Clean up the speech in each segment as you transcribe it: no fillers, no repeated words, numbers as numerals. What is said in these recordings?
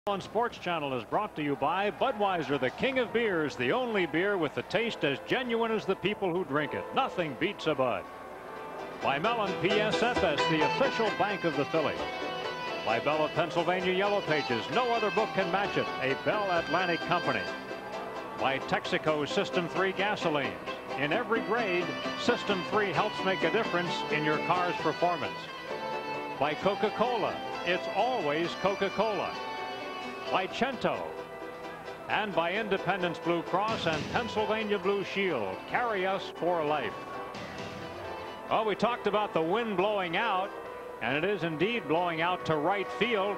On Sports Channel is brought to you by Budweiser, the king of beers, the only beer with the taste as genuine as the people who drink it. Nothing beats a Bud. By Mellon PSFS, the official bank of the Phillies. By Bell of Pennsylvania Yellow Pages, no other book can match it, a Bell Atlantic company. By Texaco System 3 gasolines. In every grade, System 3 helps make a difference in your car's performance. By Coca-Cola, it's always Coca-Cola. By Cento, and by Independence Blue Cross and Pennsylvania Blue Shield. Carry us for life. Well, we talked about the wind blowing out, and it is indeed blowing out to right field.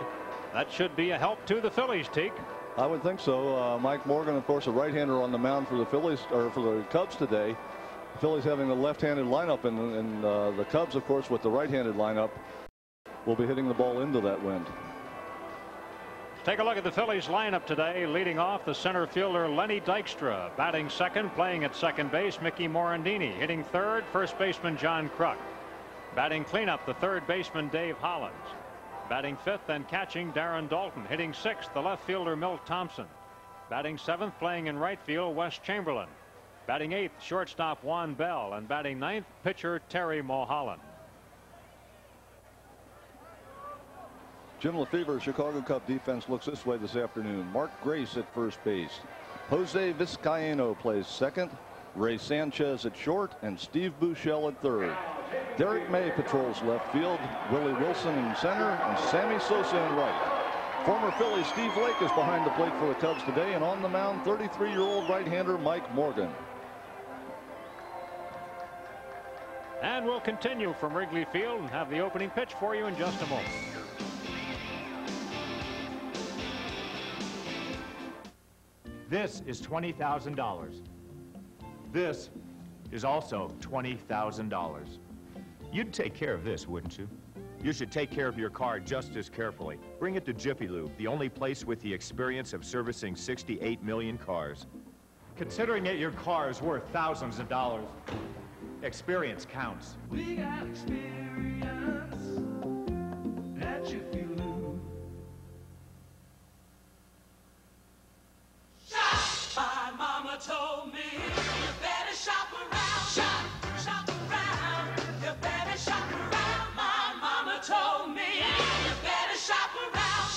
That should be a help to the Phillies, Teak. I would think so. Mike Morgan, of course, a right-hander on the mound for the Phillies, or for the Cubs today. The Phillies having a left-handed lineup, and the Cubs, of course, with the right-handed lineup, will be hitting the ball into that wind. Take a look at the Phillies lineup today. Leading off, the center fielder Lenny Dykstra. Batting second, playing at second base, Mickey Morandini. Hitting third, first baseman John Kruk. Batting cleanup, the third baseman Dave Hollins. Batting fifth and catching Darren Dalton. Hitting sixth, the left fielder Milt Thompson. Batting seventh, playing in right field, Wes Chamberlain. Batting eighth, shortstop Juan Bell. And batting ninth, pitcher Terry Mulholland. Jim Lefebvre's Chicago Cub defense looks this way this afternoon. Mark Grace at first base. Jose Vizcaino plays second. Ray Sanchez at short, and Steve Buechele at third. Derek May patrols left field. Willie Wilson in center, and Sammy Sosa in right. Former Philly Steve Lake is behind the plate for the Cubs today, and on the mound, 33-year-old right-hander Mike Morgan. And we'll continue from Wrigley Field and have the opening pitch for you in just a moment. This is $20,000. This is also $20,000. You'd take care of this, wouldn't you? You should take care of your car just as carefully. Bring it to Jiffy Lube, the only place with the experience of servicing 68 million cars. Considering that your car is worth thousands of dollars, experience counts. We got experience at Jiffy Lube. My mama told me you better shop around. Shop around. You better shop around. My mama told me you better shop around.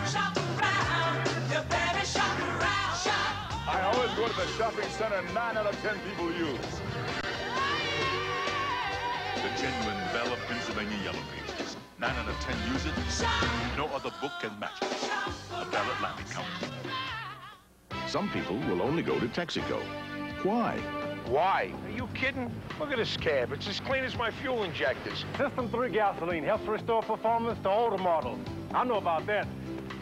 Shop around. You better shop around. I always go to the shopping center 9 out of 10 people use. The genuine Bell of Pennsylvania Yellow Pages. 9 out of 10 use it. No other book can match it. A Bell Atlantic company. Some people will only go to Texaco. Why? Why? Are you kidding? Look at this cab. It's as clean as my fuel injectors. System 3 gasoline helps restore performance to older models. I know about that.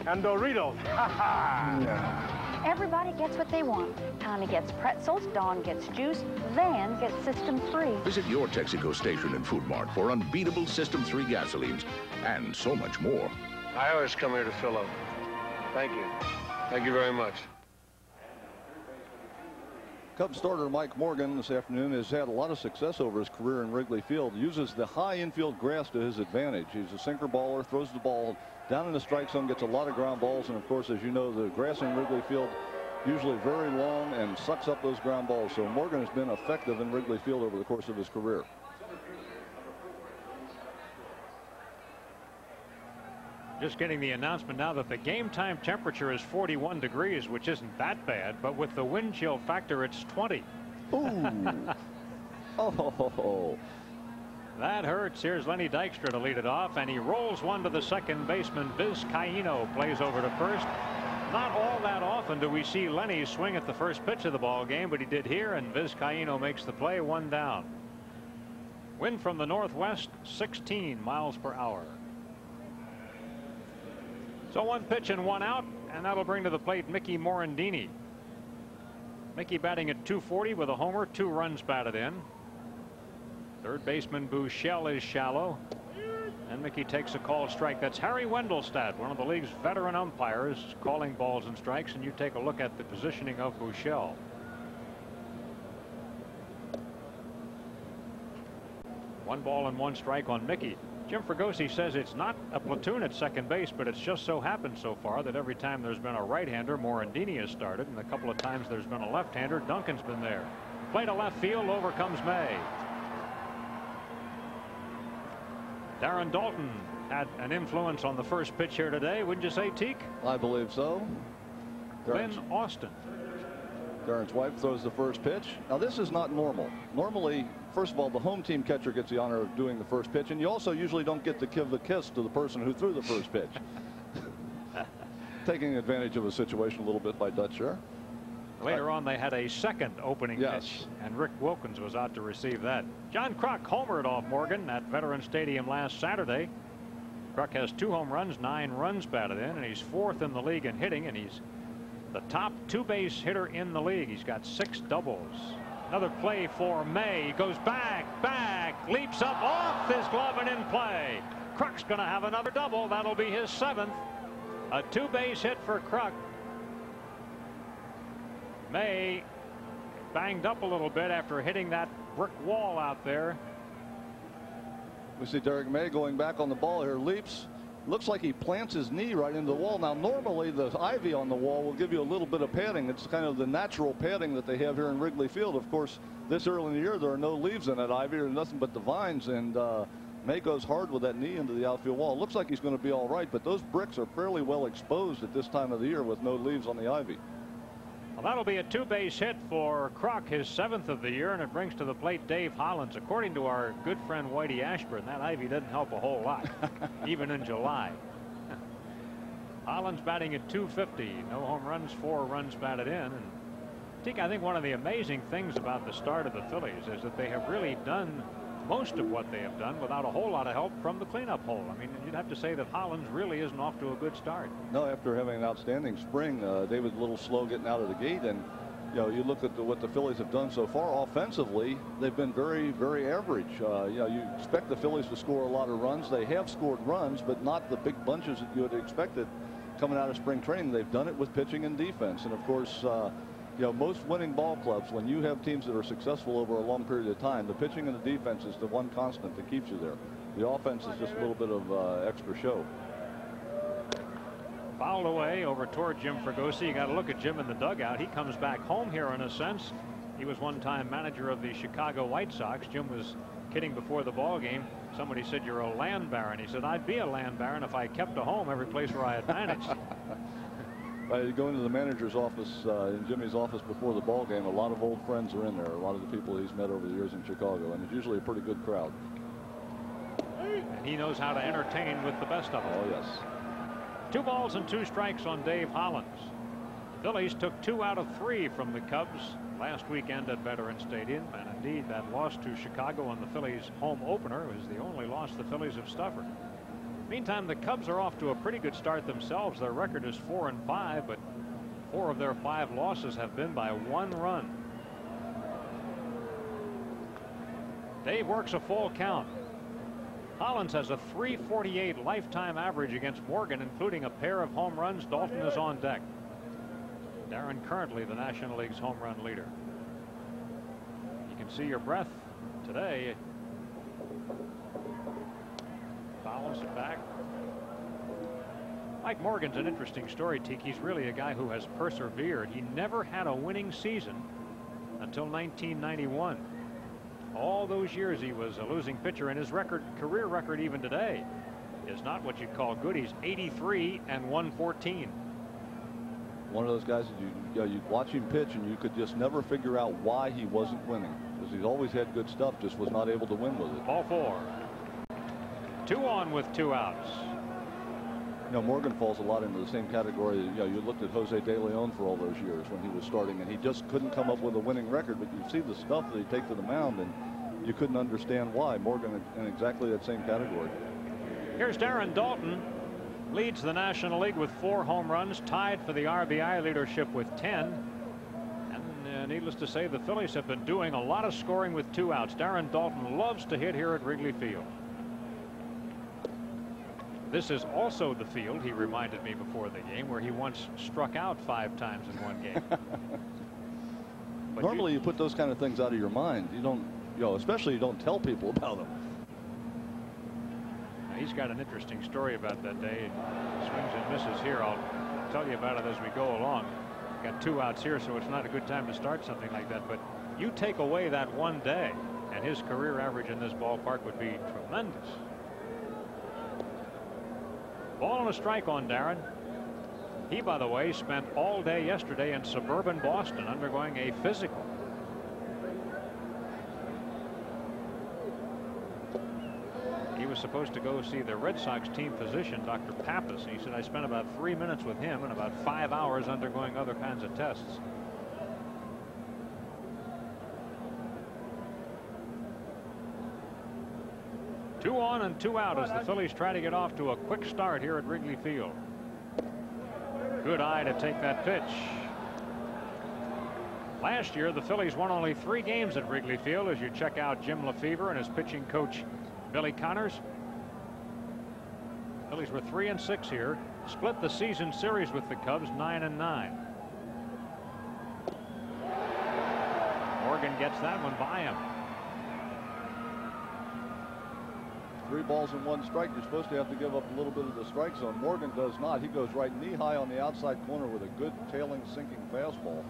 And Doritos. Ha ha! Everybody gets what they want. Tommy gets pretzels, Dawn gets juice, Van gets System 3. Visit your Texaco station and Food Mart for unbeatable System 3 gasolines and so much more. I always come here to fill up. Thank you. Thank you very much. Cubs starter Mike Morgan this afternoon has had a lot of success over his career in Wrigley Field. Uses the high infield grass to his advantage. He's a sinker baller, throws the ball down in the strike zone, gets a lot of ground balls, and of course, as you know, the grass in Wrigley Field usually very long and sucks up those ground balls. So Morgan has been effective in Wrigley Field over the course of his career. Just getting the announcement now that the game time temperature is 41 degrees, which isn't that bad, but with the wind chill factor, it's 20. Ooh. Oh. That hurts. Here's Lenny Dykstra to lead it off, and he rolls one to the second baseman. Vizcaino plays over to first. Not all that often do we see Lenny swing at the first pitch of the ball game, but he did here, and Vizcaino makes the play, one down. Wind from the northwest, 16 miles per hour. So one pitch and one out, and that'll bring to the plate Mickey Morandini. Mickey batting at .240 with a homer, 2 runs batted in. Third baseman Buechele is shallow, and Mickey takes a called strike. That's Harry Wendelstedt, one of the league's veteran umpires, calling balls and strikes, and you take a look at the positioning of Buechele. 1 ball and 1 strike on Mickey. Jim Fregosi says it's not a platoon at second base, but it's just so happened so far that every time there's been a right-hander, Morandini has started, and a couple of times there's been a left-hander, Duncan's been there. Play to left field, over comes May. Darren Dalton had an influence on the first pitch here today, wouldn't you say, Teak? I believe so. Lynn Austin. Darren's wife throws the first pitch. Now, this is not normal. Normally, first of all, the home team catcher gets the honor of doing the first pitch, and you also usually don't get to give the kiss to the person who threw the first pitch. Taking advantage of a situation a little bit by Dutch there. Later on, they had a second opening pitch, and Rick Wilkins was out to receive that. John Kruk homered off Morgan at Veterans Stadium last Saturday. Kruk has 2 home runs, 9 runs batted in, and he's 4th in the league in hitting, and he's the top 2-base hitter in the league. He's got 6 doubles. Another play for May. He goes back, leaps up off his glove and in play. Kruk's going to have another double. That'll be his 7th. A 2-base hit for Kruk. May banged up a little bit after hitting that brick wall out there. We see Derek May going back on the ball here. Leaps. Looks like he plants his knee right into the wall. Now, normally the ivy on the wall will give you a little bit of padding. It's kind of the natural padding that they have here in Wrigley Field. Of course, this early in the year, there are no leaves in that ivy. There's nothing but the vines. And May goes hard with that knee into the outfield wall. Looks like he's going to be all right, but those bricks are fairly well exposed at this time of the year with no leaves on the ivy. Well, that'll be a 2-base hit for Kruk, his 7th of the year, and it brings to the plate Dave Hollins. According to our good friend Whitey Ashburn, that ivy doesn't help a whole lot, even in July. Hollins batting at .250, no home runs, 4 runs batted in. And I think one of the amazing things about the start of the Phillies is that they have really done most of what they have done without a whole lot of help from the cleanup hole. I mean, you'd have to say that Hollins really isn't off to a good start. No, after having an outstanding spring, David's a little slow getting out of the gate, and you look at what the Phillies have done so far offensively. They've been very, very average. You expect the Phillies to score a lot of runs. They have scored runs, but not the big bunches that you would have expected coming out of spring training. They've done it with pitching and defense, and of course, most winning ball clubs, when you have teams that are successful over a long period of time, the pitching and the defense is the one constant that keeps you there. The offense is just a little bit of extra show. Fouled away over toward Jim Fregosi. You got to look at Jim in the dugout. He comes back home here in a sense. He was one time manager of the Chicago White Sox. Jim was kidding before the ball game. Somebody said, "You're a land baron." He said, "I'd be a land baron if I kept a home every place where I had managed." You go into the manager's office, in Jimmy's office before the ball game, a lot of old friends are in there. A lot of the people he's met over the years in Chicago, and it's usually a pretty good crowd. And he knows how to entertain with the best of them. Oh, yes. 2 balls and 2 strikes on Dave Hollins. The Phillies took 2 out of 3 from the Cubs last weekend at Veterans Stadium, and indeed that loss to Chicago on the Phillies home opener was the only loss the Phillies have suffered. Meantime, the Cubs are off to a pretty good start themselves. Their record is 4-5, but 4 of their 5 losses have been by 1 run. Dave works a full count. Hollins has a .348 lifetime average against Morgan, including a pair of home runs. Dalton is on deck. Darren currently the National League's home run leader. You can see your breath today. Fouls it back. Mike Morgan's an interesting story, Teak. He's really a guy who has persevered. He never had a winning season until 1991. All those years he was a losing pitcher, and his career record even today is not what you'd call good. He's 83-114. One of those guys that you'd watch him pitch and you could just never figure out why he wasn't winning, because he's always had good stuff, just was not able to win with it. Ball 4. 2 on with 2 outs. Morgan falls a lot into the same category. You looked at Jose De Leon for all those years when he was starting, and he just couldn't come up with a winning record. But you see the stuff that he take to the mound, and you couldn't understand why. Morgan in exactly that same category. Here's Darren Dalton. Leads the National League with 4 home runs, tied for the RBI leadership with 10. And needless to say, the Phillies have been doing a lot of scoring with 2 outs. Darren Dalton loves to hit here at Wrigley Field. This is also the field, he reminded me before the game, where he once struck out 5 times in one game. Normally you put those kind of things out of your mind. You don't, especially you don't tell people about them. He's got an interesting story about that day. Swings and misses here. I'll tell you about it as we go along. Got 2 outs here, so it's not a good time to start something like that. But you take away that one day, and his career average in this ballpark would be tremendous. Ball and a strike on Darren. He, by the way, spent all day yesterday in suburban Boston undergoing a physical. He was supposed to go see the Red Sox team physician, Dr. Pappas. He said, I spent about 3 minutes with him and about 5 hours undergoing other kinds of tests. Two on and 2 out as the Phillies try to get off to a quick start here at Wrigley Field. Good eye to take that pitch. Last year, the Phillies won only 3 games at Wrigley Field as you check out Jim Lefevre and his pitching coach Billy Connors. Phillies were 3-6 here, split the season series with the Cubs 9-9. Morgan gets that one by him. 3 balls and 1 strike. You're supposed to have to give up a little bit of the strike zone. Morgan does not. He goes right knee high on the outside corner with a good tailing, sinking fastball.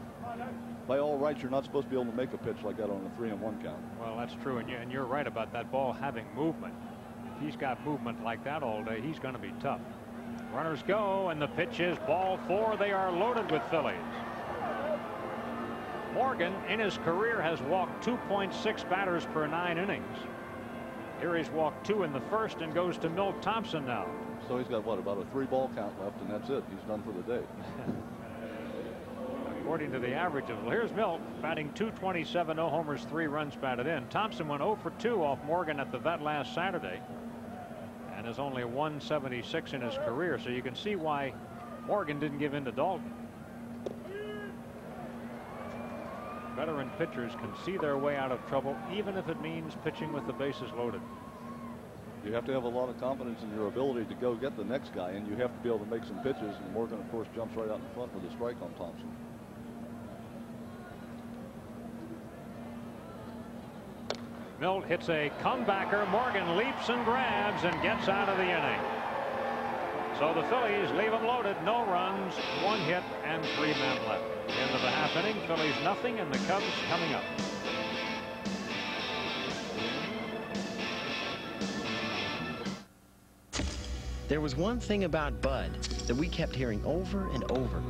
By all rights, you're not supposed to be able to make a pitch like that on a 3-1 count. Well, that's true, and you're right about that ball having movement. If he's got movement like that all day, he's going to be tough. Runners go, and the pitch is ball 4. They are loaded with Phillies. Morgan, in his career, has walked 2.6 batters per 9 innings. Here he's walked 2 in the first and goes to Milt Thompson now. So he's got, what, about a 3-ball count left, and that's it. He's done for the day. According to the average of, well, here's Milt batting .227, no homers, 3 runs batted in. Thompson went 0 for 2 off Morgan at the vet last Saturday and is only 176 in his career, so you can see why Morgan didn't give in to Dalton. Veteran pitchers can see their way out of trouble, even if it means pitching with the bases loaded. You have to have a lot of confidence in your ability to go get the next guy, and you have to be able to make some pitches, and Morgan, of course, jumps right out in front with a strike on Thompson. Milt hits a comebacker. Morgan leaps and grabs and gets out of the inning. So the Phillies leave them loaded. No runs, 1 hit, and 3 men left. End of the half inning. Phillies nothing, and the Cubs coming up. There was one thing about Bud that we kept hearing over and over.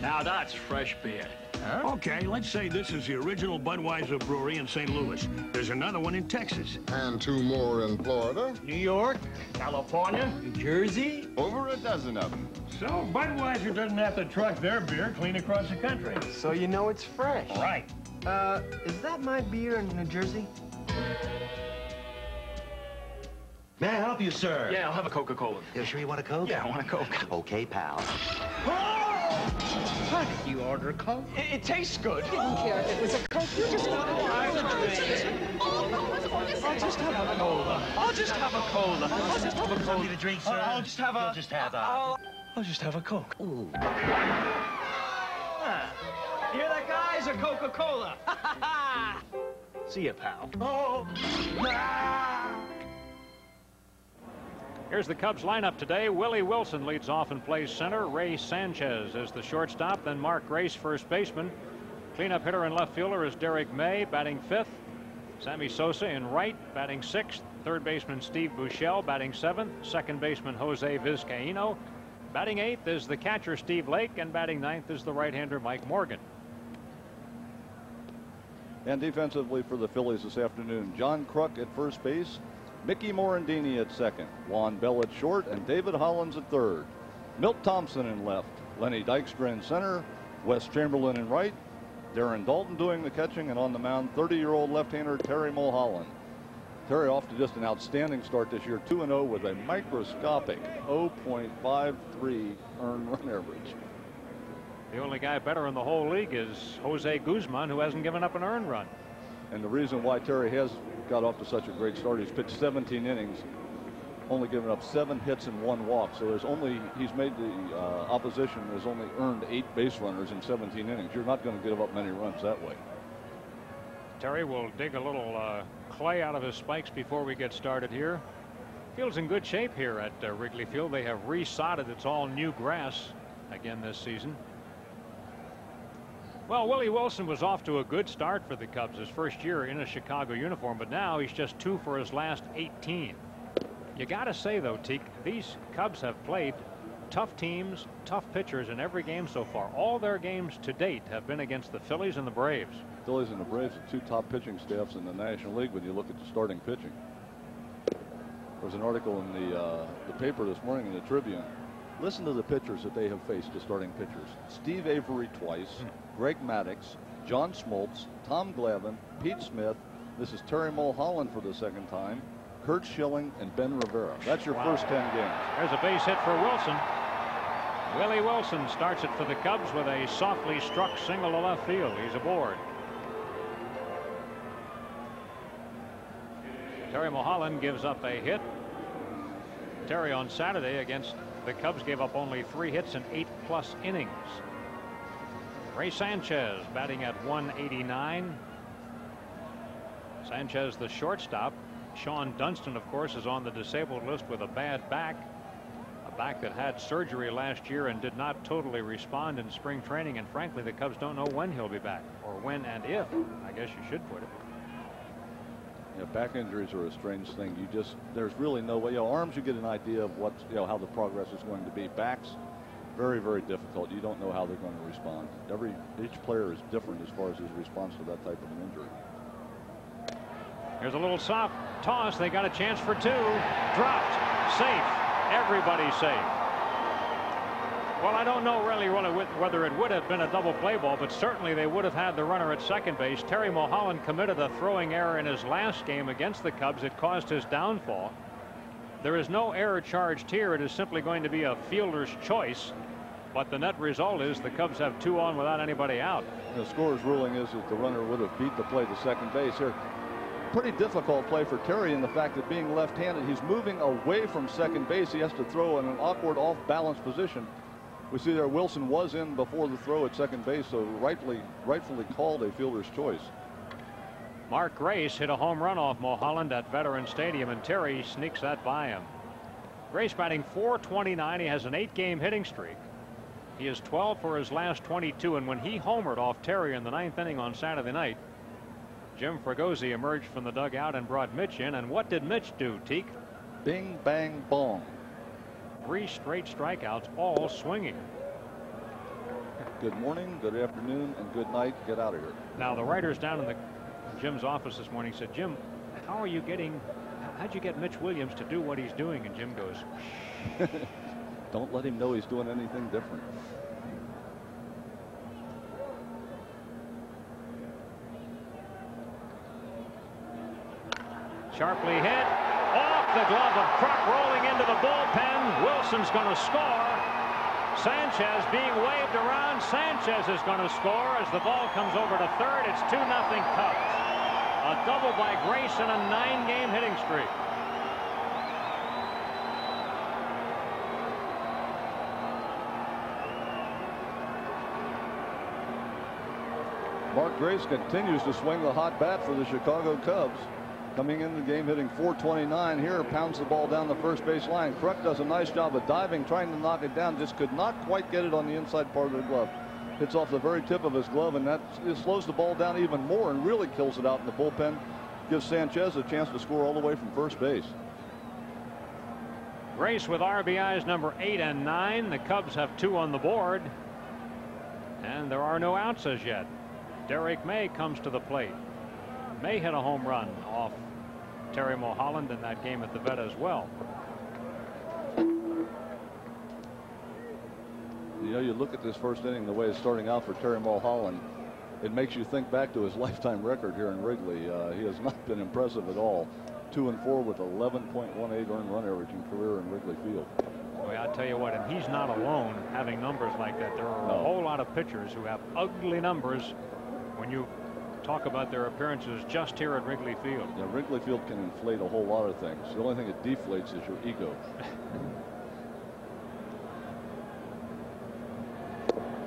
Now that's fresh beer. Huh? Okay, let's say this is the original Budweiser brewery in St. Louis. There's another one in Texas. And 2 more in Florida. New York, California, New Jersey. Over a dozen of them. So Budweiser doesn't have to truck their beer clean across the country. So you know it's fresh. Right. Is that my beer in New Jersey? May I help you, sir? Yeah, I'll have a Coca-Cola. You sure you want a Coke? Yeah, I want a Coke. Okay, pal. How did you order a Coke? It tastes good. Didn't care if it was a Coke. You just want to I'll just have a cola. I'll just have a cola. I'll just have a cola. Something to drink, sir? I'll just have a... You'll just have a... I'll just have a Coke. Ooh. Hear that, guys? A Coca-Cola. See ya, pal. Oh. Here's the Cubs lineup today. Willie Wilson leads off and plays center. Ray Sanchez is the shortstop. Then Mark Grace, first baseman. Cleanup hitter and left fielder is Derek May, batting 5th. Sammy Sosa in right, batting 6th. Third baseman Steve Buechele, batting 7th. Second baseman Jose Vizcaino. Batting 8th is the catcher Steve Lake, and batting 9th is the right-hander Mike Morgan. And defensively for the Phillies this afternoon, John Kruk at first base, Mickey Morandini at second, Juan Bell at short, and David Hollins at third. Milt Thompson in left, Lenny Dykstra in center, Wes Chamberlain in right, Darren Daulton doing the catching, and on the mound, 30-year-old left-hander Terry Mulholland. Terry off to just an outstanding start this year, 2-0 with a microscopic 0.53 earned run average. The only guy better in the whole league is Jose Guzman, who hasn't given up an earned run. And the reason why Terry has got off to such a great start, he's pitched 17 innings, only given up 7 hits and 1 walk. So he's made the opposition has only earned 8 base runners in 17 innings. You're not going to give up many runs that way. Terry will dig a little clay out of his spikes before we get started here. Field's in good shape here at Wrigley Field. They have resodded. It's all new grass again this season. Well, Willie Wilson was off to a good start for the Cubs his first year in a Chicago uniform, but now he's just 2 for his last 18. You got to say, though, Teak, these Cubs have played tough teams, tough pitchers in every game so far. All their games to date have been against the Phillies and the Braves. Phillies and the Braves are 2 top pitching staffs in the National League when you look at the starting pitching. There was an article in the paper this morning in the Tribune. Listen to the pitchers that they have faced, the starting pitchers. Steve Avery twice, Greg Maddux, John Smoltz, Tom Glavine, Pete Smith. This is Terry Mulholland for the second time, Kurt Schilling, and Ben Rivera. That's your first 10 games. There's a base hit for Wilson. Willie Wilson starts it for the Cubs with a softly struck single to left field. He's aboard. Terry Mulholland gives up a hit. Terry on Saturday against the Cubs gave up only 3 hits in 8+ innings. Ray Sanchez batting at 189. Sanchez the shortstop. Sean Dunston, of course, is on the disabled list with a bad back. A back that had surgery last year and did not totally respond in spring training. And frankly, the Cubs don't know when he'll be back, or when and if, I guess you should put it. Yeah, back injuries are a strange thing. There's really no way. Arms, you get an idea of what, how the progress is going to be. Backs, very, very difficult. You don't know how they're going to respond. Each player is different as far as his response to that type of an injury. Here's a little soft toss. They got a chance for 2. Dropped. Safe. Everybody safe. Well, I don't know really whether it would have been a double play ball, but certainly they would have had the runner at second base. Terry Mulholland committed a throwing error in his last game against the Cubs. It caused his downfall. There is no error charged here. It is simply going to be a fielder's choice. But the net result is the Cubs have 2 on without anybody out. The scorer's ruling is that the runner would have beat the play to second base here. Pretty difficult play for Terry in the fact that being left-handed, he's moving away from second base. He has to throw in an awkward off-balance position. We see there Wilson was in before the throw at second base, so rightfully called a fielder's choice. Mark Grace hit a home run off Mulholland at Veterans Stadium, and Terry sneaks that by him. Grace batting .429. He has an 8-game hitting streak. He is 12 for his last 22, and when he homered off Terry in the 9th inning on Saturday night, Jim Fregosi emerged from the dugout and brought Mitch in. And what did Mitch do, Teak? Bing, bang, bong. 3 straight strikeouts, all swinging. Good morning, good afternoon, and good night. Get out of here. Now, the writers down in Jim's office this morning said, Jim, how'd you get Mitch Williams to do what he's doing? And Jim goes, shh. Don't let him know he's doing anything different. Sharply hit. Off the glove of Kruk, rolling into the bullpen. Wilson's going to score. Sanchez being waved around. Sanchez is going to score as the ball comes over to third. It's 2-0 Cubs. A double by Grace in a 9-game hitting streak. Mark Grace continues to swing the hot bat for the Chicago Cubs. Coming into the game hitting .429 here, pounds the ball down the first base line. Kruk does a nice job of diving, trying to knock it down, just could not quite get it on the inside part of the glove. Hits off the very tip of his glove, and that slows the ball down even more and really kills it out in the bullpen. Gives Sanchez a chance to score all the way from first base. Grace with RBIs number 8 and 9. The Cubs have 2 on the board, and there are no outs as yet. Derek May comes to the plate. May hit a home run off Terry Mulholland in that game at the Vet as well. You look at this first inning, the way it's starting out for Terry Mulholland, it makes you think back to his lifetime record here in Wrigley. He has not been impressive at all. 2-4 with 11.18 earned run averaging career in Wrigley Field. Boy, I'll tell you what, and he's not alone having numbers like that. There are a whole lot of pitchers who have ugly numbers when you talk about their appearances just here at Wrigley Field. Yeah, Wrigley Field can inflate a whole lot of things. The only thing it deflates is your ego.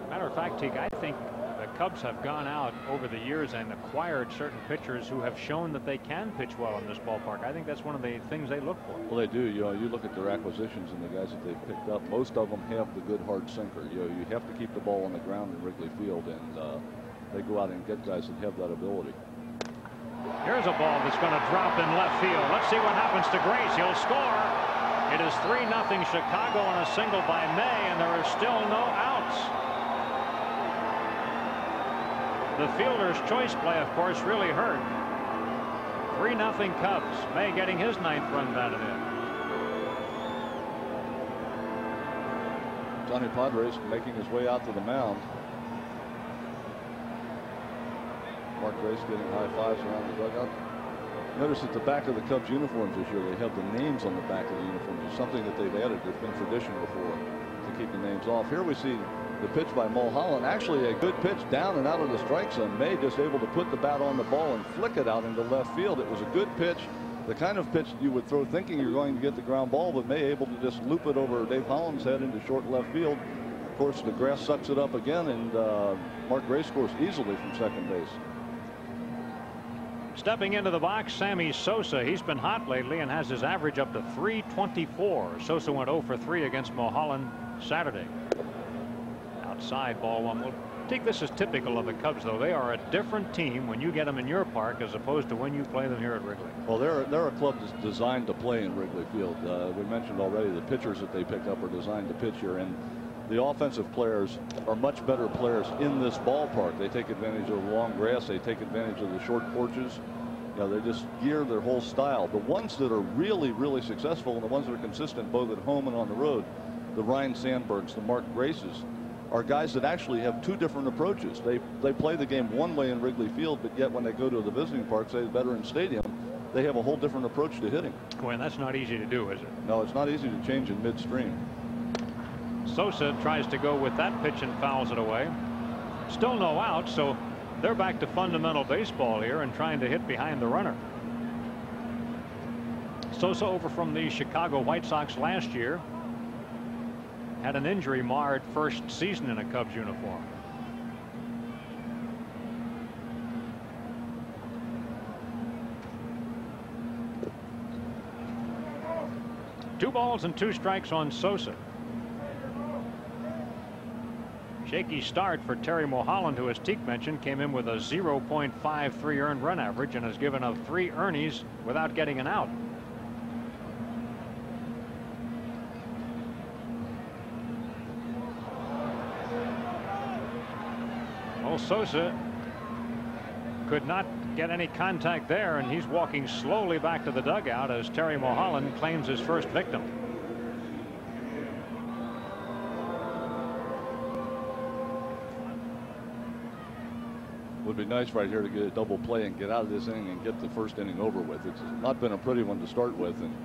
Matter of fact, Teague, I think the Cubs have gone out over the years and acquired certain pitchers who have shown that they can pitch well in this ballpark. I think that's one of the things they look for. Well, they do. You know, you look at their acquisitions and the guys that they've picked up. Most of them have the good hard sinker. You know, you have to keep the ball on the ground in Wrigley Field, and they go out and get guys that have that ability. Here's a ball that's going to drop in left field. Let's see what happens to Grace. He'll score. It is 3-0 Chicago on a single by May, and there are still no outs. The fielder's choice play, of course, really hurt. 3-0 Cubs. May getting his 9th run batted in. Johnny Padres making his way out to the mound. Mark Grace getting high fives around the dugout. Notice at the back of the Cubs uniforms this year, they have the names on the back of the uniforms. It's something that they've added. There's been tradition before to keep the names off. Here we see the pitch by Mulholland. Actually, a good pitch down and out of the strike zone. May just able to put the bat on the ball and flick it out into left field. It was a good pitch, the kind of pitch you would throw thinking you're going to get the ground ball, but May able to just loop it over Dave Holland's head into short left field. Of course, the grass sucks it up again, and Mark Grace scores easily from second base. Stepping into the box, Sammy Sosa. He's been hot lately and has his average up to 324. Sosa went 0 for 3 against Mulholland Saturday. Outside, ball one. Well, I think this is typical of the Cubs, though. They are a different team when you get them in your park as opposed to when you play them here at Wrigley. Well, they're a club that's designed to play in Wrigley Field. We mentioned already the pitchers that they picked up are designed to pitch here, and the offensive players are much better players in this ballpark. They take advantage of the long grass. They take advantage of the short porches. You know, they just gear their whole style. The ones that are really, really successful and the ones that are consistent both at home and on the road, the Ryan Sandbergs, the Mark Graces, are guys that actually have two different approaches. They play the game one way in Wrigley Field, but yet when they go to the visiting park, say the Veterans Stadium, they have a whole different approach to hitting. Boy, and that's not easy to do, is it? No, it's not easy to change in midstream. Sosa tries to go with that pitch and fouls it away. Still no out, so they're back to fundamental baseball here and trying to hit behind the runner. Sosa, over from the Chicago White Sox last year, had an injury marred first season in a Cubs uniform. Two balls and two strikes on Sosa. Shaky start for Terry Mulholland, who, as Teak mentioned, came in with a 0.53 earned run average and has given up 3 earnies without getting an out. Well, Sosa could not get any contact there, and he's walking slowly back to the dugout as Terry Mulholland claims his first victim. Would be nice right here to get a double play and get out of this inning and get the first inning over with. It's not been a pretty one to start with, and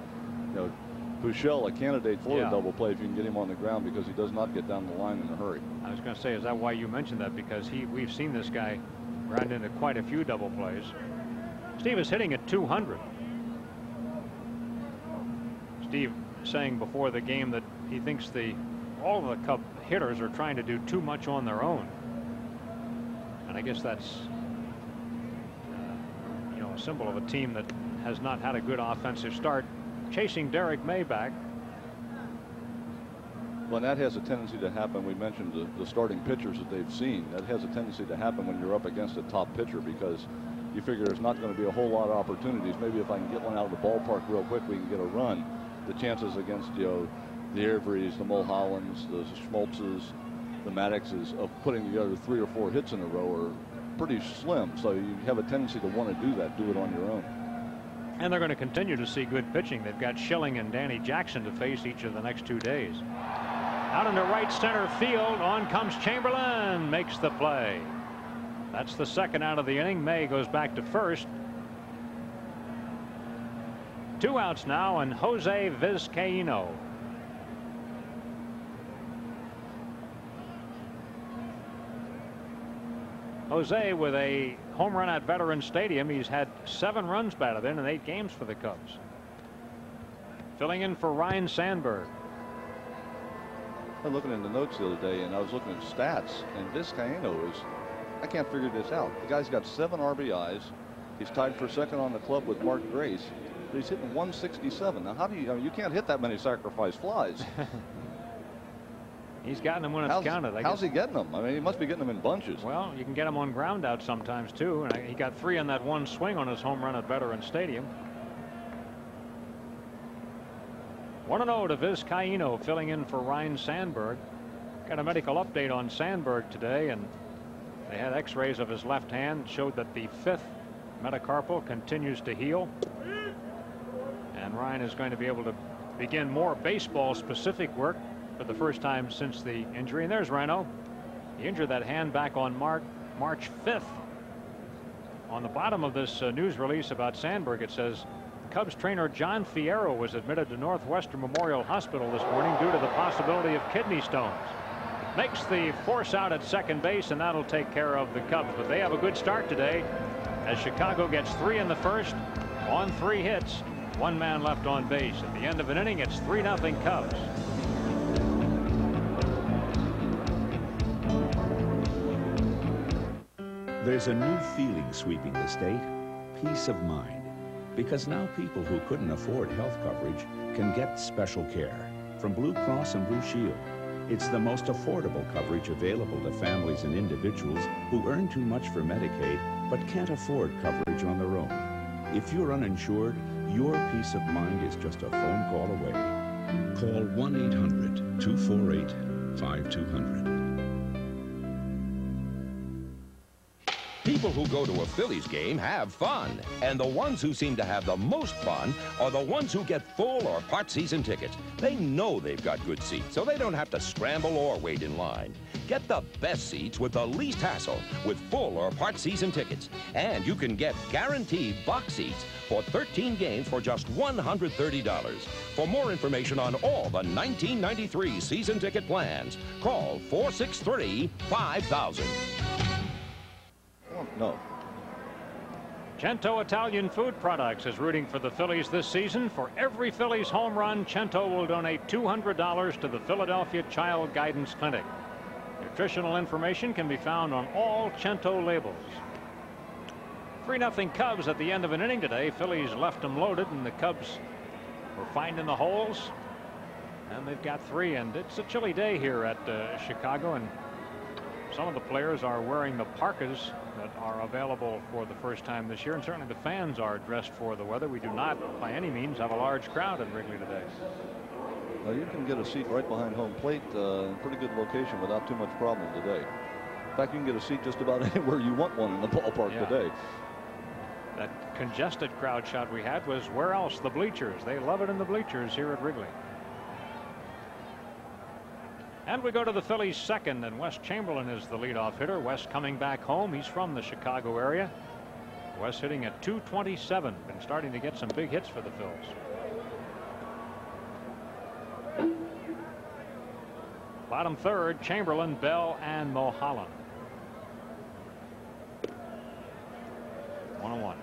you know, Buechele, a candidate for a double play if you can get him on the ground, because he does not get down the line in a hurry. I was going to say, is that why you mentioned that? Because we've seen this guy run into quite a few double plays. Steve is hitting at 200. Steve saying before the game that he thinks all of the Cub hitters are trying to do too much on their own. And I guess that's you know, a symbol of a team that has not had a good offensive start. Chasing Derek May back. Well, and that has a tendency to happen. We mentioned the starting pitchers that they've seen. That has a tendency to happen when you're up against a top pitcher, because you figure there's not going to be a whole lot of opportunities. Maybe if I can get one out of the ballpark real quick, we can get a run. The chances against, you know, the Averys, the Mulhollands, the Schmaltzes, the Maddoxes of putting together 3 or 4 hits in a row are pretty slim. So you have a tendency to want to do that, do it on your own. And they're going to continue to see good pitching. They've got Schilling and Danny Jackson to face each of the next 2 days. Out into right center field. On comes Chamberlain. Makes the play. That's the second out of the inning. May goes back to first. 2 outs now, and Jose Vizcaíno. Jose with a home run at Veterans Stadium. He's had 7 runs batted in 8 games for the Cubs. Filling in for Ryan Sandberg. I was looking in the notes the other day, and I was looking at stats, and Vizcaíno is I can't figure this out. The guy's got 7 RBIs. He's tied for second on the club with Mark Grace. But he's hitting 167. Now, how do you, I mean, you can't hit that many sacrifice flies. He's gotten them when it's counted. How's he getting them? I mean, he must be getting them in bunches. Well, you can get them on ground out sometimes, too. And he got 3 on that one swing on his home run at Veterans Stadium. 1-0 to Vizcaíno, filling in for Ryne Sandberg. Got a medical update on Sandberg today, and they had x-rays of his left hand, showed that the 5th metacarpal continues to heal. And Ryne is going to be able to begin more baseball-specific work for the first time since the injury. And there's Rhino. He injured that hand back on March 5th. On the bottom of this news release about Sandberg, it says Cubs trainer John Fierro was admitted to Northwestern Memorial Hospital this morning due to the possibility of kidney stones. Makes the force out at second base, and that'll take care of the Cubs. But they have a good start today as Chicago gets 3 in the first on 3 hits. 1 man left on base. At the end of an inning, it's 3-0 Cubs. There's a new feeling sweeping the state, peace of mind. Because now people who couldn't afford health coverage can get special care from Blue Cross and Blue Shield. It's the most affordable coverage available to families and individuals who earn too much for Medicaid but can't afford coverage on their own. If you're uninsured, your peace of mind is just a phone call away. Call 1-800-248-5200. People who go to a Phillies game have fun, and the ones who seem to have the most fun are the ones who get full or part season tickets. They know they've got good seats, so they don't have to scramble or wait in line. Get the best seats with the least hassle with full or part season tickets. And you can get guaranteed box seats for 13 games for just $130. For more information on all the 1993 season ticket plans, call 463-5000. No. Cento Italian Food Products is rooting for the Phillies this season. For every Phillies home run, Cento will donate $200 to the Philadelphia Child Guidance Clinic. Nutritional information can be found on all Cento labels. 3-0 Cubs at the end of an inning today. Phillies left them loaded, and the Cubs were finding the holes. And they've got 3, and it's a chilly day here at Chicago, and some of the players are wearing the parkas that are available for the first time this year, and certainly the fans are dressed for the weather. We do not by any means have a large crowd in Wrigley today. Well, you can get a seat right behind home plate in a pretty good location without too much problem today. In fact, you can get a seat just about anywhere you want one in the ballpark today. That congested crowd shot we had was where else? The bleachers. They love it in the bleachers here at Wrigley. And we go to the Phillies second, and Wes Chamberlain is the leadoff hitter. Wes coming back home. He's from the Chicago area. Wes hitting at .227. Been starting to get some big hits for the Phils. Bottom third, Chamberlain, Bell, and Mulholland. 1-1.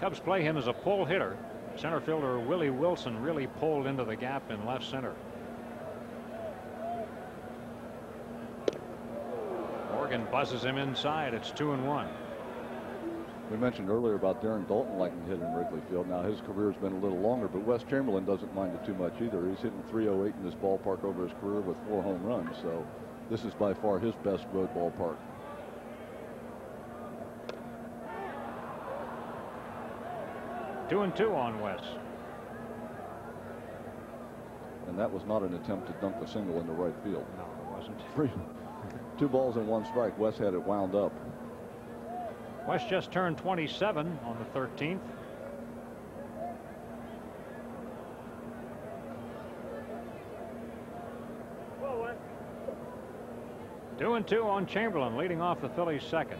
Cubs play him as a pull hitter. Center fielder Willie Wilson really pulled into the gap in left center. Morgan buzzes him inside. It's 2-1. We mentioned earlier about Darren Daulton liking to hit in Wrigley Field. Now his career's been a little longer, but Wes Chamberlain doesn't mind it too much either. He's hitting .308 in this ballpark over his career with 4 home runs. So this is by far his best road ballpark. 2-2 on Wes. And that was not an attempt to dunk the single into right field. No, it wasn't. 2 balls and 1 strike. Wes had it wound up. Wes just turned 27 on the 13th. Whoa, 2-2 on Chamberlain, leading off the Phillies second.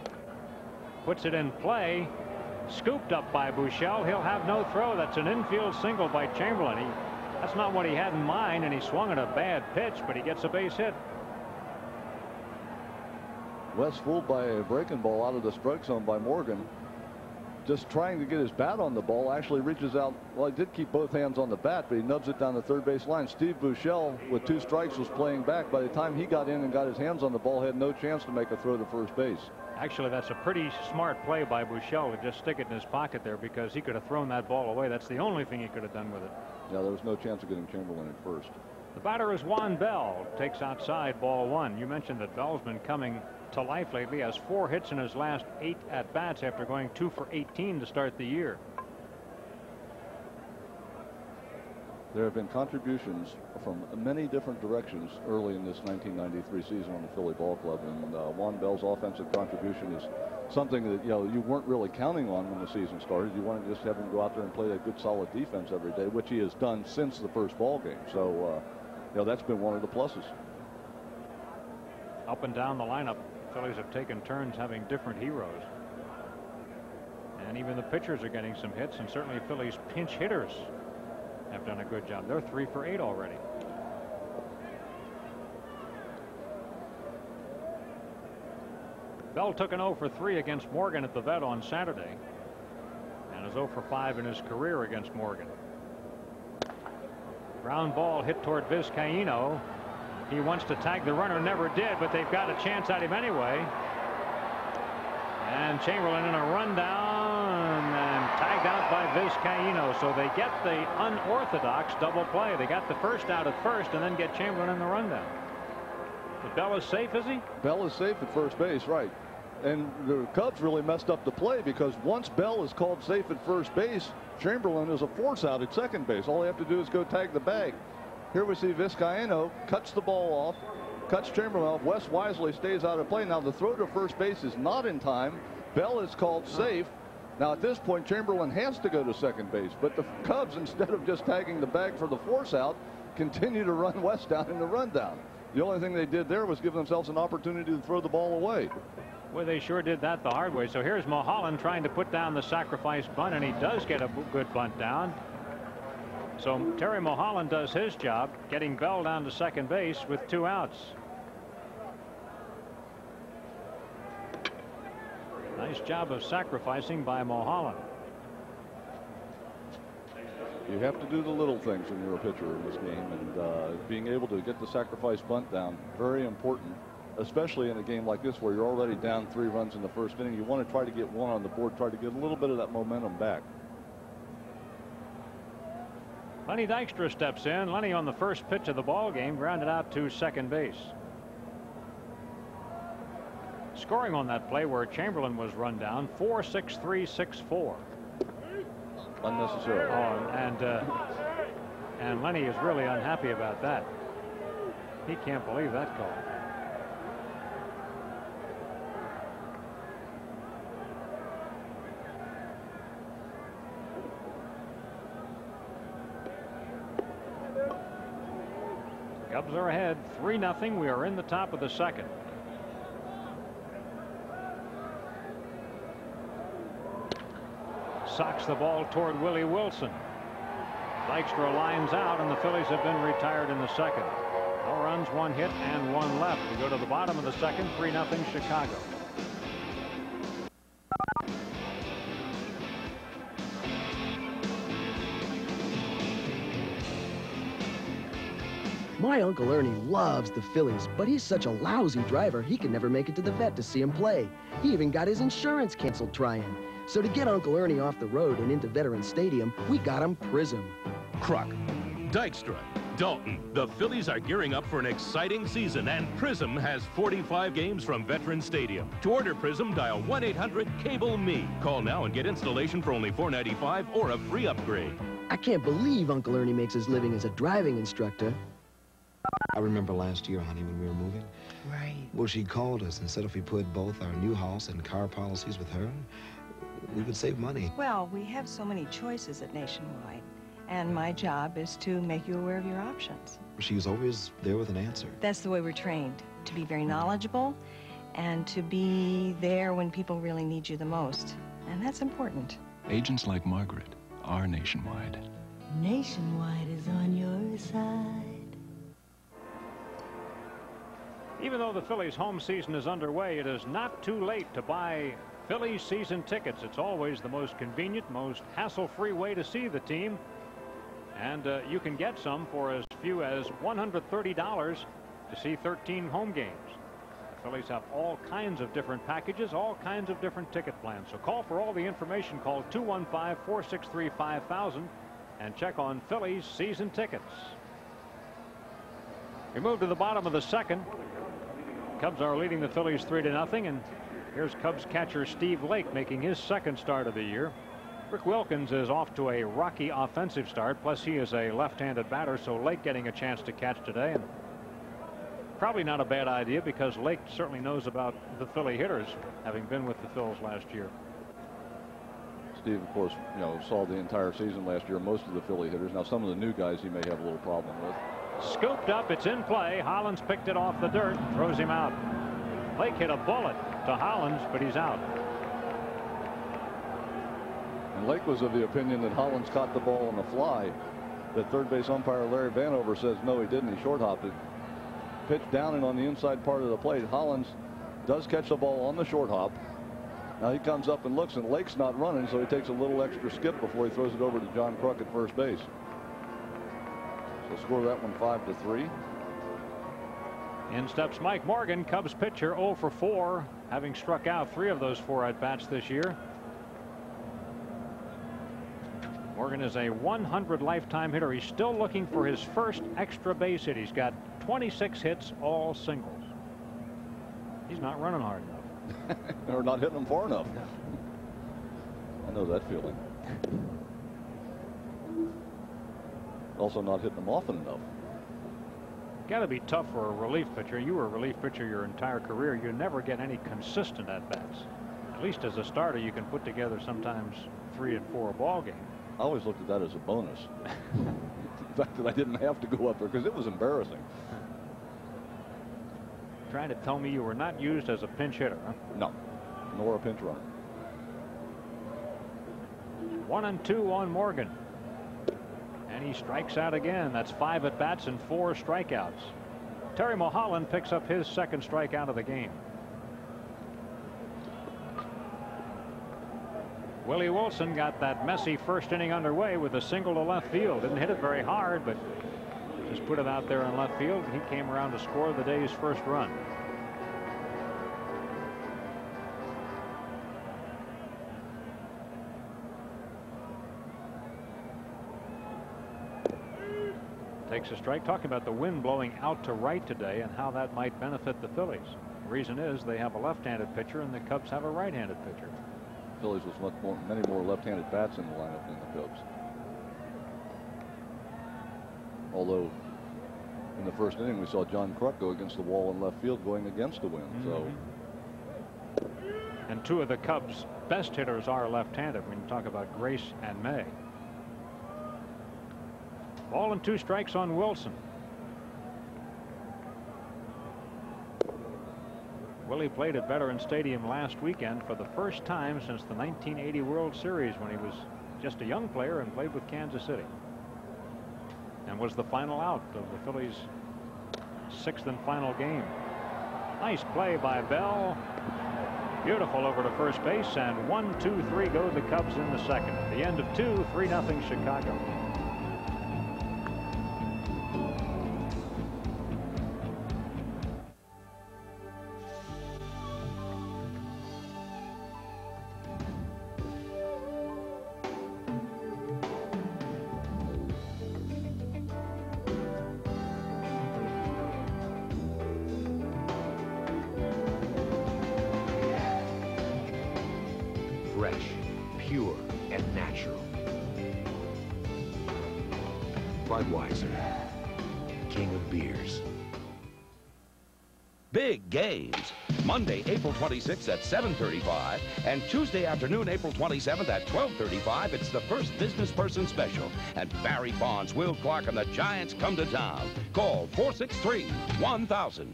Puts it in play. Scooped up by Buechele. He'll have no throw. That's an infield single by Chamberlain. That's not what he had in mind, and he swung at a bad pitch, but he gets a base hit. Wes fooled by a breaking ball out of the strike zone by Morgan. just trying to get his bat on the ball, actually reaches out. Well, he did keep both hands on the bat, but he nubs it down the third base line. Steve Buechele, with 2 strikes, was playing back. By the time he got in and got his hands on the ball, had no chance to make a throw to first base. Actually, that's a pretty smart play by Buechele to just stick it in his pocket there, because he could have thrown that ball away. That's the only thing he could have done with it. Yeah, there was no chance of getting Chamberlain at first. The batter is Juan Bell. Takes outside, ball 1. You mentioned that Bell's been coming to life lately. Has 4 hits in his last 8 at-bats after going 2 for 18 to start the year. There have been contributions from many different directions early in this 1993 season on the Philly Ball Club, and Juan Bell's offensive contribution is something that you weren't really counting on when the season started. You wanted to just have him go out there and play that good, solid defense every day, which he has done since the first ball game. So, that's been one of the pluses. Up and down the lineup, Phillies have taken turns having different heroes. And even the pitchers are getting some hits, and certainly Phillies pinch hitters have done a good job. They're 3 for 8 already. Bell took an 0 for 3 against Morgan at the Vet on Saturday, and is 0 for 5 in his career against Morgan. Ground ball hit toward Vizcaino. He wants to tag the runner, never did, but they've got a chance at him anyway. And Chamberlain in a rundown and tagged out by Vizcaino. So they get the unorthodox double play. They got the first out at first and then get Chamberlain in the rundown. But Bell is safe, is he? Bell is safe at first base, right. And the Cubs really messed up the play, because once Bell is called safe at first base, Chamberlain is a force out at second base. All they have to do is go tag the bag. Here we see Vizcaino cuts the ball off, cuts Chamberlain off. Wes Wisely stays out of play. Now the throw to first base is not in time. Bell is called safe. Now at this point, Chamberlain has to go to second base, but the Cubs, instead of just tagging the bag for the force out, continue to run Wes down in the rundown. The only thing they did there was give themselves an opportunity to throw the ball away. Well, they sure did that the hard way. So here's Mulholland trying to put down the sacrifice bunt, and he does get a good bunt down. So Terry Mulholland does his job, getting Bell down to second base with 2 outs. Nice job of sacrificing by Mulholland. You have to do the little things when you're a pitcher in this game, and being able to get the sacrifice bunt down, very important, especially in a game like this where you're already down 3 runs in the first inning. You want to try to get 1 on the board, try to get a little bit of that momentum back. Lenny Dykstra steps in. Lenny, on the first pitch of the ball game, grounded out to second base. Scoring on that play where Chamberlain was run down, 4-6-3-6-4. Unnecessary. And Lenny is really unhappy about that. He can't believe that call. Cubs are ahead 3-0. We are in the top of the second. Socks the ball toward Willie Wilson. Dykstra lines out, and the Phillies have been retired in the second. No runs, 1 hit, and 1 left. We go to the bottom of the second, 3-0 Chicago. My Uncle Ernie loves the Phillies, but he's such a lousy driver, he can never make it to the vet to see him play. He even got his insurance canceled trying. So to get Uncle Ernie off the road and into Veterans Stadium, we got him Prism. Kruk, Dykstra, Dalton, the Phillies are gearing up for an exciting season, and Prism has 45 games from Veterans Stadium. To order Prism, dial 1-800-CABLE-ME. Call now and get installation for only $4.95 or a free upgrade. I can't believe Uncle Ernie makes his living as a driving instructor. I remember last year, honey, when we were moving. Right. Well, she called us and said if we put both our new house and car policies with her, we would save money. Well, we have so many choices at Nationwide, and my job is to make you aware of your options. She was always there with an answer. That's the way we're trained, to be very knowledgeable and to be there when people really need you the most. And that's important. Agents like Margaret are Nationwide. Nationwide is on your side. Even though the Phillies' home season is underway, it is not too late to buy Phillies season tickets. It's always the most convenient, most hassle-free way to see the team. And you can get some for as few as $130 to see 13 home games. The Phillies have all kinds of different packages, all kinds of different ticket plans. So call for all the information. Call 215-463-5000 and check on Phillies season tickets. We move to the bottom of the second. Cubs are leading the Phillies 3-0, and here's Cubs catcher Steve Lake making his second start of the year. Rick Wilkins is off to a rocky offensive start, plus he is a left-handed batter, so Lake getting a chance to catch today, and probably not a bad idea because Lake certainly knows about the Philly hitters, having been with the Phils last year. Steve, of course, saw the entire season last year, most of the Philly hitters. Now, some of the new guys he may have a little problem with. Scooped up, it's in play. Hollins picked it off the dirt, throws him out. Lake hit a bullet to Hollins, but he's out. And Lake was of the opinion that Hollins caught the ball on the fly. The third base umpire Larry Vanover says no, he didn't. He short hopped it. Pitched down and on the inside part of the plate. Hollins does catch the ball on the short hop. Now he comes up and looks, and Lake's not running, so he takes a little extra skip before he throws it over to John Kruk at first base. So score that one 5-3. In steps Mike Morgan, Cubs pitcher, 0 for 4, having struck out 3 of those 4 at-bats this year. Morgan is a 100 lifetime hitter. He's still looking for his first extra base hit. He's got 26 hits, all singles. He's not running hard enough. Or not hitting them far enough. I know that feeling. Also not hitting them often enough. Got to be tough for a relief pitcher. You were a relief pitcher your entire career. You never get any consistent at-bats. At least as a starter, you can put together sometimes 3 and 4 ball games. I always looked at that as a bonus. The fact that I didn't have to go up there, because it was embarrassing. Trying to tell me you were not used as a pinch hitter, huh? No, nor a pinch runner. 1-2 on Morgan. And he strikes out again. That's 5 at-bats and 4 strikeouts. Terry Mulholland picks up his second strikeout of the game. Willie Wilson got that messy first inning underway with a single to left field. Didn't hit it very hard, but just put it out there in left field. He came around to score the day's first run. Takes a strike. Talking about the wind blowing out to right today and how that might benefit the Phillies. The reason is they have a left-handed pitcher and the Cubs have a right-handed pitcher. Phillies was many more left-handed bats in the lineup than the Cubs. Although in the first inning we saw John Kruk go against the wall in left field going against the wind. So. And 2 of the Cubs' best hitters are left-handed when you talk about Grace and May. Ball and 2 strikes on Wilson. Willie played at Veterans Stadium last weekend for the first time since the 1980 World Series, when he was just a young player and played with Kansas City, and was the final out of the Phillies' 6th and final game. Nice play by Bell. Beautiful over to first base, and 1-2-3 go the Cubs in the second. At the end of 2, 3-0 Chicago. Fresh, pure, and natural. Budweiser, king of beers. Big games. Monday, April 26th at 7:35, and Tuesday afternoon, April 27th at 12:35. It's the first business person special. And Barry Bonds, Will Clark, and the Giants come to town. Call 463-1000.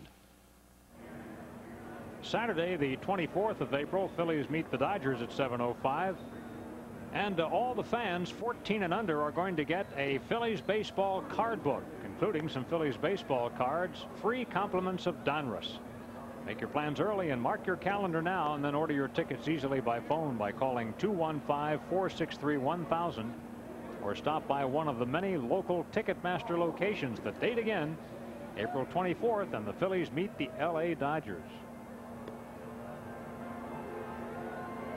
Saturday, the 24th of April, Phillies meet the Dodgers at 7:05. And all the fans 14 and under are going to get a Phillies baseball card book, including some Phillies baseball cards, free compliments of Donruss. Make your plans early and mark your calendar now, and then order your tickets easily by phone by calling 215-463-1000 or stop by one of the many local Ticketmaster locations. The date again, April 24th, and the Phillies meet the LA Dodgers.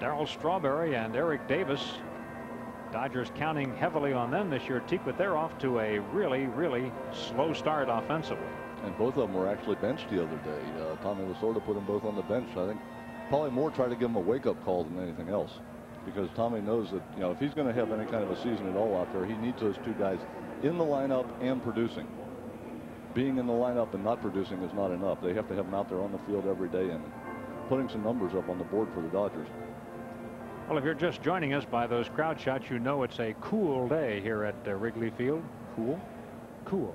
Darryl Strawberry and Eric Davis. Dodgers counting heavily on them this year, Teak, but they're off to a really slow start offensively. And both of them were actually benched the other day. Tommy Lasorda put them both on the bench. I think probably more tried to give them a wake-up call than anything else, because Tommy knows that, you know, if he's going to have any kind of a season at all out there, he needs those two guys in the lineup and producing. Being in the lineup and not producing is not enough. They have to have them out there on the field every day and putting some numbers up on the board for the Dodgers. Well, if you're just joining us by those crowd shots, you know it's a cool day here at Wrigley Field. Cool? Cool.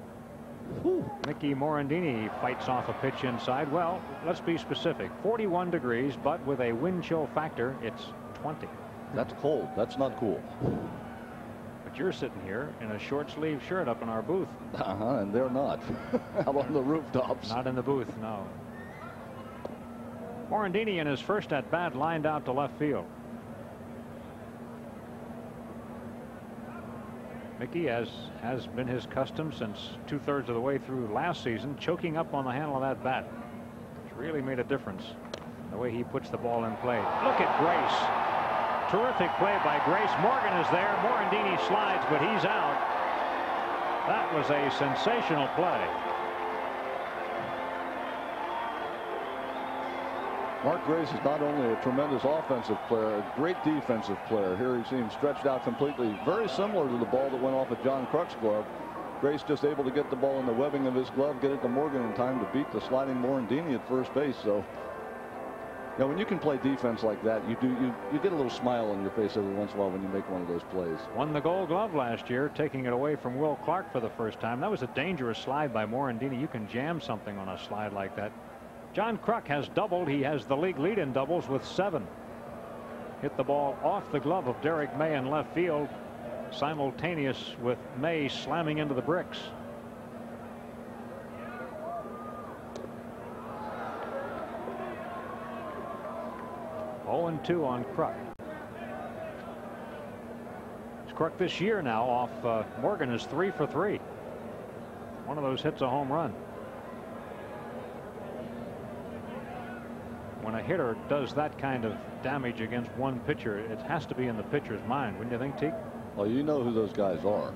Whew. Mickey Morandini fights off a pitch inside. Well, let's be specific. 41 degrees, but with a wind chill factor, it's 20. That's cold. That's not cool. But you're sitting here in a short sleeve shirt up in our booth. And they're not. Out on the rooftops. Not in the booth, no. Morandini in his first at bat lined out to left field. Mickey, as has been his custom since 2/3 of the way through last season, choking up on the handle of that bat. It's really made a difference the way he puts the ball in play. Look at Grace. Terrific play by Grace. Morgan is there. Morandini slides, but he's out. That was a sensational play. Mark Grace is not only a tremendous offensive player, a great defensive player. Here he seems stretched out completely, very similar to the ball that went off of John Kruk's glove. Grace just able to get the ball in the webbing of his glove, get it to Morgan in time to beat the sliding Morandini at first base. So, you know, when you can play defense like that, you get a little smile on your face every once in a while when you make one of those plays. Won the Gold Glove last year, taking it away from Will Clark for the first time. That was a dangerous slide by Morandini. You can jam something on a slide like that. John Kruk has doubled. He has the league lead in doubles with 7. Hit the ball off the glove of Derek May in left field, simultaneous with May slamming into the bricks. (0-2) on Kruk. Kruk this year now off Morgan is 3 for 3. One of those hits a home run. When a hitter does that kind of damage against one pitcher, it has to be in the pitcher's mind, wouldn't you think, Teak? Well, you know who those guys are.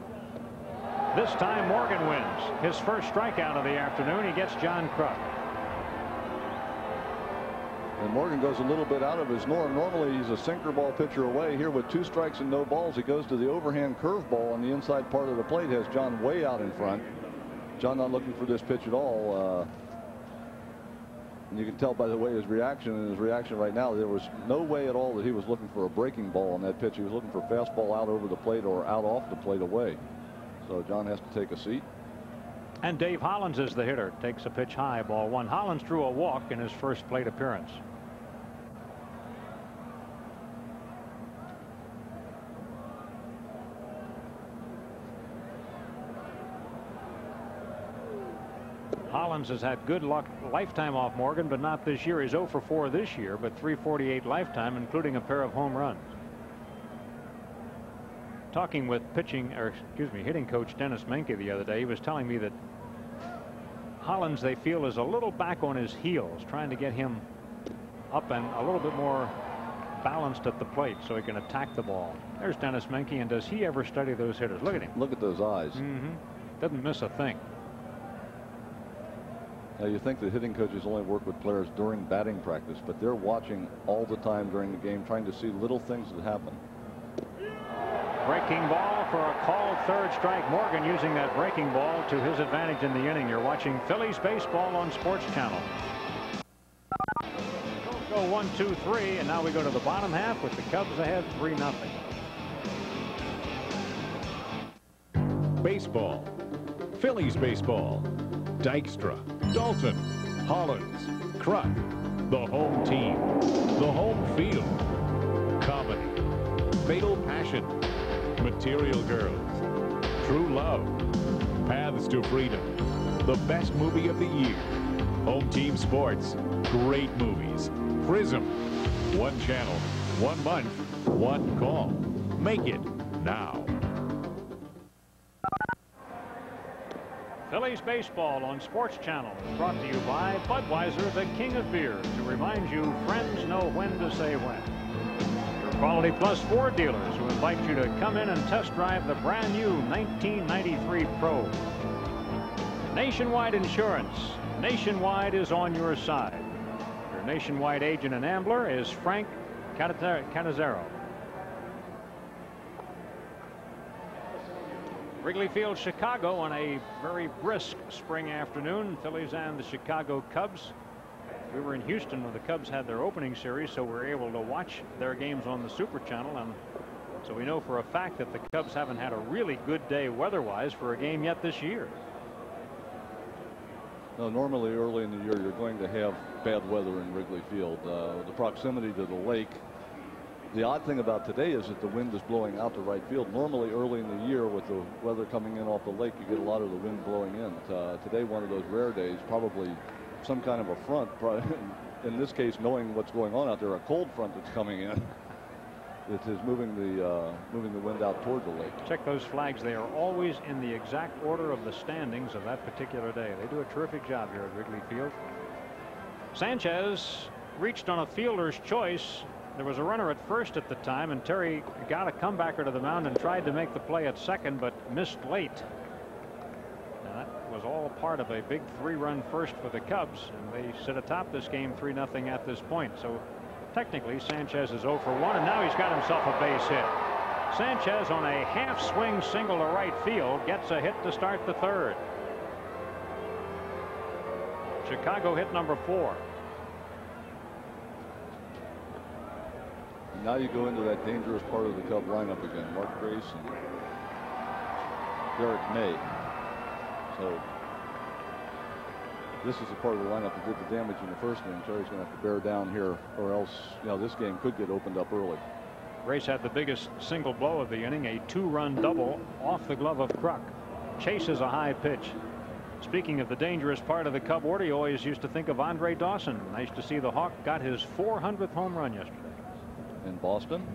This time Morgan wins his first strikeout of the afternoon. He gets John Kruk. And Morgan goes a little bit out of his norm. Normally he's a sinker ball pitcher away. Here with 2 strikes and no balls, he goes to the overhand curveball on the inside part of the plate. Has John way out in front. John not looking for this pitch at all. And you can tell by the way his reaction right now, there was no way at all that he was looking for a breaking ball on that pitch. He was looking for fastball out over the plate or out off the plate away. So John has to take a seat. And Dave Hollins is the hitter. Takes a pitch high, ball 1. Hollins drew a walk in his first plate appearance. Hollins has had good luck lifetime off Morgan, but not this year. He's 0 for 4 this year, but 348 lifetime, including a pair of home runs. Talking with hitting coach Dennis Menke the other day, he was telling me that Hollins, they feel, is a little back on his heels, trying to get him up and a little bit more balanced at the plate so he can attack the ball. There's Dennis Menke, and does he ever study those hitters? Look at him. Look at those eyes. Doesn't miss a thing. Now you think that hitting coaches only work with players during batting practice, but they're watching all the time during the game, trying to see little things that happen. Breaking ball for a called 3rd strike. Morgan using that breaking ball to his advantage in the inning. You're watching Phillies baseball on Sports Channel. Go 1, 2, 3, and now we go to the bottom half with the Cubs ahead 3-0. Baseball. Phillies baseball. Dykstra, Dalton, Hollins, Kruk, the home team, the home field, comedy, Fatal Passion, Material Girls, True Love, Paths to Freedom, the best movie of the year, Home Team Sports. Great movies. Prism. One channel, 1 month, 1 call. Make it now. Phillies baseball on Sports Channel is brought to you by Budweiser, the king of beers, to remind you friends know when to say when. Your Quality Plus Ford dealers who invite you to come in and test drive the brand new 1993 Pro. Nationwide Insurance. Nationwide is on your side. Your Nationwide agent and ambler is Frank Canizaro. Wrigley Field, Chicago, on a very brisk spring afternoon. Phillies and the Chicago Cubs. We were in Houston when the Cubs had their opening series, so we were able to watch their games on the Super Channel, and so we know for a fact that the Cubs haven't had a really good day weather-wise for a game yet this year. No, normally early in the year you're going to have bad weather in Wrigley Field. The proximity to the lake. The odd thing about today is that the wind is blowing out to right field. Normally early in the year with the weather coming in off the lake, you get a lot of the wind blowing in. Today, one of those rare days, probably some kind of a front. In this case, knowing what's going on out there, a cold front that's coming in. It is moving the wind out toward the lake. Check those flags. They are always in the exact order of the standings of that particular day. They do a terrific job here at Wrigley Field. Sanchez reached on a fielder's choice. There was a runner at first at the time, and Terry got a comebacker to the mound and tried to make the play at second, but missed late. Now, that was all part of a big 3-run first for the Cubs, and they sit atop this game 3-0 at this point. So technically Sanchez is 0 for 1, and now he's got himself a base hit. Sanchez on a half swing single to right field gets a hit to start the third. Chicago hit number 4. Now you go into that dangerous part of the Cub lineup again. Mark Grace and Derek May. So this is the part of the lineup that did the damage in the first inning. Terry's going to have to bear down here, or else, you know, this game could get opened up early. Grace had the biggest single blow of the inning, a 2-run double off the glove of Kruk. Chases a high pitch. Speaking of the dangerous part of the Cub order, you always used to think of Andre Dawson. Nice to see the Hawk got his 400th home run yesterday. In Boston.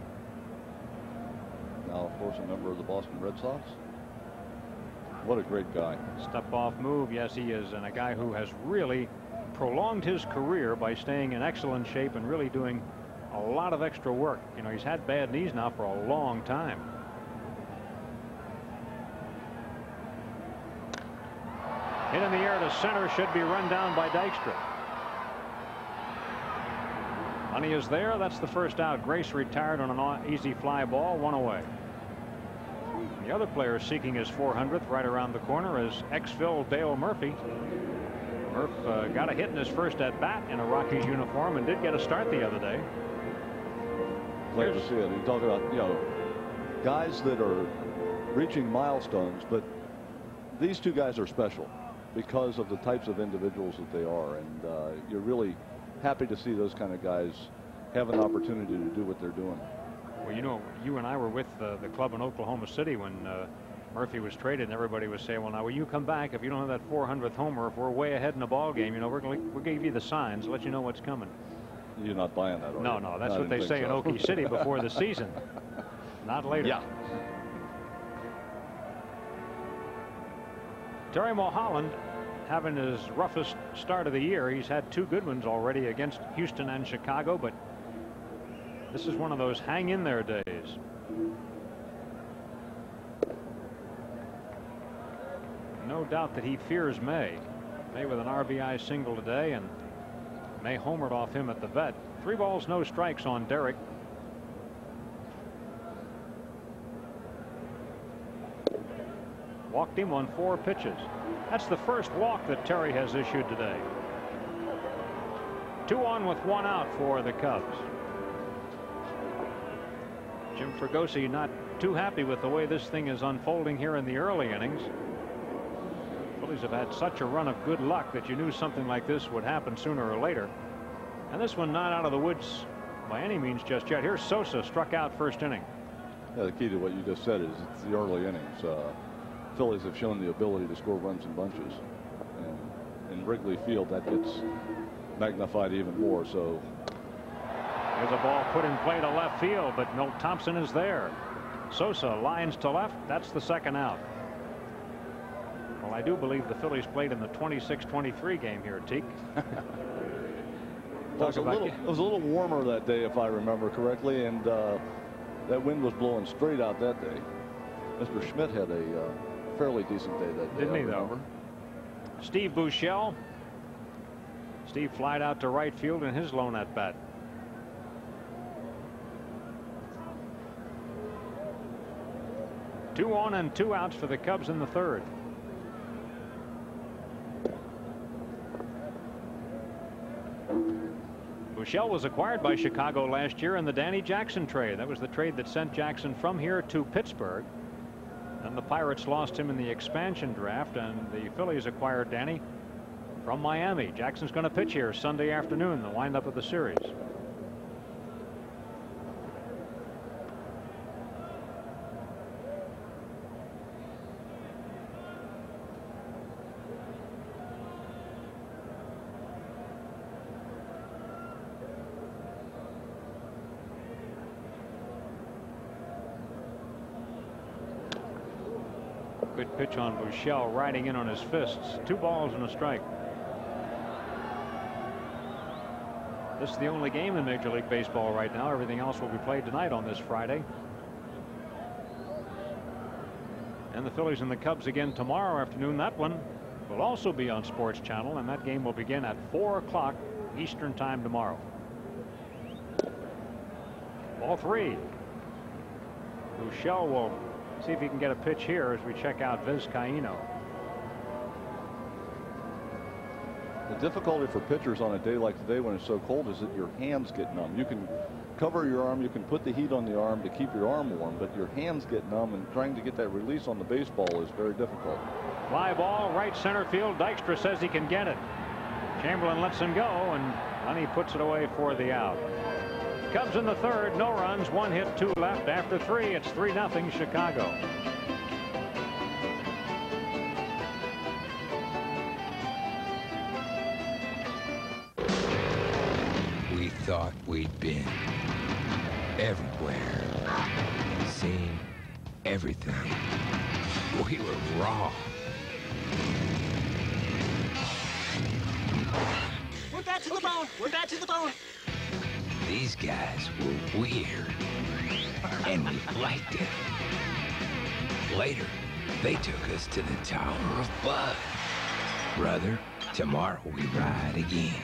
Now, of course, a member of the Boston Red Sox. What a great guy. Step off move. Yes, he is. And a guy who has really prolonged his career by staying in excellent shape and really doing a lot of extra work. You know, he's had bad knees now for a long time. Hit in the air to center, should be run down by Dykstra. Money is there. That's the first out. Grace retired on an easy fly ball, 1 away. The other player seeking his 400th right around the corner is ex-Phil Dale Murphy. Murph got a hit in his first at bat in a Rockies uniform and did get a start the other day. Glad to see it. You talk about, you know, guys that are reaching milestones, but these two guys are special because of the types of individuals that they are, and you're really happy to see those kind of guys have an opportunity to do what they're doing. Well, you know, you and I were with the club in Oklahoma City when Murphy was traded, and everybody was saying, well, now when you come back, if you don't have that 400th homer, if we're way ahead in the ball game, you know, we'll give you the signs, let you know what's coming. You're not buying that, are you? No, that's what they say in Okie City before the season. Not later. Yeah. Terry Mulholland having his roughest start of the year. He's had 2 good ones already against Houston and Chicago, but this is one of those hang in there days. No doubt that he fears May. May with an RBI single today, and May homered off him at the vet. 3 balls, no strikes on Derek. Walked him on 4 pitches. That's the first walk that Terry has issued today. 2 on with 1 out for the Cubs. Jim Fregosi not too happy with the way this thing is unfolding here in the early innings. Phillies have had such a run of good luck that you knew something like this would happen sooner or later. And this one not out of the woods by any means just yet. Here's Sosa, struck out first inning. Yeah, the key to what you just said is it's the early innings. Phillies have shown the ability to score runs in bunches. And in Wrigley Field, that gets magnified even more. So there's a ball put in play to left field, but Milt Thompson is there. Sosa lines to left. That's the second out. Well, I do believe the Phillies played in the 26-23 game here, Teak. It was a little warmer that day, if I remember correctly, and that wind was blowing straight out that day. Mr. Schmidt had a fairly decent day that day. Didn't he, though? Steve Buechele. Steve flied out to right field in his lone at bat. Two on and two outs for the Cubs in the third. Buechele was acquired by Chicago last year in the Danny Jackson trade. That was the trade that sent Jackson from here to Pittsburgh. And the Pirates lost him in the expansion draft, and the Phillies acquired Danny from Miami. Jackson's going to pitch here Sunday afternoon, the windup of the series. Good pitch on Buechele, riding in on his fists. 2 balls and a strike. This is the only game in Major League Baseball right now. Everything else will be played tonight on this Friday. And the Phillies and the Cubs again tomorrow afternoon. That one will also be on Sports Channel, and that game will begin at 4 o'clock Eastern time tomorrow. Ball 3. Buechele will see if he can get a pitch here as we check out Vizcaino. The difficulty for pitchers on a day like today when it's so cold is that your hands get numb. You can cover your arm, you can put the heat on the arm to keep your arm warm, but your hands get numb, and trying to get that release on the baseball is very difficult. Fly ball, right center field. Dykstra says he can get it. Chamberlain lets him go, and he puts it away for the out. Cubs in the third, no runs, 1 hit, 2 left. After 3, it's 3-0 Chicago. We thought we'd been everywhere, seen everything. We were wrong. We're back to the bone. We're back to the bone. These guys were weird, and we liked it. Later, they took us to the Tower of Bud. Brother, tomorrow we ride again.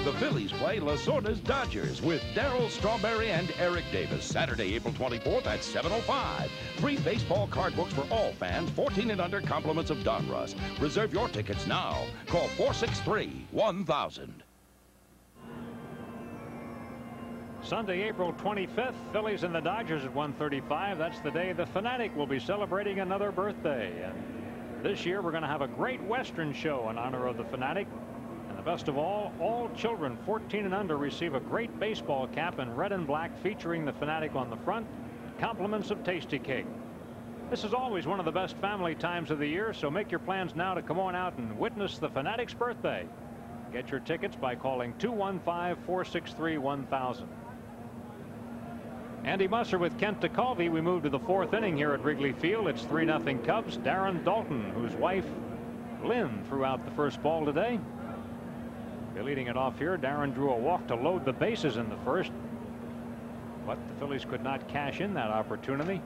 The Phillies play Lasorda's Dodgers with Darryl Strawberry and Eric Davis, Saturday, April 24th at 7:05. Free baseball card books for all fans, 14 and under, compliments of Donruss. Reserve your tickets now. Call 463-1000. Sunday, April 25th, Phillies and the Dodgers at 1:35. That's the day the Fanatic will be celebrating another birthday. And this year we're going to have a great Western show in honor of the Fanatic. Best of all children 14 and under receive a great baseball cap in red and black featuring the Fanatic on the front. Compliments of Tasty Cake. This is always one of the best family times of the year, so make your plans now to come on out and witness the Fanatic's birthday. Get your tickets by calling 215-463-1000. Andy Musser with Kent DeCalvi. We move to the 4th inning here at Wrigley Field. It's 3-0 Cubs. Darren Dalton, whose wife Lynn threw out the first ball today. They're leading it off here. Darren drew a walk to load the bases in the first, but the Phillies could not cash in that opportunity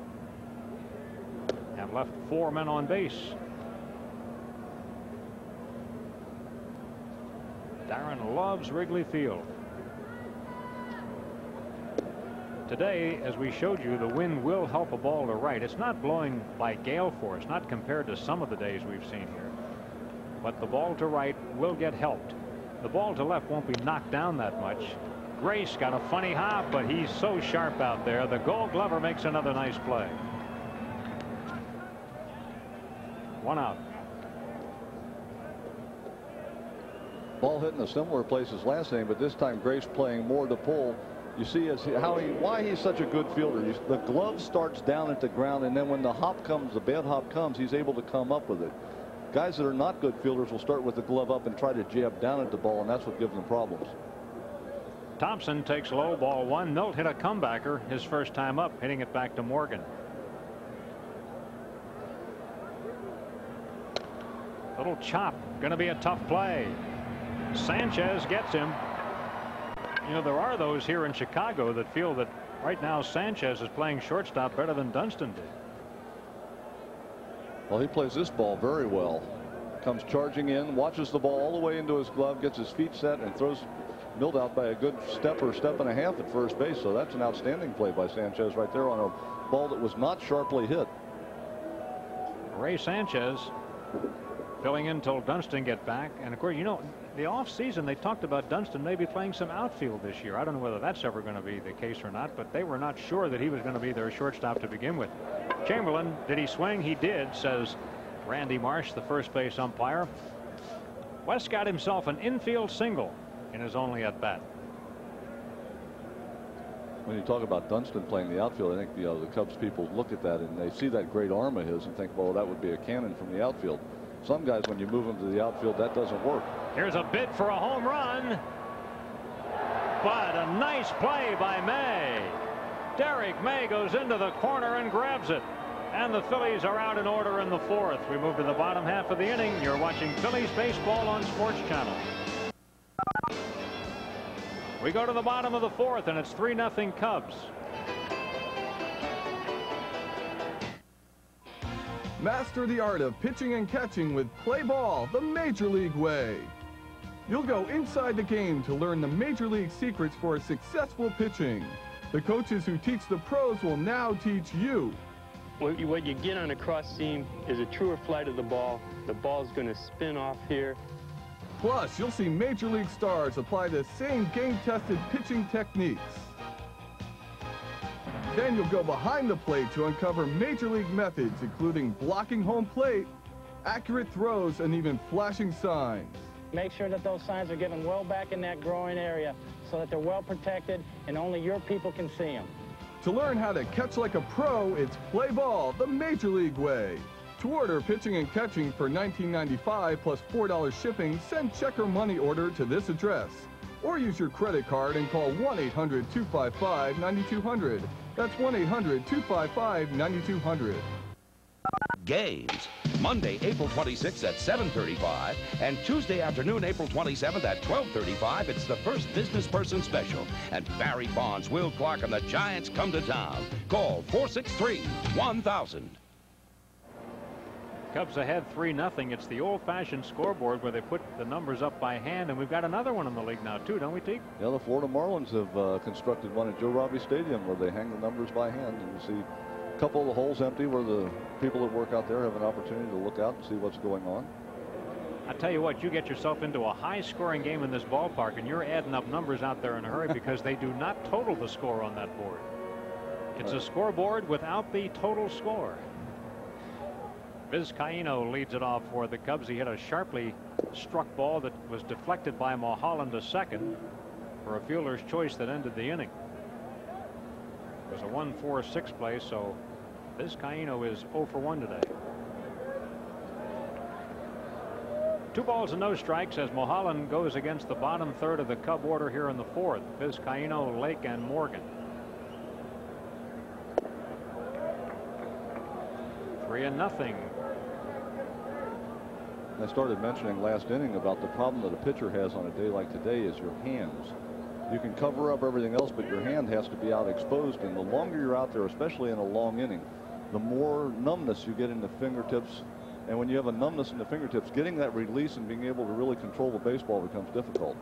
and left 4 men on base. Darren loves Wrigley Field. Today, as we showed you, the wind will help a ball to right. It's not blowing by gale force, not compared to some of the days we've seen here, but the ball to right will get helped. The ball to left won't be knocked down that much. Grace got a funny hop, but he's so sharp out there. The Gold Glover makes another nice play. 1 out. Ball hit in a similar place as last inning, but this time Grace playing more to pull. You see why he's such a good fielder. The glove starts down at the ground, and then when the hop comes, the bad hop comes, he's able to come up with it. Guys that are not good fielders will start with the glove up and try to jab down at the ball, and that's what gives them problems. Thompson takes low, ball one. Milt hit a comebacker his first time up, hitting it back to Morgan. Little chop, going to be a tough play. Sanchez gets him. You know, there are those here in Chicago that feel that right now Sanchez is playing shortstop better than Dunston did. Well, he plays this ball very well. Comes charging in, watches the ball all the way into his glove, gets his feet set, and throws Milt out by a good step or step and a half at first base. So that's an outstanding play by Sanchez right there on a ball that was not sharply hit. Ray Sanchez filling in until Dunston get back. And of course, you know, the offseason they talked about Dunston maybe playing some outfield this year. I don't know whether that's ever going to be the case or not, but they were not sure that he was going to be their shortstop to begin with. Chamberlain, did he swing? He did, says Randy Marsh, the first base umpire. West got himself an infield single in his only at bat. When you talk about Dunston playing the outfield, I think the Cubs people look at that and they see that great arm of his and think, well, that would be a cannon from the outfield. Some guys, when you move them to the outfield, that doesn't work. Here's a bid for a home run, but a nice play by May. Derek May goes into the corner and grabs it, and the Phillies are out in order in the fourth. We move to the bottom half of the inning. You're watching Phillies baseball on Sports Channel. We go to the bottom of the fourth, and it's 3-0 Cubs. Master the art of pitching and catching with Play Ball the Major League way. You'll go inside the game to learn the Major League secrets for successful pitching. The coaches who teach the pros will now teach you. What you get on a cross seam is a truer flight of the ball. The ball's going to spin off here. Plus, you'll see Major League stars apply the same game-tested pitching techniques. Then you'll go behind the plate to uncover Major League methods, including blocking home plate, accurate throws, and even flashing signs. Make sure that those signs are given well back in that growing area so that they're well protected and only your people can see them. To learn how to catch like a pro, it's Play Ball the Major League way. To order pitching and catching for $19.95 plus $4 shipping, send check or money order to this address. Or use your credit card and call 1-800-255-9200. That's 1-800-255-9200. Games. Monday, April 26th at 7:35, and Tuesday afternoon, April 27th at 12:35. It's the first business person special. And Barry Bonds, Will Clark, and the Giants come to town. Call 463-1000. Cubs ahead 3-0. It's the old-fashioned scoreboard where they put the numbers up by hand, and we've got another one in the league now too, don't we, Teague? Yeah, the Florida Marlins have constructed one at Joe Robbie Stadium where they hang the numbers by hand, and you see a couple of the holes empty where the people that work out there have an opportunity to look out and see what's going on. I tell you what, you get yourself into a high-scoring game in this ballpark, and you're adding up numbers out there in a hurry because they do not total the score on that board. It's a scoreboard without the total score. Vizcaíno leads it off for the Cubs. He hit a sharply struck ball that was deflected by Mulholland to second for a fielder's choice that ended the inning. It was a 1-4-6 play, so Vizcaíno is 0 for 1 today. 2 balls and no strikes as Mulholland goes against the bottom third of the Cub order here in the fourth. Vizcaíno, Lake, and Morgan. 3-0. I started mentioning last inning about the problem that a pitcher has on a day like today is your hands. You can cover up everything else, but your hand has to be out exposed, and the longer you're out there, especially in a long inning, the more numbness you get in the fingertips. And when you have a numbness in the fingertips, getting that release and being able to really control the baseball becomes difficult.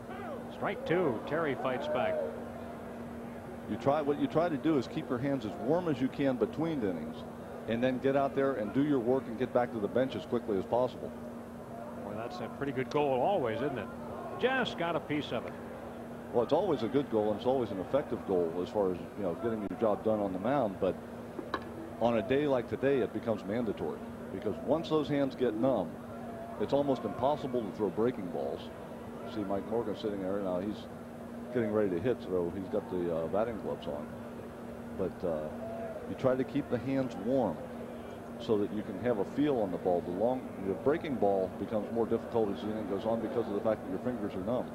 Strike 2. Terry fights back. What you try to do is keep your hands as warm as you can between innings, and then get out there and do your work and get back to the bench as quickly as possible. Well, that's a pretty good goal always, isn't it? Just got a piece of it. Well, it's always a good goal, and it's always an effective goal as far as, you know, getting your job done on the mound. But on a day like today, it becomes mandatory, because once those hands get numb, it's almost impossible to throw breaking balls. See Mike Morgan sitting there now. He's getting ready to hit, so he's got the batting gloves on. But you try to keep the hands warm so that you can have a feel on the ball. The breaking ball becomes more difficult as the inning goes on because of the fact that your fingers are numb.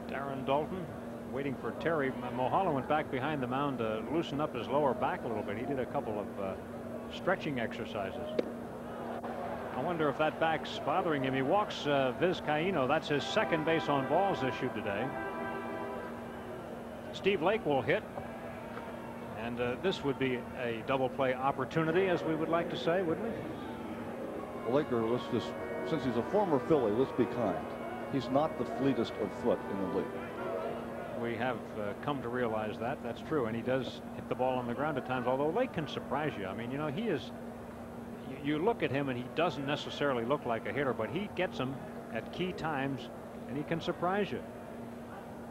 Darren Dalton waiting for Terry. Mulholland went back behind the mound to loosen up his lower back a little bit. He did a couple of stretching exercises. I wonder if that back's bothering him. He walks Vizcaíno. That's his second base on balls issue today. Steve Lake will hit. And this would be a double play opportunity, as we would like to say, wouldn't we? Well, Laker, since he's a former Philly, let's be kind. He's not the fleetest of foot in the league. We have come to realize that. That's true. And he does hit the ball on the ground at times, although Lake can surprise you. I mean, you know, he is. You look at him and he doesn't necessarily look like a hitter, but he gets them at key times and he can surprise you.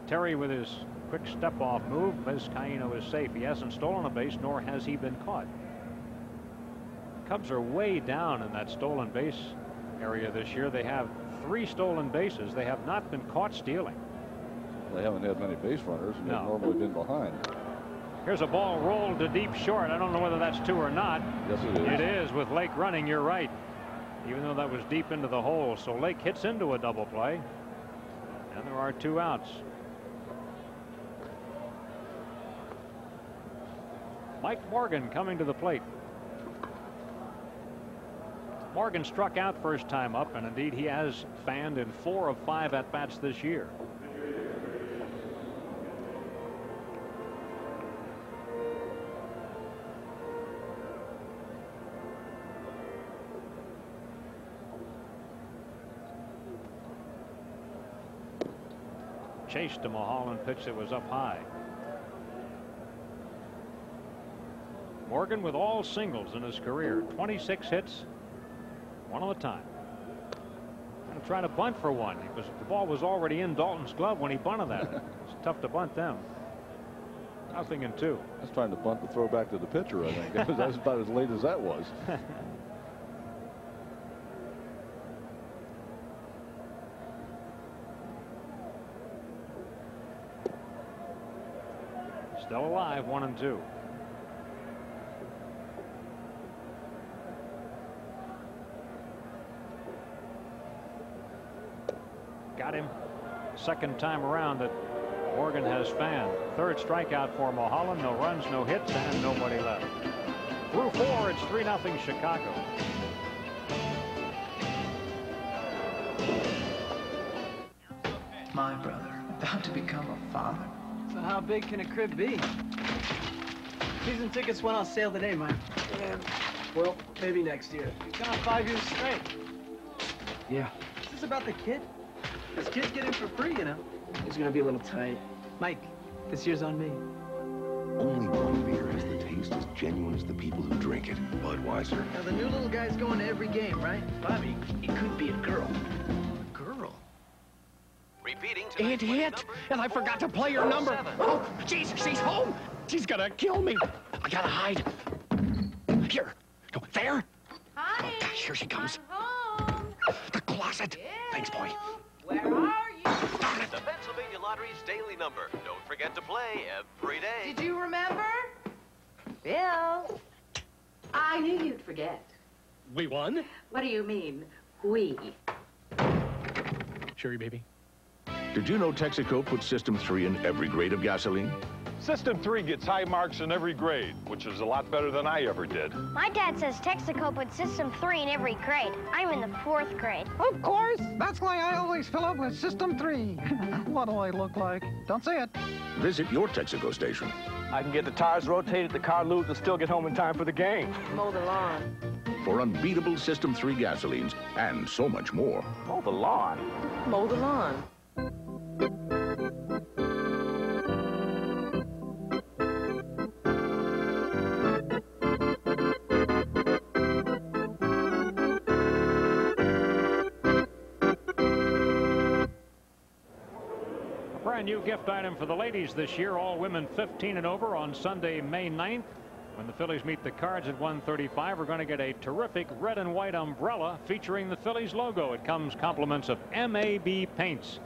Terry with his quick step off move. Vizcaíno is safe. He hasn't stolen a base, nor has he been caught. Cubs are way down in that stolen base area this year. They have 3 stolen bases. They have not been caught stealing. They haven't had many base runners, and they've normally been behind. Here's a ball rolled to deep short. I don't know whether that's 2 or not. Yes, it is. It is, with Lake running. You're right. Even though that was deep into the hole. So Lake hits into a double play. And there are 2 outs. Mike Morgan coming to the plate. Morgan struck out first time up, and indeed he has fanned in 4 of 5 at-bats this year. Chased to Mulholland, pitch that was up high. Morgan with all singles in his career, 26 hits, 1 at a time. And trying to bunt for one. The ball was already in Dalton's glove when he bunted that. It's tough to bunt them. 0-2. That's trying to bunt the throw back to the pitcher, I think. That's about as late as that was. Still alive, 1-2. Got him. Second time around that Morgan has fanned. 3rd strikeout for Mulholland. No runs, no hits, and nobody left. Through 4, it's 3-0 Chicago. My brother, about to become a father. So how big can a crib be? Season tickets went on sale today, Mike. Yeah, well, maybe next year. You've gone 5 years straight. Yeah. Is this about the kid? This kid's getting for free, you know. He's gonna be a little tight. Mike, this year's on me. Only one beer has the taste as genuine as the people who drink it. Budweiser. Now, the new little guy's going to every game, right? Bobby, it could be a girl. A girl? Repeating it hit, and I forgot to play her number. Oh, jeez, she's home. She's gonna kill me. I gotta hide. Here. No, there. Honey, oh, gosh, here she comes. I'm home. The closet. Yeah. Thanks, boy. Where are you? Darn it. The Pennsylvania Lottery's daily number. Don't forget to play every day. Did you remember? Bill. I knew you'd forget. We won? What do you mean, we? Sherry, baby. Did you know Texaco puts System 3 in every grade of gasoline? System 3 gets high marks in every grade, which is a lot better than I ever did. My dad says Texaco puts System 3 in every grade. I'm in the 4th grade. Of course. That's why I always fill up with System 3. What do I look like? Don't say it. Visit your Texaco station. I can get the tires rotated, the car lubed, and still get home in time for the game. Mow the lawn. For unbeatable System 3 gasolines and so much more. Mow the lawn. Mow the lawn. Brand new gift item for the ladies this year. All women 15 and over on Sunday, May 9th. When the Phillies meet the Cards at 1:35, we're going to get a terrific red and white umbrella featuring the Phillies logo. It comes compliments of MAB Paints.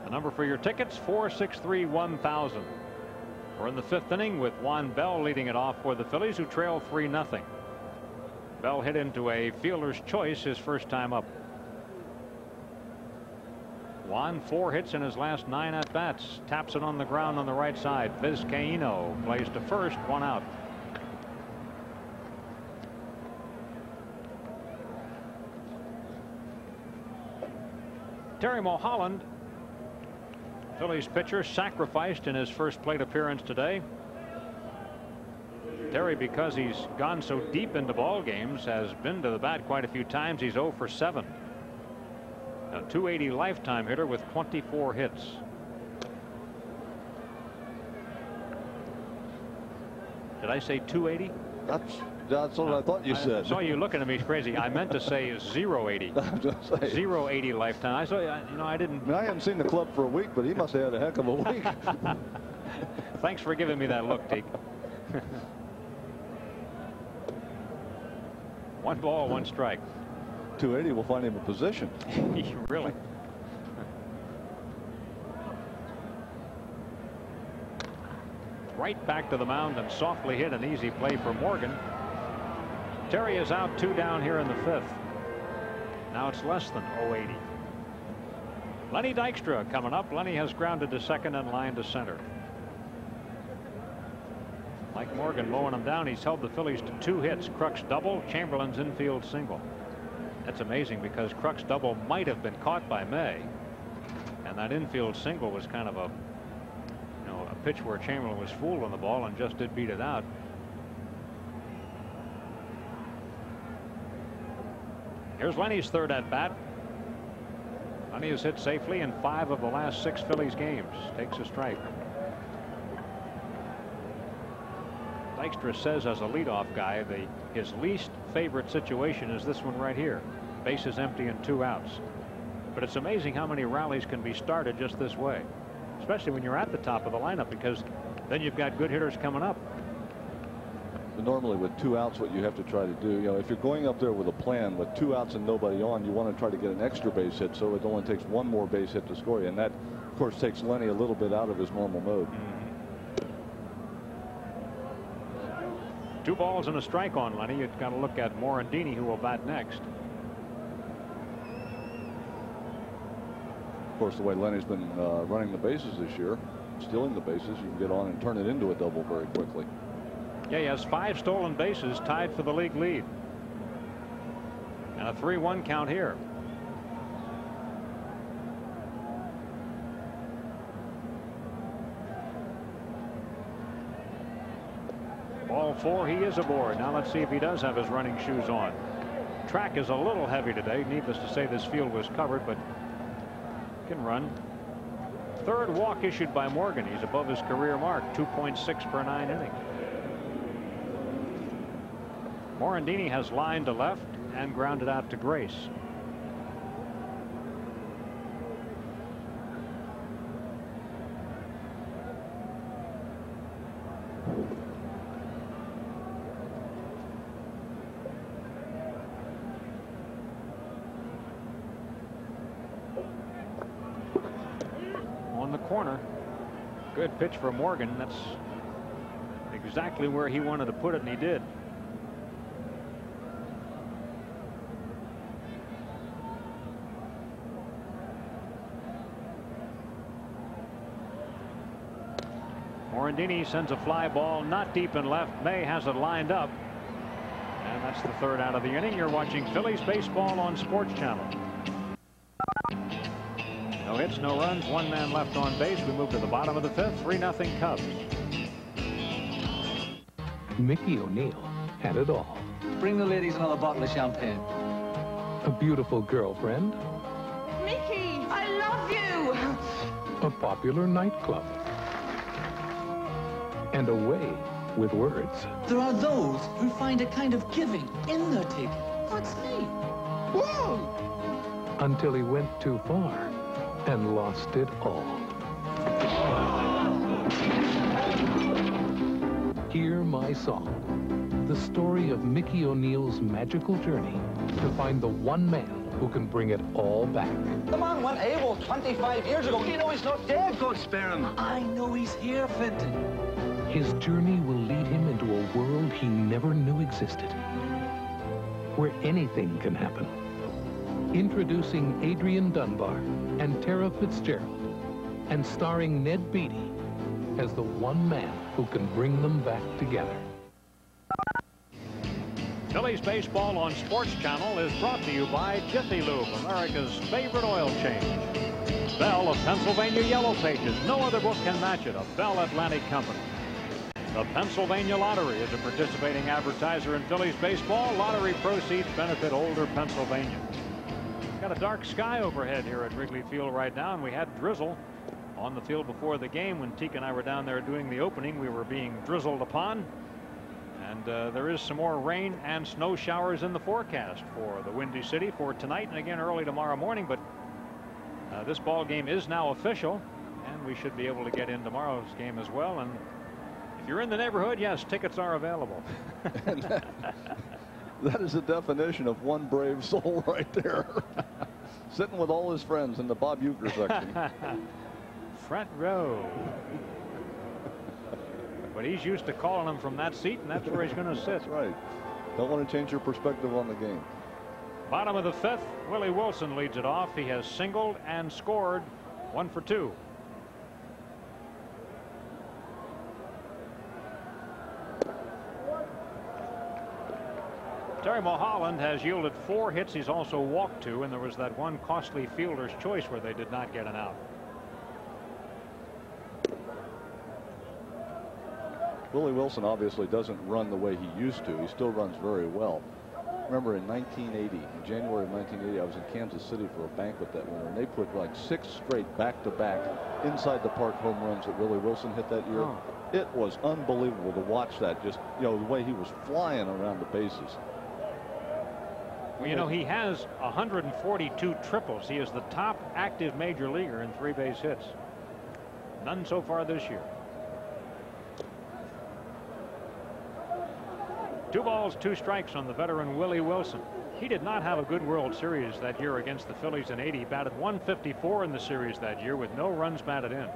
The number for your tickets, 463-1000. We're in the 5th inning with Juan Bell leading it off for the Phillies, who trail 3-0. Bell hit into a fielder's choice his first time up. Juan, 4 hits in his last 9 at-bats. Taps it on the ground on the right side. Vizcaíno plays to first, 1 out. Terry Mulholland, Phillies pitcher, sacrificed in his first plate appearance today. Terry, because he's gone so deep into ball games, has been to the bat quite a few times. He's 0 for 7. A .280 lifetime hitter with 24 hits. Did I say 280? That's what I thought you said. I saw you looking at me crazy. I meant to say 080. 080 lifetime. I saw, you know, I didn't. I haven't seen the club for a week, but he must have had a heck of a week. Thanks for giving me that look, Teak. 1 ball, 1 strike. 280 will find him a position. Really? Right back to the mound and softly hit, an easy play for Morgan. Terry is out, 2 down here in the 5th. Now it's less than 080. Lenny Dykstra coming up. Lenny has grounded to second and lined to center. Like Morgan mowing him down, he's held the Phillies to 2 hits. Kruk's double, Chamberlain's infield single. That's amazing because Kruk's double might have been caught by May, and that infield single was kind of a, you know, a pitch where Chamberlain was fooled on the ball and just did beat it out. Here's Lenny's 3rd at bat. Lenny has hit safely in 5 of the last 6 Phillies games. Takes a strike. Dykstra says, as a leadoff guy, his least favorite situation is this one right here. Bases empty and 2 outs. But it's amazing how many rallies can be started just this way, especially when you're at the top of the lineup, because then you've got good hitters coming up. But normally with 2 outs, what you have to try to do, you know, if you're going up there with a plan with 2 outs and nobody on, you want to try to get an extra base hit, so it only takes 1 more base hit to score you, and that of course takes Lenny a little bit out of his normal mode. 2 balls and a strike on Lenny. You've got to look at Morandini, who will bat next. Of course, the way Lenny's been running the bases this year, stealing the bases, you can get on and turn it into a double very quickly. Yeah, he has 5 stolen bases, tied for the league lead. And a 3-1 count here. Ball 4, he is aboard. Now let's see if he does have his running shoes on. Track is a little heavy today. Needless to say, this field was covered, but can run. 3rd walk issued by Morgan. He's above his career mark, 2.6 per 9 innings. Morandini has lined to left and grounded out to Grace. On the corner. Good pitch for Morgan. That's exactly where he wanted to put it, and he did. Morandini sends a fly ball not deep in left. May has it lined up, and that's the 3rd out of the inning. You're watching Phillies baseball on Sports Channel. No hits, no runs, 1 man left on base. We move to the bottom of the 5th. 3-0 Cubs. Mickey O'Neill had it all. Bring the ladies another bottle of champagne. A beautiful girlfriend. Mickey, I love you. A popular nightclub. And a way with words. There are those who find a kind of giving in their taking. That's me. Whoa! Until he went too far and lost it all. Hear my my song. The story of Mickey O'Neill's magical journey to find the one man who can bring it all back. The man went AWOL 25 years ago. You know he's not dead. God spare him. I know he's here, Fenton. His journey will lead him into a world he never knew existed, where anything can happen. Introducing Adrian Dunbar and Tara Fitzgerald, and starring Ned Beatty as the one man who can bring them back together. Phillies baseball on Sports Channel is brought to you by Jiffy Lube, America's favorite oil change. Bell of Pennsylvania Yellow Pages. No other book can match it. A Bell Atlantic company. The Pennsylvania Lottery is a participating advertiser in Phillies baseball. Lottery proceeds benefit older Pennsylvanians. Got a dark sky overhead here at Wrigley Field right now, and we had drizzle on the field before the game. When Teak and I were down there doing the opening, we were being drizzled upon. And there is some more rain and snow showers in the forecast for the Windy City for tonight and again early tomorrow morning. But this ball game is now official, and we should be able to get in tomorrow's game as well. And if you're in the neighborhood, yes, tickets are available. That is the definition of one brave soul right there. Sitting with all his friends in the Bob Uecker section. Front row. But he's used to calling them from that seat, and that's where he's going to sit. That's right. Don't want to change your perspective on the game. Bottom of the fifth, Willie Wilson leads it off. He has singled and scored 1 for 2. Terry Mulholland has yielded 4 hits. He's also walked 2, and there was that one costly fielder's choice where they did not get an out. Willie Wilson obviously doesn't run the way he used to. He still runs very well. Remember in 1980, in January of 1980, I was in Kansas City for a banquet that winter, and they put like 6 straight back-to-back inside the park home runs that Willie Wilson hit that year. Oh. It was unbelievable to watch that, just, you know, the way he was flying around the bases. Well, you know, he has 142 triples. He is the top active major leaguer in 3-base hits. None so far this year. 2 balls, 2 strikes on the veteran Willie Wilson. He did not have a good World Series that year against the Phillies in '80. He batted 154 in the series that year with no runs batted in.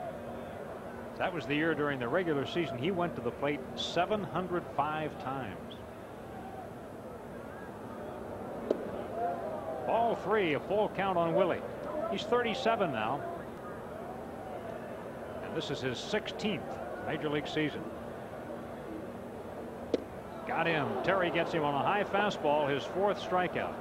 That was the year during the regular season he went to the plate 705 times. Ball 3, a full count on Willie. He's 37 now. And this is his 16th major league season. Got him. Terry gets him on a high fastball, his 4th strikeout.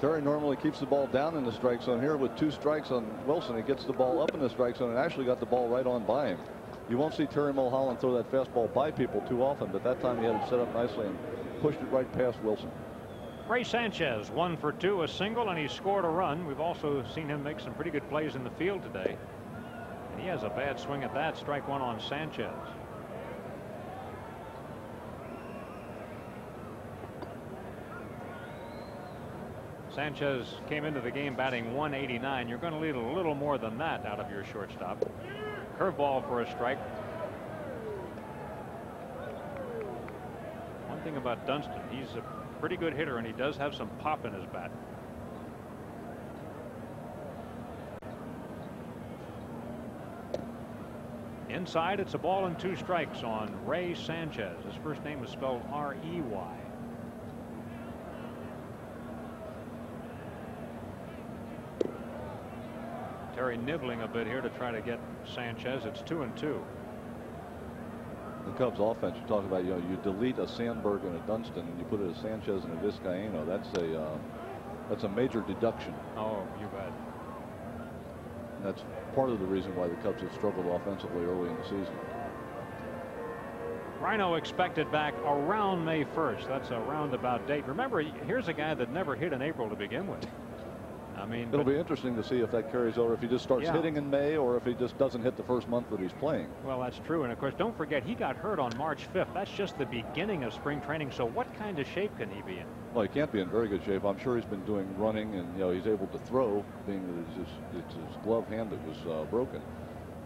Terry normally keeps the ball down in the strike zone. Here with 2 strikes on Wilson, he gets the ball up in the strike zone and actually got the ball right on by him. You won't see Terry Mulholland throw that fastball by people too often, but that time he had it set up nicely and pushed it right past Wilson. Ray Sanchez 1 for 2, a single, and he scored a run. We've also seen him make some pretty good plays in the field today. And he has a bad swing at that. Strike 1 on Sanchez. Sanchez came into the game batting 189. You're going to need a little more than that out of your shortstop. Curveball for a strike. One thing about Dunston, he's a pretty good hitter, and he does have some pop in his bat. Inside, it's a ball and 2 strikes on Ray Sanchez. His first name is spelled R-E-Y. Terry nibbling a bit here to try to get Sanchez. It's 2-2. The Cubs offense, you talk about, you know, you delete a Sandberg and a Dunston and you put a Sanchez and a Vizcaino. That's a major deduction. Oh, you bet. That's part of the reason why the Cubs have struggled offensively early in the season. Rhino expected back around May 1st. That's a roundabout date. Remember, here's a guy that never hit in April to begin with. I mean, it'll be interesting to see if that carries over, if he just starts hitting in May or if he just doesn't hit the first month that he's playing. Well, that's true. And of course, don't forget, he got hurt on March 5th. That's just the beginning of spring training. So what kind of shape can he be in? Well, he can't be in very good shape. I'm sure he's been doing running, and, you know, he's able to throw, being that it's his glove hand that was broken.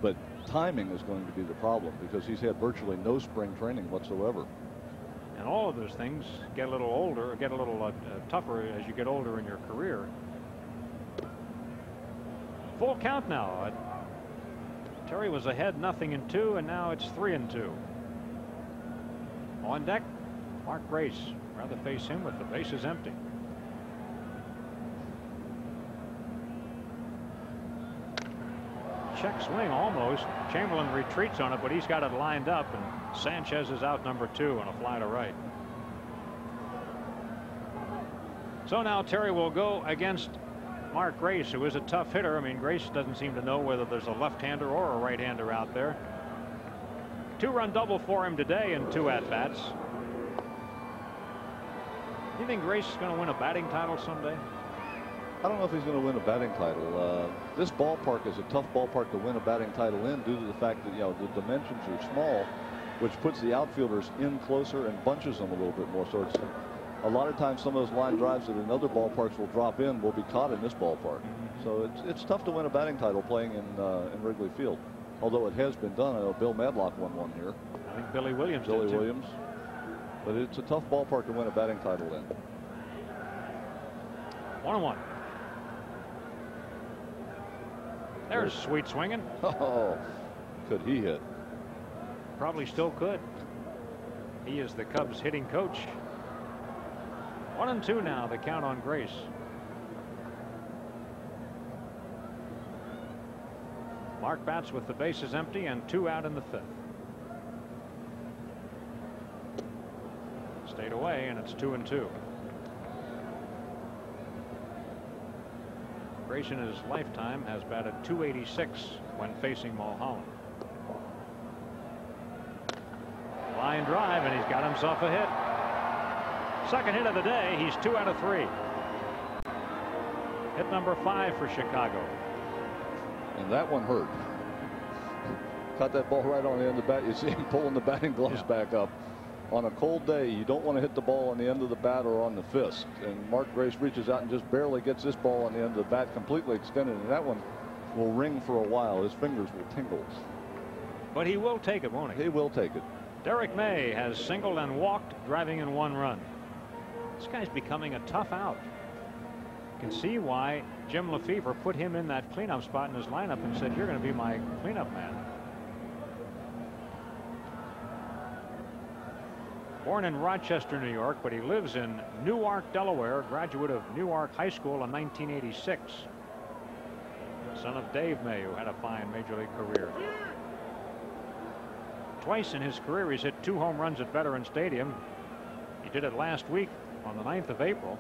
But timing is going to be the problem because he's had virtually no spring training whatsoever. And all of those things get a little older, get a little tougher as you get older in your career. Full count now. Terry was ahead 0-2, and now it's 3-2. On deck, Mark Grace. Rather face him with the bases empty. Check swing almost. Chamberlain retreats on it, but he's got it lined up, and Sanchez is out number 2 on a fly to right. So now Terry will go against Mark Grace, who is a tough hitter. I mean, Grace doesn't seem to know whether there's a left-hander or a right-hander out there. 2-run double for him today in 2 at-bats. Do you think Grace is going to win a batting title someday? I don't know if he's going to win a batting title. This ballpark is a tough ballpark to win a batting title in due to the fact that, you know, the dimensions are small, which puts the outfielders in closer and bunches them a little bit more. So it's a lot of times some of those line drives that in other ballparks will drop in will be caught in this ballpark. So it's tough to win a batting title playing in Wrigley Field. Although it has been done. I know Bill Madlock won one here. I think Billy Williams did too. Williams. But it's a tough ballpark to win a batting title in. 1-1. There's Sweet swinging. Oh, could he hit? Probably still could. He is the Cubs hitting coach. 1-2 now, the count on Grace. Mark bats with the bases empty and 2 out in the 5th. Stayed away, and it's 2-2. Grace in his lifetime has batted .286 when facing Mulholland. Line drive, and he's got himself a hit. Second hit of the day. He's 2 out of 3. Hit number 5 for Chicago. And that one hurt. Caught that ball right on the end of the bat. You see him pulling the batting gloves back up. On a cold day, you don't want to hit the ball on the end of the bat or on the fist. And Mark Grace reaches out and just barely gets this ball on the end of the bat completely extended. And that one will ring for a while. His fingers will tingle. But he will take it, won't he? He will take it. Derek May has singled and walked, driving in 1 run. This guy's becoming a tough out. You can see why Jim Lefevre put him in that cleanup spot in his lineup and said, "You're going to be my cleanup man." Born in Rochester, New York, but he lives in Newark, Delaware, graduate of Newark High School in 1986. Son of Dave May, who had a fine major league career. Twice in his career he's hit 2 home runs at Veterans Stadium. He did it last week on the 9th of April,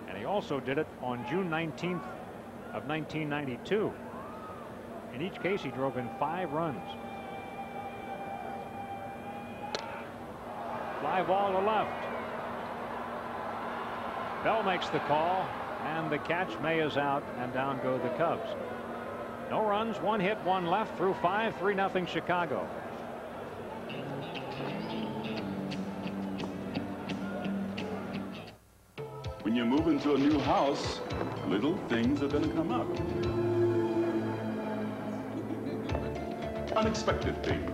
and he also did it on June 19th of 1992. In each case he drove in 5 runs. Fly ball to left. Bell makes the call, and the catch. May is out, and down go the Cubs. No runs, 1 hit, 1 left through 5, 3-0 Chicago. When you move into a new house, little things are going to come up. Unexpected things.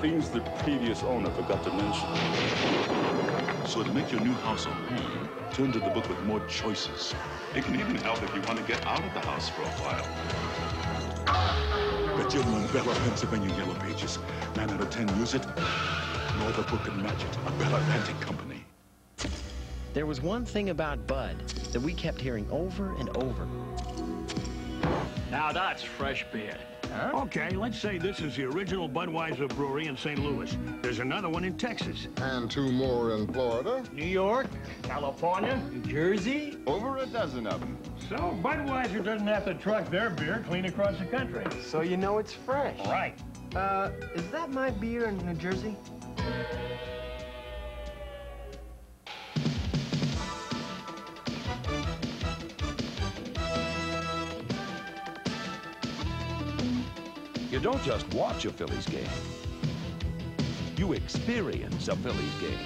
Things the previous owner forgot to mention. So to make your new house a home, turn to the book with more choices. It can even help if you want to get out of the house for a while. The genuine Bella Pennsylvania Yellow Pages. 9 out of 10 use it. No other book can match it. A Bella Atlantic company. There was one thing about Bud that we kept hearing over and over. Now that's fresh beer. Huh? Okay, let's say this is the original Budweiser brewery in St. Louis. There's another one in Texas. And 2 more in Florida. New York, California, New Jersey. Over a dozen of them. So Budweiser doesn't have to truck their beer clean across the country. So you know it's fresh. Right. Is that my beer in New Jersey? You don't just watch a Phillies game. You experience a Phillies game.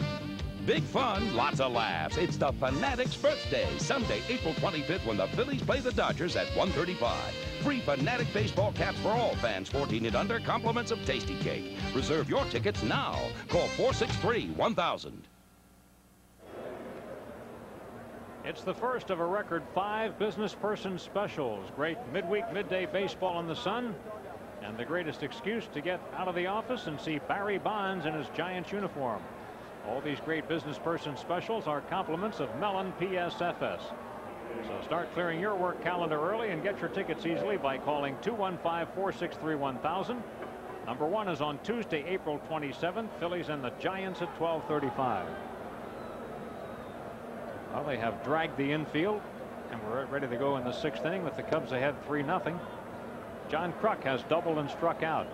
Big fun, lots of laughs. It's the Fanatic's birthday, Sunday, April 25th, when the Phillies play the Dodgers at 1:35. Free Fanatic baseball caps for all fans 14 and under, compliments of Tasty Cake. Reserve your tickets now. Call 463-1000. It's the first of a record 5 business person specials. Great midweek, midday baseball in the sun. And the greatest excuse to get out of the office and see Barry Bonds in his Giants uniform. All these great business person specials are compliments of Mellon PSFS. So start clearing your work calendar early and get your tickets easily by calling 215-463-1000. Number 1 is on Tuesday, April 27th. Phillies and the Giants at 12:35. Well, they have dragged the infield, and we're ready to go in the 6th inning with the Cubs ahead 3-0. John Kruk has doubled and struck out.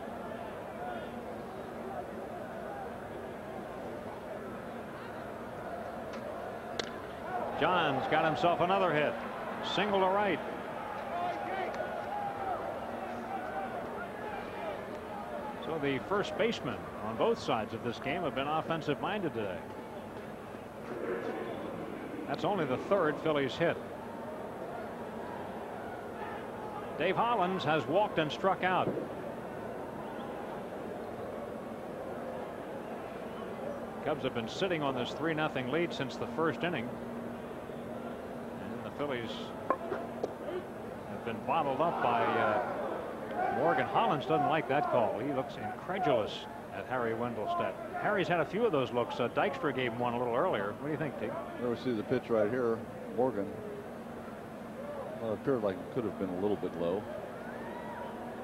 John's got himself another hit. Single to right. So the first basemen on both sides of this game have been offensive minded today. That's only the 3rd Phillies hit. Dave Hollins has walked and struck out. Cubs have been sitting on this 3-0 lead since the 1st inning. And the Phillies have been bottled up by Morgan. Hollins doesn't like that call. He looks incredulous at Harry Wendelstedt. Harry's had a few of those looks. Dykstra gave him one a little earlier. What do you think, Tig? There we see the pitch right here. Morgan. Well, it appeared like it could have been a little bit low.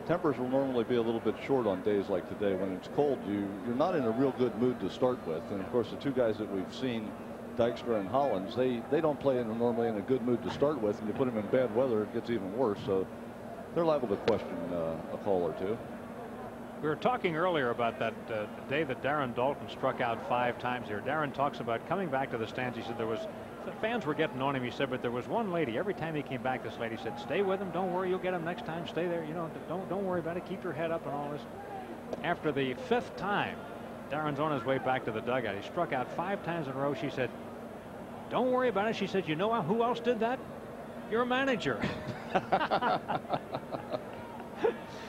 Tempers will normally be a little bit short on days like today. When it's cold, you're not in a real good mood to start with. And of course, the 2 guys that we've seen, Dykstra and Hollins, they don't play normally in a good mood to start with. And you put them in bad weather, it gets even worse. So they're liable to question a call or 2. We were talking earlier about that day that Darren Daulton struck out 5 times here. Darren talks about coming back to the stands. He said the fans were getting on him. He said, but there was one lady, every time he came back, this lady said, stay with him. Don't worry. You'll get him next time. Stay there. You know, don't worry about it. Keep your head up and all this. After the 5th time, Darren's on his way back to the dugout. He struck out 5 times in a row. She said, don't worry about it. She said, you know who else did that? Your manager.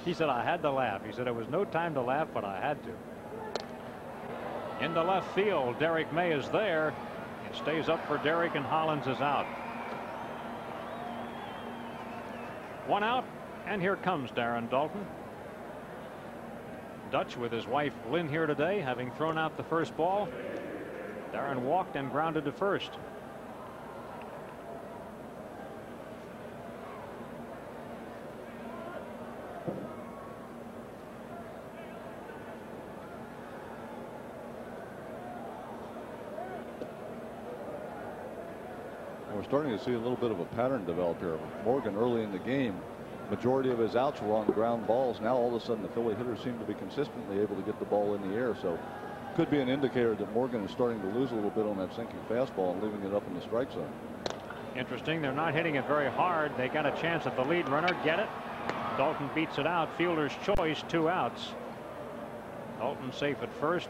He said, I had to laugh. He said, it was no time to laugh, but I had to. Into left field, Derek May is there. It stays up for Derek, and Hollins is out. 1 out, and here comes Darren Daulton. Dutch with his wife Lynn here today, having thrown out the first ball. Darren walked and grounded to first. We're starting to see a little bit of a pattern develop here. Morgan early in the game, majority of his outs were on ground balls. Now all of a sudden the Philly hitters seem to be consistently able to get the ball in the air. So could be an indicator that Morgan is starting to lose a little bit on that sinking fastball and leaving it up in the strike zone. Interesting. They're not hitting it very hard. They got a chance at the lead runner. Get it. Daulton beats it out. Fielder's choice, 2 outs. Daulton safe at first.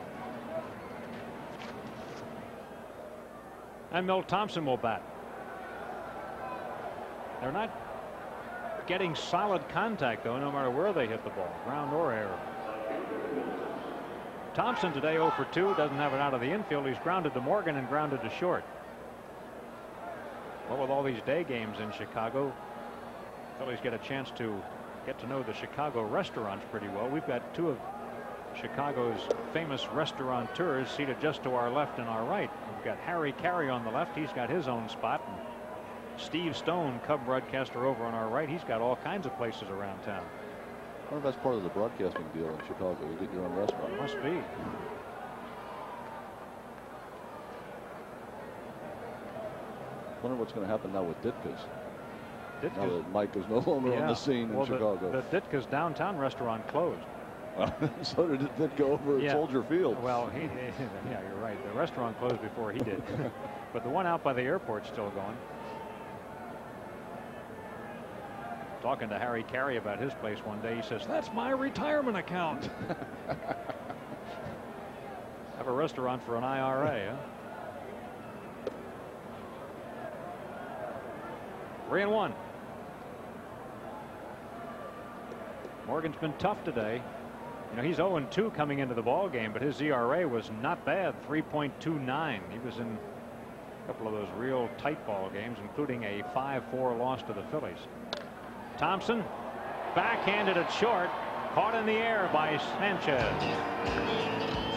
And Milt Thompson will bat. They're not getting solid contact, though, no matter where they hit the ball, ground or air. Thompson today 0 for 2, doesn't have it out of the infield. He's grounded to Morgan and grounded to short. Well, with all these day games in Chicago, Phillies get a chance to get to know the Chicago restaurants pretty well. We've got 2 of Chicago's famous restaurateurs seated just to our left and our right. We've got Harry Carey on the left. He's got his own spot. And Steve Stone, Cub broadcaster, over on our right. He's got all kinds of places around town. I wonder if that's part of the broadcasting deal in Chicago. You get your own restaurant. Must be. Wonder what's going to happen now with Ditka's. Ditka's. Now that Mike is no longer on the scene in Chicago. The Ditka's downtown restaurant closed. So did Ditka over at Soldier Field. Well, yeah, you're right. The restaurant closed before he did. But the one out by the airport's still going. Talking to Harry Carey about his place one day, he says, that's my retirement account. Have a restaurant for an IRA, huh? 3-1. Morgan's been tough today. You know, he's 0-2 coming into the ball game, but his ERA was not bad, 3.29. He was in a couple of those real tight ball games, including a 5-4 loss to the Phillies. Thompson backhanded it short, caught in the air by Sanchez.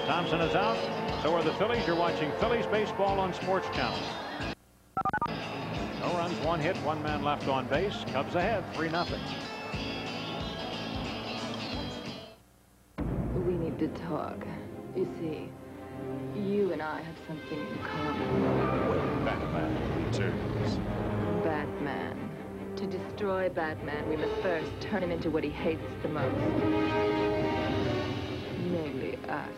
Thompson is out. So are the Phillies. You're watching Phillies baseball on Sports Channel. No runs, 1 hit, 1 man left on base. Cubs ahead, 3-0. We need to talk. You see, you and I have something in common. Batman returns. Batman. To destroy Batman, we must first turn him into what he hates the most. Namely us.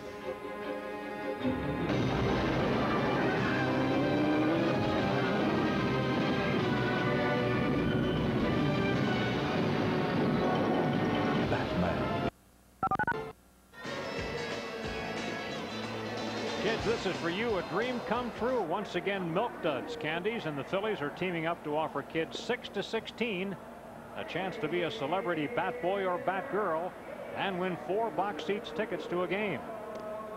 Batman. Kids, this is for you, a dream come true. Once again, Milk Duds candies, and the Phillies are teaming up to offer kids 6 to 16 a chance to be a celebrity bat boy or bat girl and win 4 box seats tickets to a game.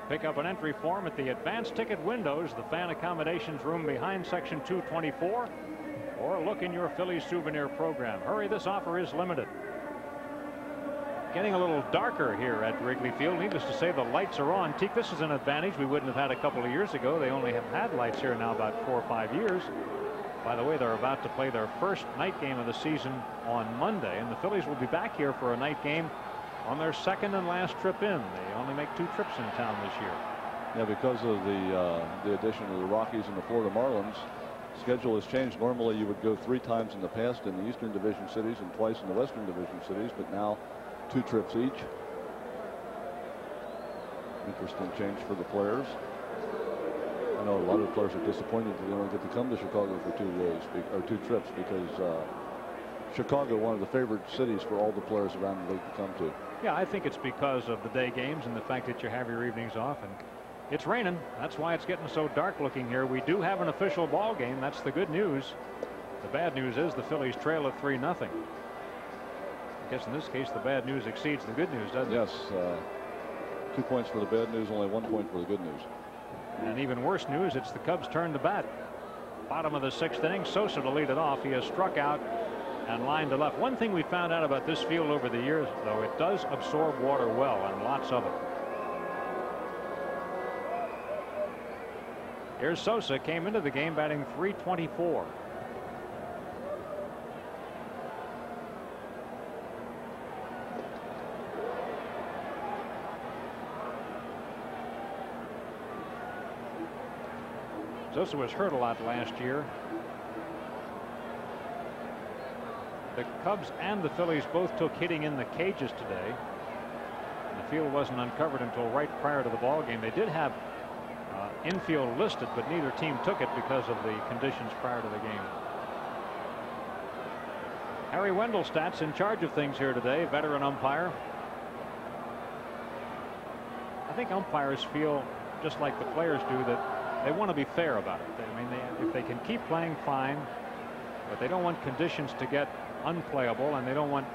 Pick up an entry form at the advanced ticket windows, the fan accommodations room behind section 224, or look in your Phillies souvenir program. Hurry, this offer is limited. Getting a little darker here at Wrigley Field. Needless to say, the lights are on. Teak, this is an advantage we wouldn't have had a couple of years ago. They only have had lights here now about 4 or 5 years. By the way, they're about to play their first night game of the season on Monday, and the Phillies will be back here for a night game on their second and last trip in. They only make 2 trips in town this year. Yeah, because of the addition of the Rockies and the Florida Marlins, schedule has changed. Normally you would go 3 times in the past in the Eastern Division cities and twice in the Western Division cities, but now 2 trips each. Interesting change for the players. I know a lot of the players are disappointed that they don't get to come to Chicago for 2 days or 2 trips, because Chicago, one of the favorite cities for all the players around the league to come to. Yeah, I think it's because of the day games and the fact that you have your evenings off, and it's raining. That's why it's getting so dark looking here. We do have an official ball game. That's the good news. The bad news is the Phillies trail at 3-0. I guess in this case the bad news exceeds the good news, doesn't it? Yes. 2 points for the bad news, only 1 point for the good news. And even worse news, it's the Cubs' turn to bat. Bottom of the 6th inning, Sosa to lead it off. He has struck out and lined to left. One thing we found out about this field over the years, though, it does absorb water well, and lots of it. Here's Sosa, came into the game batting .324. Sosa was hurt a lot last year. The Cubs and the Phillies both took hitting in the cages today. The field wasn't uncovered until right prior to the ball game. They did have infield listed, but neither team took it because of the conditions prior to the game. Harry Wendelstadt's in charge of things here today, veteran umpire. I think umpires feel just like the players do that they want to be fair about it. I mean, if they can keep playing, fine, but they don't want conditions to get unplayable, and they don't want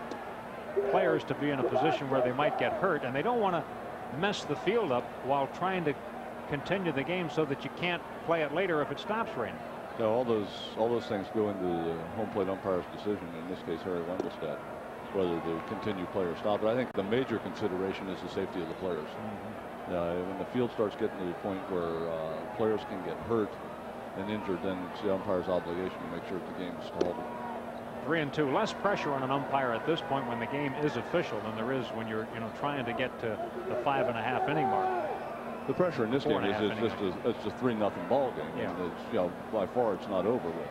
players to be in a position where they might get hurt, and they don't want to mess the field up while trying to continue the game so that you can't play it later if it stops raining. Yeah, all those things go into the home plate umpire's decision, in this case Harry Wendelstadt, whether to continue play or stop. But I think the major consideration is the safety of the players. When the field starts getting to the point where players can get hurt and injured, then it's the umpire's obligation to make sure that the game is stalled. 3-2. Less pressure on an umpire at this point when the game is official than there is when you're trying to get to the 5.5 inning mark. The pressure in this game is it's a 3-0 ball game. Yeah. And it's, by far it's not over with.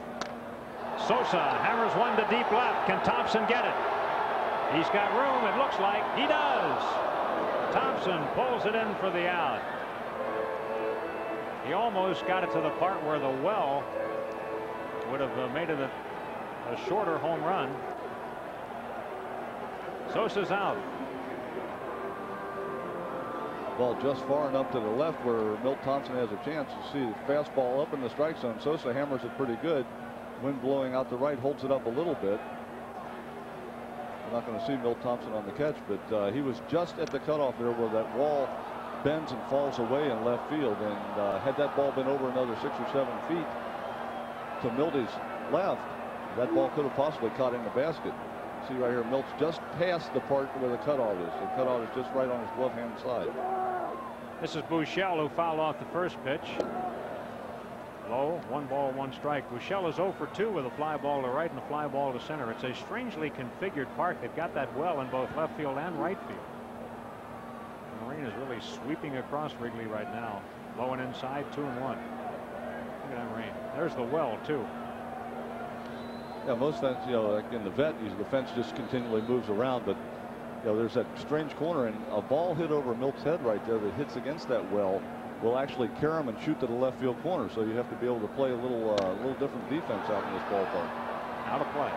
Sosa hammers one to deep left. Can Thompson get it? He's got room, it looks like. He does. Thompson pulls it in for the out. He almost got it to the part where the well would have made it a shorter home run. Sosa's out. Ball just far enough to the left where Milt Thompson has a chance. You see the fastball up in the strike zone. Sosa hammers it pretty good. Wind blowing out the right, holds it up a little bit. We're not going to see Milt Thompson on the catch, but he was just at the cutoff there where that wall bends and falls away in left field. And had that ball been over another 6 or 7 feet to Milty's left, that ball could have possibly caught in the basket. See right here, Milt's just past the part where the cutoff is. The cutoff is just right on his glove hand side. This is Buechele, who fouled off the first pitch. Low, 1 ball, 1 strike. Buechele is 0 for 2 with a fly ball to right and a fly ball to center. It's a strangely configured park. They've got that well in both left field and right field. The rain is really sweeping across Wrigley right now. Low and inside, 2-1. Look at that rain. There's the well, too. Yeah, most fence, like in the vet, the fence just continually moves around, but there's that strange corner, and a ball hit over Milt's head right there that hits against that well will actually carry him and shoot to the left field corner. So you have to be able to play a little different defense out in this ballpark. Out of play.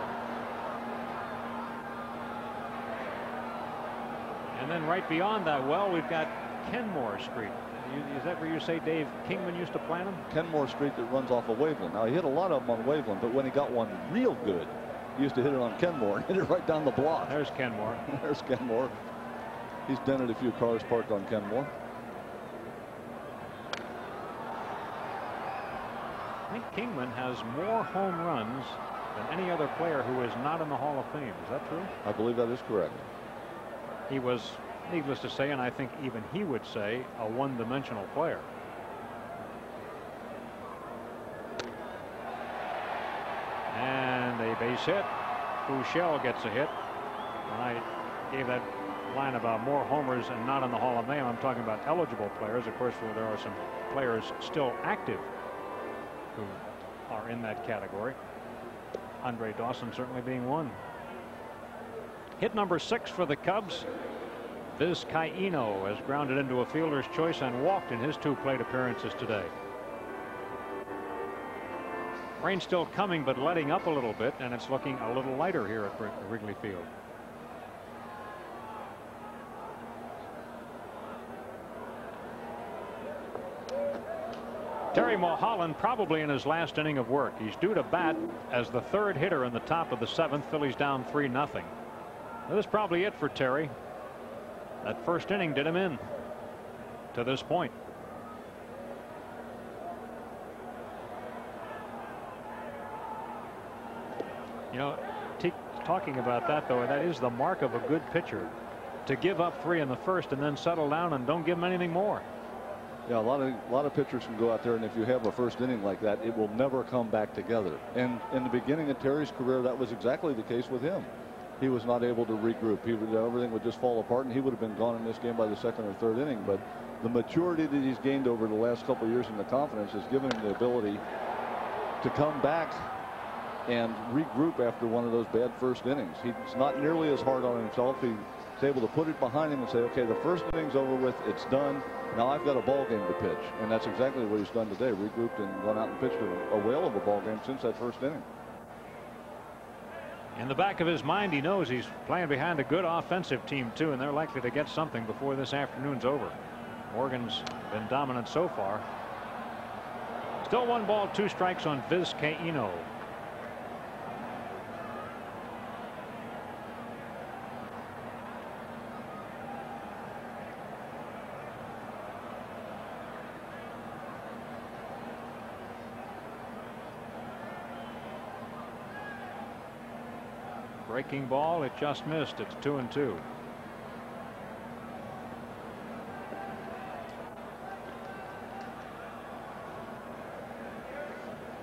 And then right beyond that well, we've got Kenmore Street. Is that where you say Dave Kingman used to plant them? Kenmore Street that runs off of Waveland. Now, he hit a lot of them on Waveland, but when he got one real good, he used to hit it on Kenmore and hit it right down the block. There's Kenmore. There's Kenmore. He's dented a few cars parked on Kenmore. I think Kingman has more home runs than any other player who is not in the Hall of Fame. Is that true? I believe that is correct. He was, needless to say, and I think even he would say, a one-dimensional player. And a base hit. Buechele gets a hit. When I gave that line about more homers and not in the Hall of Fame, I'm talking about eligible players. Of course, there are some players still active who are in that category. Andre Dawson certainly being one. Hit number 6 for the Cubs. Vizcaíno has grounded into a fielder's choice and walked in his 2 plate appearances today. Rain still coming, but letting up a little bit, and it's looking a little lighter here at Wrigley Field. Terry Mulholland probably in his last inning of work. He's due to bat as the 3rd hitter in the top of the 7th. Phillies down 3-0. This is probably it for Terry. That first inning did him in to this point. Talking about that, though, that is the mark of a good pitcher, to give up 3 in the first and then settle down and don't give him anything more. Yeah, a lot of pitchers can go out there, and if you have a first inning like that, it will never come back together. And in the beginning of Terry's career, that was exactly the case with him. He was not able to regroup. Everything would just fall apart, and he would have been gone in this game by the 2nd or 3rd inning. But the maturity that he's gained over the last couple of years and the confidence has given him the ability to come back and regroup after one of those bad first innings. He's not nearly as hard on himself. He's able to put it behind him and say, okay, the first inning's over with, it's done. Now I've got a ball game to pitch. And that's exactly what he's done today. Regrouped and gone out and pitched a whale of a ball game since that first inning. In the back of his mind, he knows he's playing behind a good offensive team, too, and they're likely to get something before this afternoon's over. Morgan's been dominant so far. Still 1 ball, 2 strikes on Vizcaíno. Breaking ball, it just missed. It's 2-2.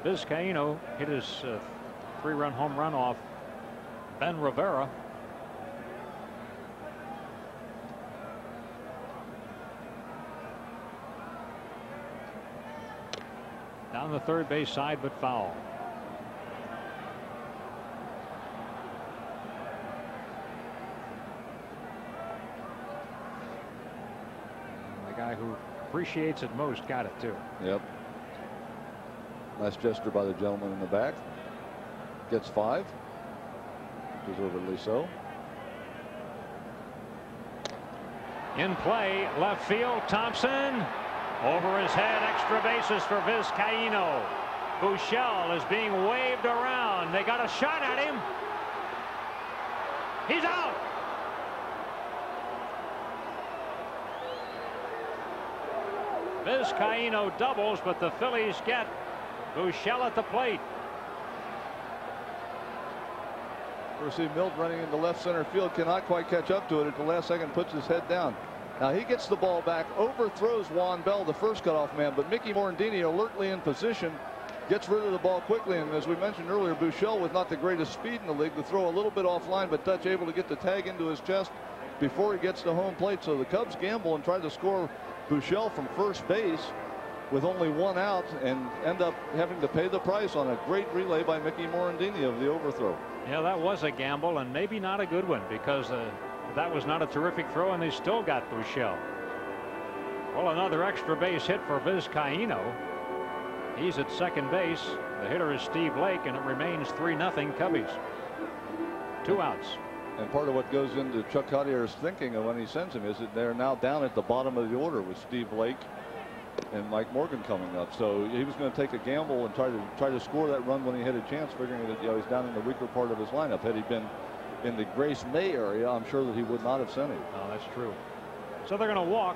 Vizcaíno hit his 3-run home run off Ben Rivera. Down the 3rd base side, but foul. Who appreciates it most got it too. Yep. Nice gesture by the gentleman in the back. Gets 5. Deservedly so. In play, left field, Thompson. Over his head, extra bases for Vizcaíno. Buechele is being waved around. They got a shot at him. He's out. Vizcaino doubles, but the Phillies get Buechele at the plate. We see Milt running into left center field, cannot quite catch up to it at the last second, puts his head down. Now he gets the ball back, overthrows Juan Bell, the first cutoff man, but Mickey Morandini alertly in position, gets rid of the ball quickly, and as we mentioned earlier, Buechele with not the greatest speed in the league, to throw a little bit offline, but Dutch able to get the tag into his chest before he gets to home plate. So the Cubs gamble and try to score Buechele from first base with only one out and end up having to pay the price on a great relay by Mickey Morandini of the overthrow. Yeah, that was a gamble, and maybe not a good one, because that was not a terrific throw, and they still got Buechele. Well, another extra base hit for Vizcaino. He's at second base. The hitter is Steve Lake, and it remains 3-0 Cubbies. 2 outs. And part of what goes into Chuck Cottier's thinking when he sends him is that they're now down at the bottom of the order with Steve Lake and Mike Morgan coming up. So he was going to take a gamble and try to score that run when he had a chance, figuring that he's down in the weaker part of his lineup. Had he been in the Grace May area, I'm sure that he would not have sent him. Oh, that's true. So they're going to walk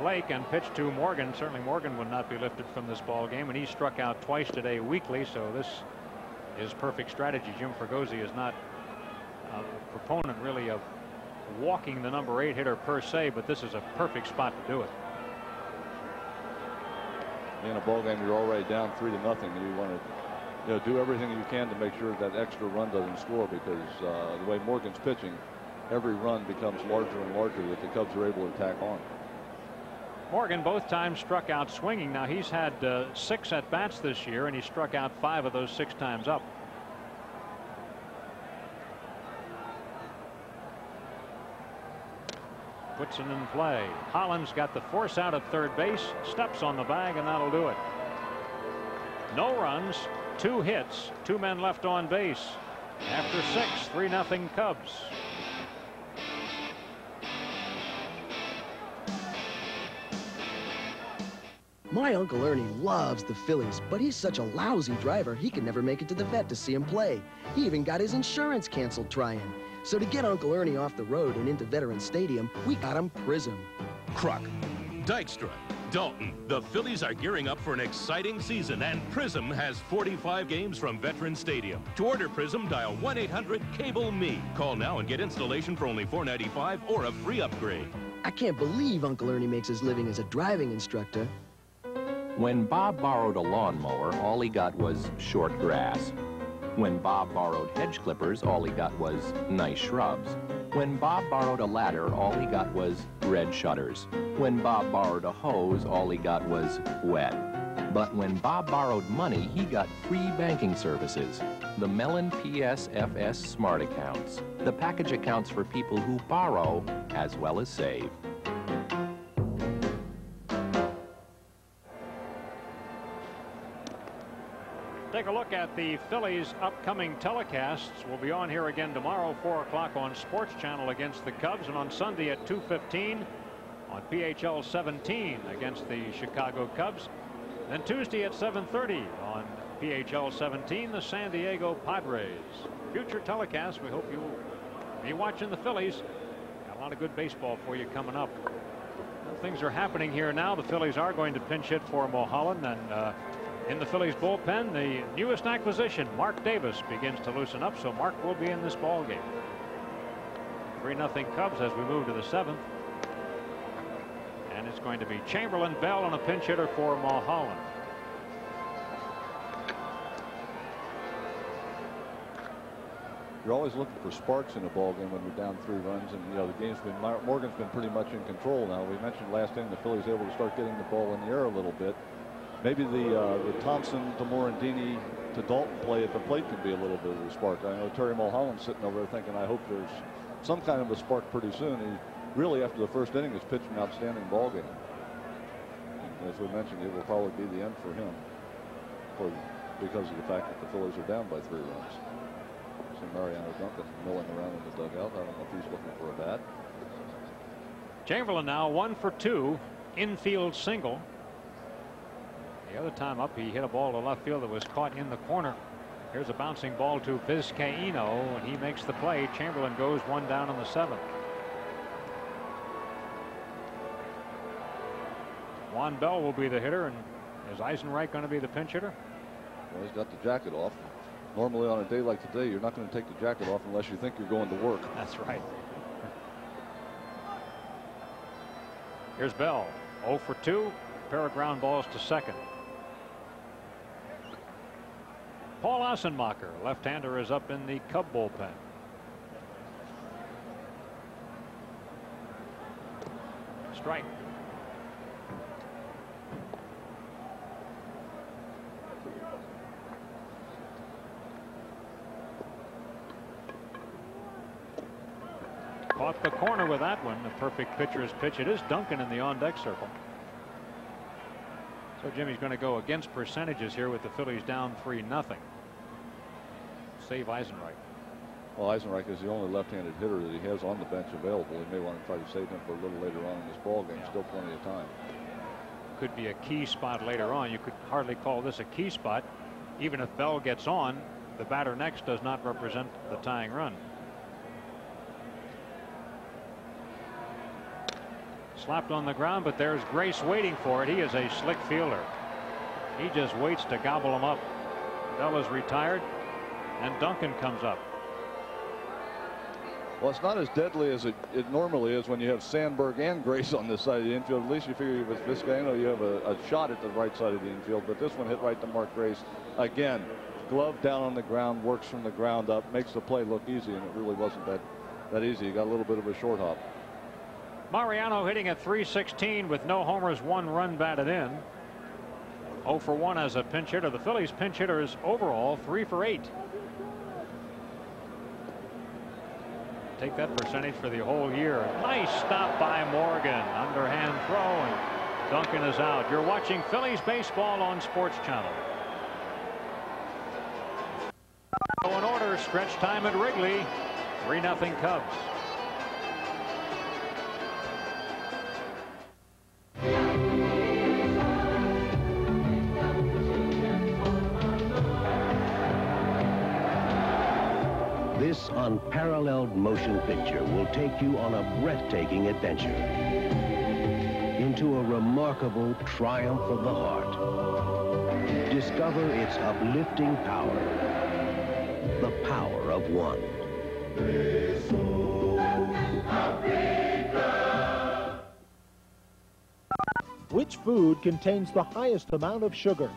Lake and pitch to Morgan. Certainly Morgan would not be lifted from this ball game, and he struck out twice today weekly, so this is perfect strategy. Jim Fregosi is not a proponent really of walking the number 8 hitter per se, but this is a perfect spot to do it. In a ball game, you're already down 3-0, and you want to do everything you can to make sure that extra run doesn't score, because the way Morgan's pitching, every run becomes larger and larger that the Cubs are able to tack on. Morgan both times struck out swinging. Now he's had 6 at bats this year, and he struck out 5 of those 6 times up. Puts it in play. Holland's got the force out at third base, steps on the bag, and that'll do it. No runs, 2 hits, 2 men left on base. After 6, 3-0 Cubs. My Uncle Ernie loves the Phillies, but he's such a lousy driver, he can never make it to the vet to see him play. He even got his insurance canceled trying. So to get Uncle Ernie off the road and into Veterans Stadium, we got him Prism. Kruk, Dykstra, Dalton. The Phillies are gearing up for an exciting season, and Prism has 45 games from Veterans Stadium. To order Prism, dial 1-800-CABLE-ME. Call now and get installation for only $4.95 or a free upgrade. I can't believe Uncle Ernie makes his living as a driving instructor. When Bob borrowed a lawnmower, all he got was short grass. When Bob borrowed hedge clippers, all he got was nice shrubs. When Bob borrowed a ladder, all he got was red shutters. When Bob borrowed a hose, all he got was wet. But when Bob borrowed money, he got free banking services. The Mellon PSFS Smart Accounts. The package accounts for people who borrow as well as save. Take a look at the Phillies' upcoming telecasts. We'll be on here again tomorrow, 4 o'clock on Sports Channel against the Cubs, and on Sunday at 2:15 on PHL 17 against the Chicago Cubs. Then Tuesday at 7:30 on PHL 17, the San Diego Padres. Future telecasts, we hope you'll be watching the Phillies. Got a lot of good baseball for you coming up. Well, things are happening here now. The Phillies are going to pinch hit for Mulholland, and in the Phillies bullpen, the newest acquisition, Mark Davis, begins to loosen up, so Mark will be in this ball game. 3-0 Cubs as we move to the 7th. And it's going to be Chamberlain, Bell, and a pinch hitter for Mulholland. You're always looking for sparks in a ball game when you're down 3 runs, and the game's been, Morgan's been pretty much in control now. We mentioned last inning the Phillies able to start getting the ball in the air a little bit. Maybe the Thompson to Morandini to Dalton play at the plate can be a little bit of a spark. I know Terry Mulholland's sitting over there thinking, I hope there's some kind of a spark pretty soon. He really, after the first inning, has pitched an outstanding ball game. And as we mentioned, it will probably be the end for him because of the fact that the Phillies are down by 3 runs. See Mariano Duncan milling around in the dugout. I don't know if he's looking for a bat. Chamberlain now 1 for 2, infield single. The other time up, he hit a ball to left field that was caught in the corner. Here's a bouncing ball to Vizcaino, and he makes the play. Chamberlain goes one down in the 7th. Juan Bell will be the hitter, and is Eisenreich going to be the pinch hitter? Well, he's got the jacket off. Normally on a day like today, you're not going to take the jacket off unless you think you're going to work. That's right. Here's Bell. 0 for 2. Pair of ground balls to second. Paul Ossenmacher, left-hander, is up in the Cub bullpen. Strike. Caught the corner with that one. A perfect pitcher's pitch. It is Duncan in the on-deck circle. So Jimmy's going to go against percentages here with the Phillies down 3-0. Save Eisenreich. Well, Eisenreich is the only left-handed hitter that he has on the bench available. He may want to try to save him for a little later on in this ball game. Still plenty of time. Could be a key spot later on. You could hardly call this a key spot. Even if Bell gets on, the batter next does not represent the tying run. Slapped on the ground, but there's Grace waiting for it. He is a slick fielder. He just waits to gobble him up. Bell is retired, and Duncan comes up. Well, it's not as deadly as it normally is when you have Sandberg and Grace on this side of the infield. At least you figure with Vizcaino you have a shot at the right side of the infield, but this one hit right to Mark Grace. Again, glove down on the ground, works from the ground up, makes the play look easy, and it really wasn't that easy. He got a little bit of a short hop. Mariano hitting at .316 with no homers, 1 run batted in. 0 for 1 as a pinch hitter. The Phillies pinch hitters overall 3 for 8. Take that percentage for the whole year. Nice stop by Morgan. Underhand throw, and Duncan is out. You're watching Phillies baseball on Sports Channel. In order, stretch time at Wrigley. 3-0 Cubs. This unparalleled motion picture will take you on a breathtaking adventure into a remarkable triumph of the heart. Discover its uplifting power, the power of one. Which food contains the highest amount of sugar?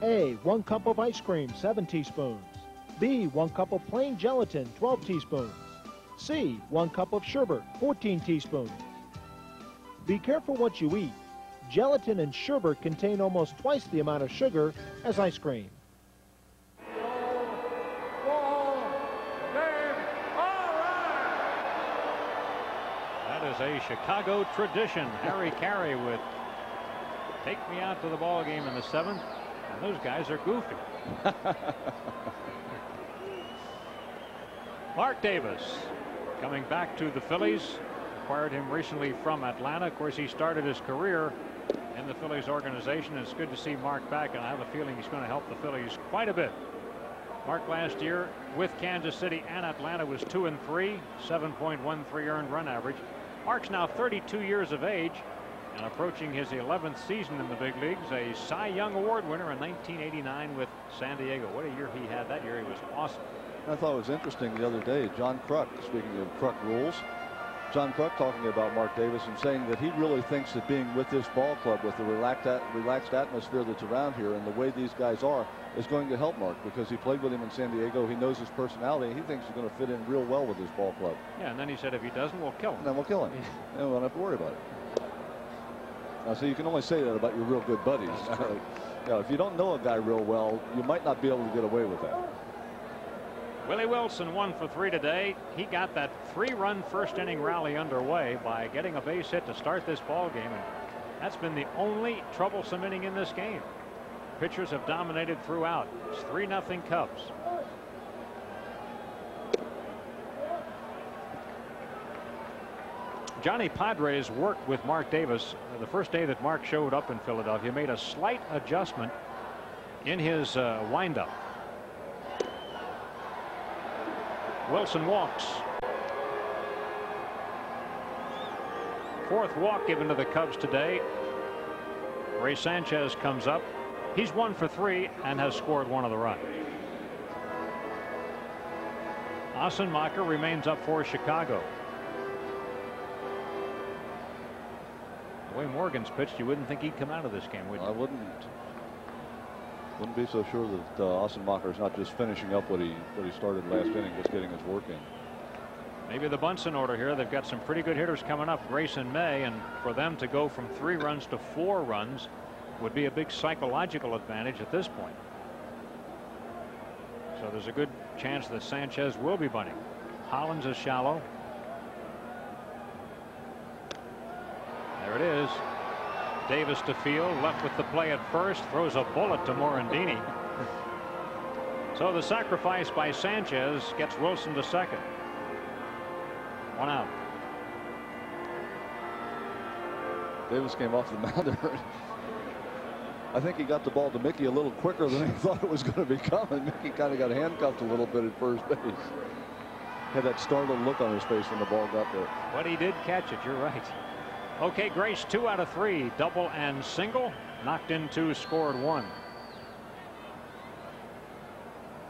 A, 1 cup of ice cream, 7 teaspoons. B, 1 cup of plain gelatin, 12 teaspoons. C, 1 cup of sherbet, 14 teaspoons. Be careful what you eat. Gelatin and sherbet contain almost twice the amount of sugar as ice cream. That is a Chicago tradition. Harry Carey with "Take Me Out to the Ball Game" in the 7th, and those guys are goofy. Mark Davis coming back to the Phillies. Acquired him recently from Atlanta. Of course, he started his career in the Phillies organization. It's good to see Mark back, and I have a feeling he's going to help the Phillies quite a bit. Mark last year with Kansas City and Atlanta was 2-3, 7.13 earned run average. Mark's now 32 years of age and approaching his 11th season in the big leagues. A Cy Young Award winner in 1989 with San Diego. What a year he had that year. He was awesome. I thought it was interesting the other day, John Kruk, speaking of Kruk rules, John Kruk talking about Mark Davis and saying that he really thinks that being with this ball club with the relaxed atmosphere that's around here and the way these guys are is going to help Mark, because he played with him in San Diego. He knows his personality. He thinks he's going to fit in real well with this ball club. Yeah, and then he said if he doesn't, we'll kill him. And then we'll kill him. And we won't have to worry about it. Now, so you can only say that about your real good buddies. You know, if you don't know a guy real well, you might not be able to get away with that. Willie Wilson 1 for 3 today. He got that 3-run first inning rally underway by getting a base hit to start this ball game, and that's been the only troublesome inning in this game. Pitchers have dominated throughout. It's 3-0 Cubs. Johnny Padres worked with Mark Davis the first day that Mark showed up in Philadelphia. Made a slight adjustment in his windup. Wilson walks. Fourth walk given to the Cubs today. Ray Sanchez comes up. He's 1 for 3 and has scored 1 of the runs. Ossenmacher remains up for Chicago. The way Morgan's pitched, you wouldn't think he'd come out of this game, would you? I wouldn't be so sure that Ossenmacher's not just finishing up what he started last inning, just getting his work in. Maybe the bunts in order here. They've got some pretty good hitters coming up, Grace and May, and for them to go from 3 runs to 4 runs would be a big psychological advantage at this point. So there's a good chance that Sanchez will be bunting. Hollins is shallow. There it is. Davis to field, left with the play at first, throws a bullet to Morandini. So the sacrifice by Sanchez gets Wilson to second. 1 out. Davis came off the mound there. I think he got the ball to Mickey a little quicker than he thought it was going to be coming. Mickey kind of got handcuffed a little bit at first base. Had that startled look on his face when the ball got there. But he did catch it. You're right. Okay, Grace 2 out of 3, double and single, knocked in 2, scored 1.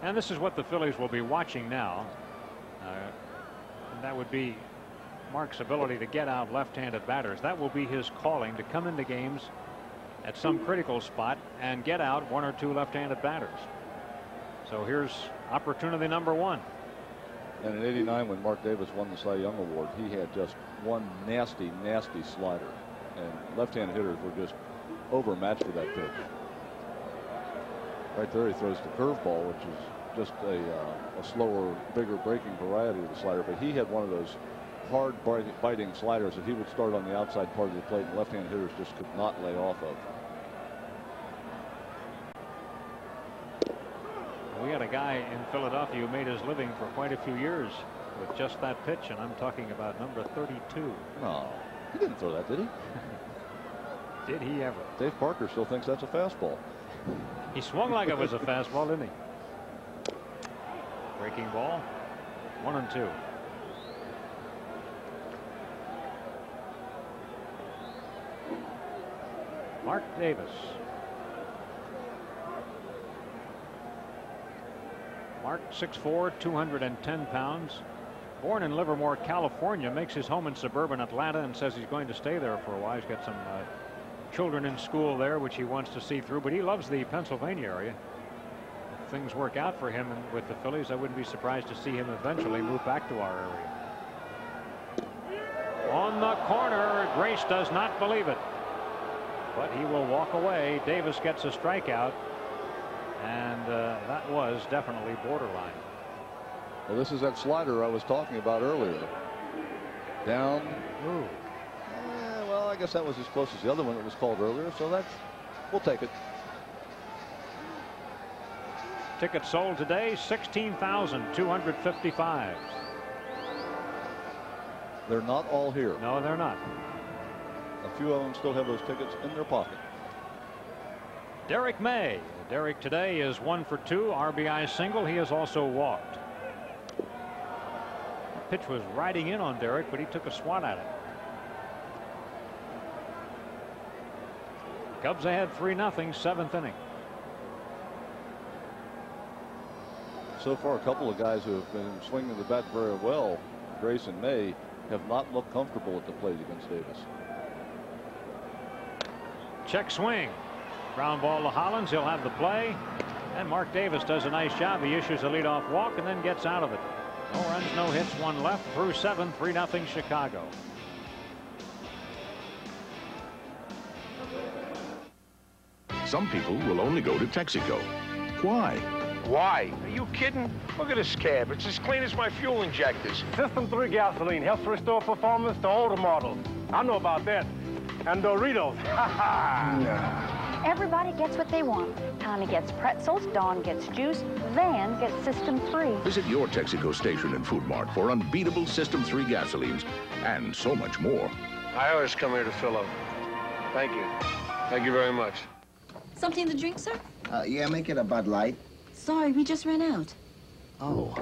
And this is what the Phillies will be watching now. And that would be Mark's ability to get out left-handed batters. That will be his calling, to come into games at some critical spot and get out 1 or 2 left-handed batters. So here's opportunity number 1. And in '89, when Mark Davis won the Cy Young Award, he had just one nasty slider, and left-handed hitters were just overmatched with that pitch. Right there, he throws the curveball, which is just a slower, bigger breaking variety of the slider. But he had one of those hard biting sliders that he would start on the outside part of the plate, and left-handed hitters just could not lay off of. We had a guy in Philadelphia who made his living for quite a few years with just that pitch, and I'm talking about number 32. No, he didn't throw that, did he? Did he ever? Dave Parker still thinks that's a fastball. He swung like it was a fastball, didn't he? Breaking ball, 1 and 2. Mark Davis. Mark 6'4", 210 pounds. Born in Livermore, California, makes his home in suburban Atlanta and says he's going to stay there for a while. He's got some children in school there, which he wants to see through, but he loves the Pennsylvania area. If things work out for him and with the Phillies, I wouldn't be surprised to see him eventually move back to our area. On the corner, Grace does not believe it, but he will walk away. Davis gets a strikeout, and that was definitely borderline. Well, this is that slider I was talking about earlier. Down. Ooh. Well, I guess that was as close as the other one that was called earlier, so that's, we'll take it. Tickets sold today, 16,255. They're not all here. No, they're not. A few of them still have those tickets in their pocket. Derek May. Derek today is 1 for 2, RBI single. He has also walked. The pitch was riding in on Derek, but he took a swat at it. Cubs ahead 3-0, 7th inning. So far, a couple of guys who have been swinging the bat very well, Grace and May, have not looked comfortable at the plate against Davis. Check swing. Ground ball to Hollins. He'll have the play. And Mark Davis does a nice job. He issues a leadoff walk and then gets out of it. No runs, no hits, 1 left through 7, 3-0 Chicago. Some people will only go to Texaco. Why? Why? Are you kidding? Look at this cab. It's as clean as my fuel injectors. System 3 gasoline helps restore performance to older models. I know about that. And Doritos. Ha ha! Everybody gets what they want. Tommy gets pretzels, Dawn gets juice, Van gets System 3. Visit your Texaco station and Food Mart for unbeatable System 3 gasolines and so much more. I always come here to fill up. Thank you. Thank you very much. Something to drink, sir? Yeah, make it a Bud Light. Sorry, we just ran out. Oh.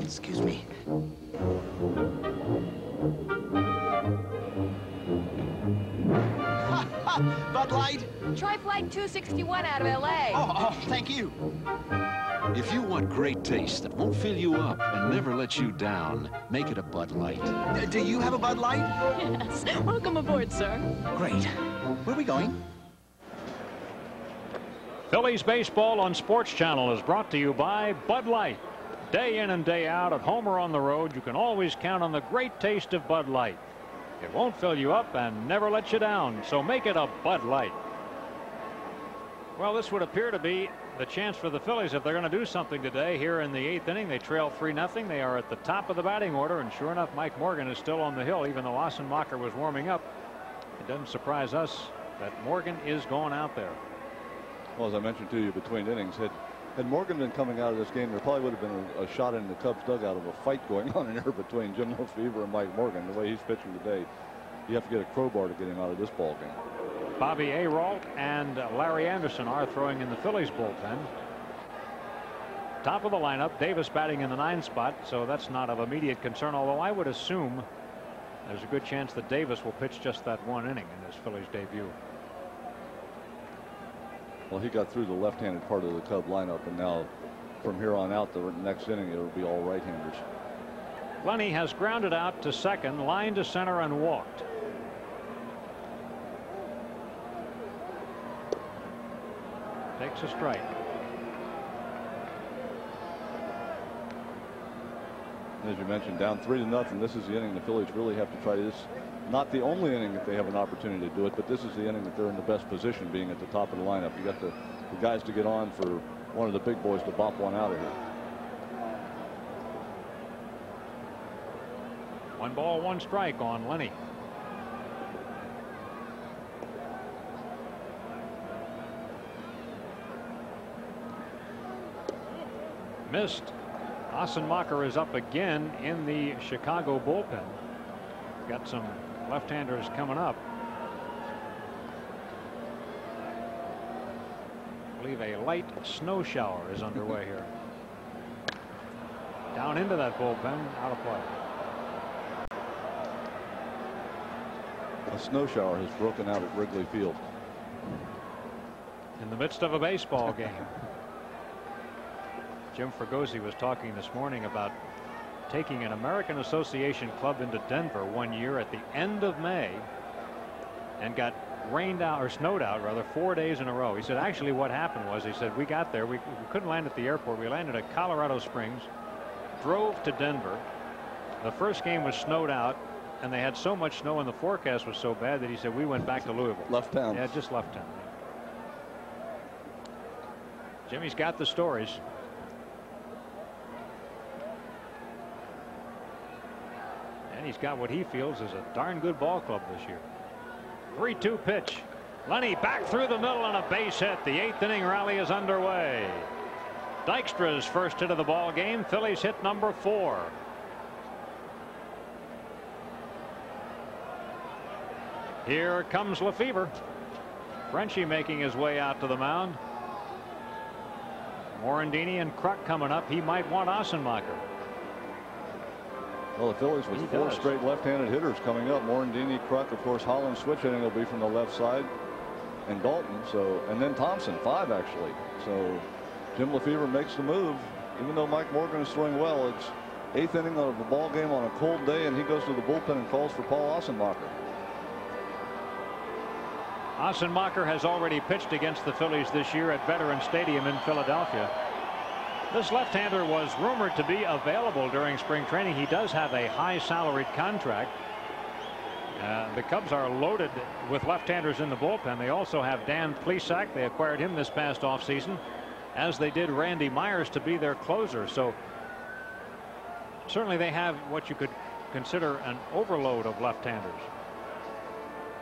Excuse me. Bud Light? Try Flight 261 out of L.A. Oh, thank you. If you want great taste that won't fill you up and never let you down, make it a Bud Light. Do you have a Bud Light? Yes. Welcome aboard, sir. Great. Where are we going? Phillies baseball on Sports Channel is brought to you by Bud Light. Day in and day out, at home or on the road, you can always count on the great taste of Bud Light. It won't fill you up and never let you down, so make it a Bud Light. Well, this would appear to be the chance for the Phillies if they're going to do something today. Here in the 8th inning, they trail 3-0. They are at the top of the batting order, and sure enough, Mike Morgan is still on the hill, even though Assenmacher was warming up. It doesn't surprise us that Morgan is going out there. Well, as I mentioned to you between innings, had Morgan been coming out of this game, there probably would have been a shot in the Cubs dugout of a fight going on in there between Jim Lefevre and Mike Morgan. The way he's pitching today, you have to get a crowbar to get him out of this ball game. Bobby Aralt and Larry Anderson are throwing in the Phillies bullpen. Top of the lineup, Davis batting in the 9th spot, so that's not of immediate concern, although I would assume there's a good chance that Davis will pitch just that one inning in his Phillies debut. Well, he got through the left-handed part of the Cub lineup, and now from here on out, the next inning, it'll be all right-handers. Lenny has grounded out to second, line to center, and walked. Takes a strike. As you mentioned, down 3-0. This is the inning the Phillies really have to try this. Not the only inning that they have an opportunity to do it, but this is the inning that they're in the best position, being at the top of the lineup. You got the guys to get on for one of the big boys to bop one out of here. 1 ball, 1 strike on Lenny. Missed. Assenmacher is up again in the Chicago bullpen. Got some left-handers coming up. I believe a light snow shower is underway here. Down into that bullpen, out of play. A snow shower has broken out at Wrigley Field. In the midst of a baseball game. Jim Fregosi was talking this morning about taking an American Association club into Denver one year at the end of May and got rained out, or snowed out rather, 4 days in a row. He said actually what happened was, he said, we got there, we couldn't land at the airport, we landed at Colorado Springs, drove to Denver. The first game was snowed out, and they had so much snow and the forecast was so bad that he said we went back to Louisville. Left town. Yeah, just left town. Jimmy's got the stories. And he's got what he feels is a darn good ball club this year. 3-2 pitch. Lenny back through the middle on a base hit. The 8th inning rally is underway. Dykstra's first hit of the ball game. Phillies hit number 4. Here comes Lefevre. Frenchie making his way out to the mound. Morandini and Kruk coming up. He might want Assenmacher. Well, the Phillies with 4 straight left-handed hitters coming up. Morandini, Kruk, of course, Holland switch hitting will be from the left side, and Dalton. So, and then Thompson, 5 actually. So Jim Lefevre makes the move, even though Mike Morgan is throwing well. It's 8th inning of the ball game on a cold day, and he goes to the bullpen and calls for Paul Assenmacher. Assenmacher has already pitched against the Phillies this year at Veterans Stadium in Philadelphia. This left-hander was rumored to be available during spring training. He does have a high salaried contract. The Cubs are loaded with left-handers in the bullpen. They also have Dan Plesac. They acquired him this past offseason, as they did Randy Myers to be their closer. So certainly they have what you could consider an overload of left-handers.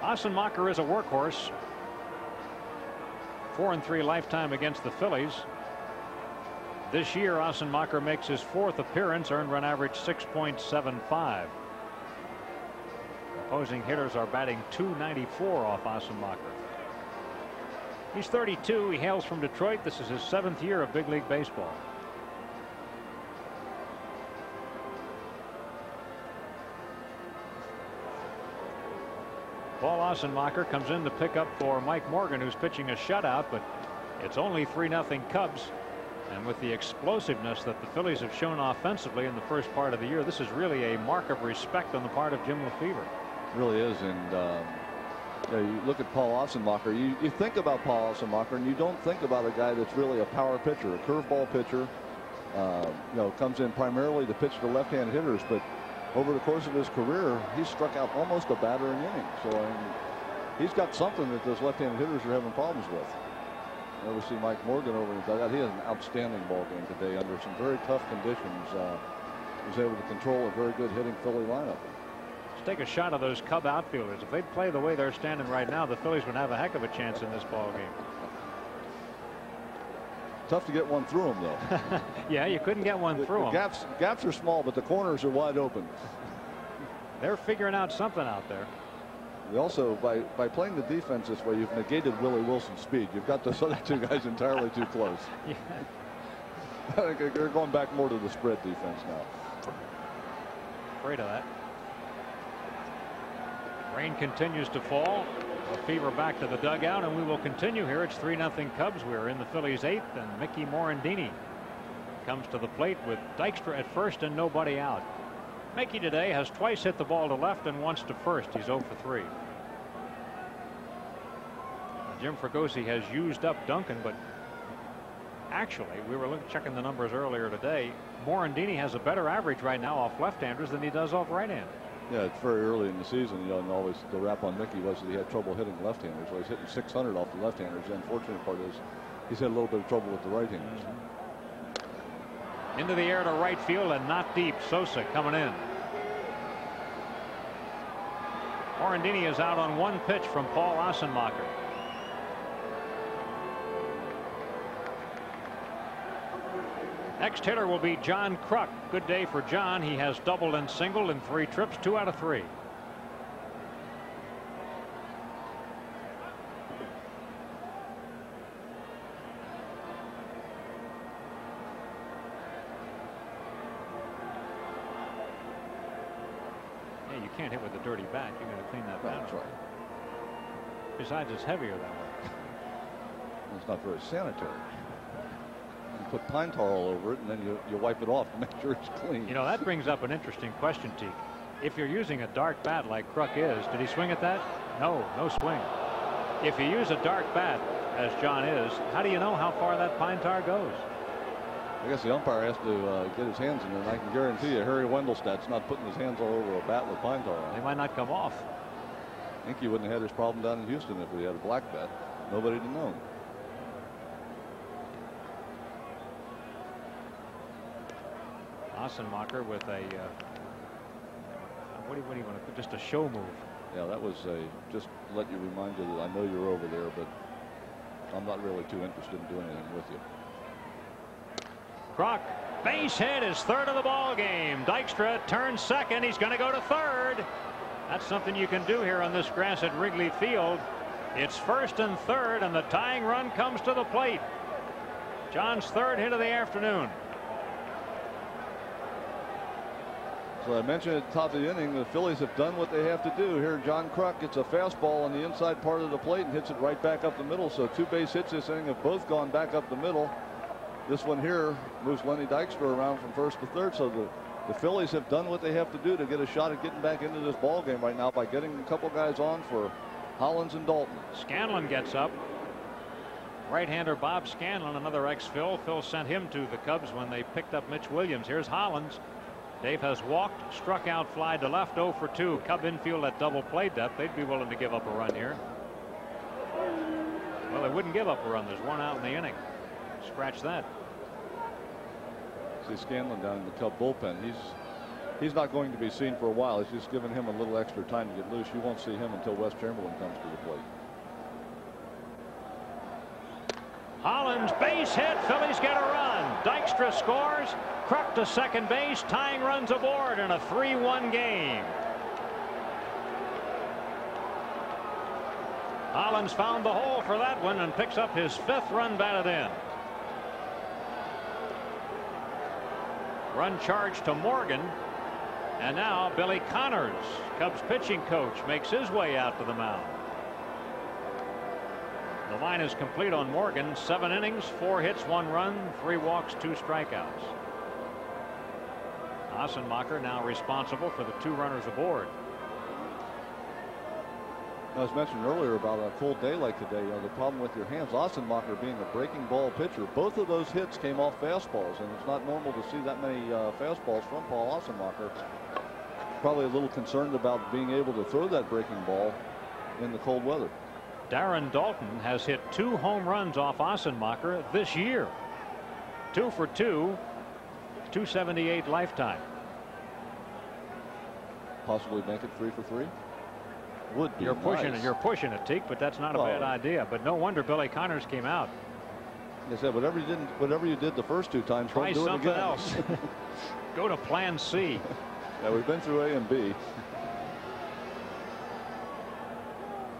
Assenmacher is a workhorse. 4-3 lifetime against the Phillies. This year, Assenmacher makes his 4th appearance, earned run average 6.75. Opposing hitters are batting .294 off Assenmacher. He's 32. He hails from Detroit. This is his 7th year of big league baseball. Assenmacher comes in to pick up for Mike Morgan, who's pitching a shutout, but it's only 3-0 Cubs. And with the explosiveness that the Phillies have shown offensively in the first part of the year, this is really a mark of respect on the part of Jim Lefebvre. It really is. And you look at Paul Assenmacher, you think about Paul Assenmacher, and you don't think about a guy that's really a power pitcher, a curveball pitcher. Comes in primarily to pitch to left-hand hitters, but over the course of his career, he's struck out almost a batter an inning. So he's got something that those left-hand hitters are having problems with. You ever see Mike Morgan over in the dugout? He had an outstanding ball game today under some very tough conditions. Was able to control a very good hitting Philly lineup. Let's take a shot of those Cub outfielders. If they'd play the way they're standing right now, the Phillies would have a heck of a chance in this ball game. Tough to get one through them, though. Yeah, you couldn't get one through them. Gaps are small, but the corners are wide open. They're figuring out something out there. We also, by playing the defense this way, you've negated Willie Wilson's speed. You've got those other two guys entirely too close. Yeah. I think they're going back more to the spread defense now. Afraid of that. Rain continues to fall. Lefebvre back to the dugout, and we will continue here. It's 3-0 Cubs. We're in the Phillies' 8th, and Mickey Morandini comes to the plate with Dykstra at first and nobody out. Mickey today has twice hit the ball to left and once to first. He's 0 for 3. Jim Fregosi has used up Duncan, but actually, we were checking the numbers earlier today. Morandini has a better average right now off left-handers than he does off right-handers. Yeah, it's very early in the season, and always the rap on Mickey was that he had trouble hitting left-handers. Well, he's hitting 600 off the left-handers. The unfortunate part is he's had a little bit of trouble with the right-handers. Into the air to right field and not deep. Sosa coming in. Morandini is out on one pitch from Paul Assenmacher. Next hitter will be John Kruk. Good day for John. He has doubled and singled in 3 trips, 2 out of 3. Yeah, you can't hit with a dirty bat. You got to clean that bat. That's right. Besides, it's heavier that way. It's not very sanitary. Put pine tar all over it, and then you wipe it off to make sure it's clean. You know, that brings up an interesting question, Teak. If you're using a dark bat like Kruk is, did he swing at that? No swing. If you use a dark bat, as John is, how do you know how far that pine tar goes? I guess the umpire has to get his hands in it, and I can guarantee you Harry Wendelstadt's not putting his hands all over a bat with pine tar on. They might not come off. I think he wouldn't have had this problem down in Houston if he had a black bat. Nobody'd have known. Assenmacher with a what do you want to, just a show move. Yeah, that was just to let you remind you that I know you're over there, but I'm not really too interested in doing anything with you. Kruk, base hit, is 3rd of the ball game. Dykstra turns 2nd. He's going to go to 3rd. That's something you can do here on this grass at Wrigley Field. It's 1st and 3rd, and the tying run comes to the plate. John's 3rd hit of the afternoon. So I mentioned at the top of the inning, the Phillies have done what they have to do here. John Kruk gets a fastball on the inside part of the plate and hits it right back up the middle. So 2 base hits this inning have both gone back up the middle. This one here moves Lenny Dykstra around from 1st to 3rd. So the Phillies have done what they have to do to get a shot at getting back into this ball game right now by getting a couple guys on for Hollins and Dalton. Scanlon gets up. Right-hander Bob Scanlon, another ex-Phil. Phil sent him to the Cubs when they picked up Mitch Williams. Here's Hollins. Dave has walked, struck out, fly to left, 0 for 2. Cub infield at double play depth. They'd be willing to give up a run here. Well, they wouldn't give up a run. There's 1 out in the inning. Scratch that. See Scanlon down in the Cub bullpen. He's not going to be seen for a while. It's just giving him a little extra time to get loose. You won't see him until Wes Chamberlain comes to the plate. Hollins, base hit. Phillies get a run. Dykstra scores. Kruk to second base. Tying runs aboard in a 3-1 game. Hollins found the hole for that one and picks up his 5th run batted in. Run charge to Morgan. And now Billy Connors, Cubs pitching coach, makes his way out to the mound. The line is complete on Morgan. 7 innings, 4 hits, 1 run, 3 walks, 2 strikeouts. Ossenmacher now responsible for the 2 runners aboard. I was mentioned earlier about a cold day like today. The problem with your hands, Ossenmacher being a breaking ball pitcher, both of those hits came off fastballs, and it's not normal to see that many fastballs from Paul Ossenmacher. Probably a little concerned about being able to throw that breaking ball in the cold weather. Darren Daulton has hit 2 home runs off Ossenmacher this year. 2 for 2, 278 lifetime. Possibly make it 3 for 3. Would be You're pushing nice. it. You're pushing it, Teak, but that's not a bad idea. But no wonder Billy Connors came out. Like I said, whatever you did the first 2 times, Try don't do something it again. else. Go to plan C. Yeah, we've been through A and B.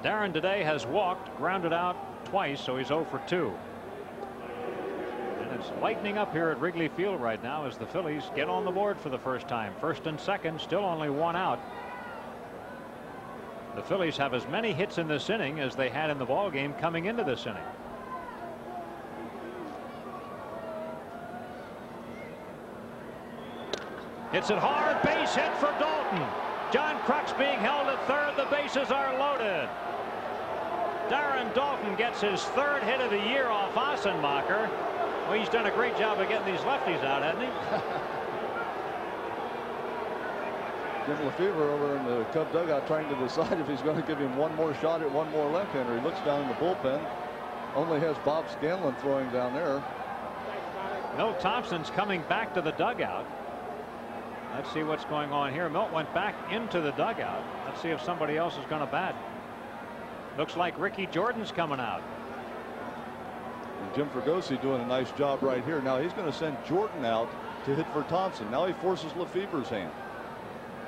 Darren today has walked, grounded out twice, so he's 0 for 2. And it's lightening up here at Wrigley Field right now as the Phillies get on the board for the first time. First and second, still only 1 out. The Phillies have as many hits in this inning as they had in the ball game coming into this inning. Hits it hard, base hit for Daulton. John Kruk's being held at third. The bases are loaded. Darren Daulton gets his 3rd hit of the year off Ossenmacher. Well, he's done a great job of getting these lefties out, hasn't he? Jim Lefevre over in the Cub dugout trying to decide if he's going to give him one more shot at one more left-hander. He looks down in the bullpen. Only has Bob Scanlon throwing down there. Milt Thompson's coming back to the dugout. Let's see what's going on here. Milt went back into the dugout. Let's see if somebody else is going to bat. Looks like Ricky Jordan's coming out. And Jim Fregosi doing a nice job right here. Now he's going to send Jordan out to hit for Thompson. Now he forces Lefevre's hand.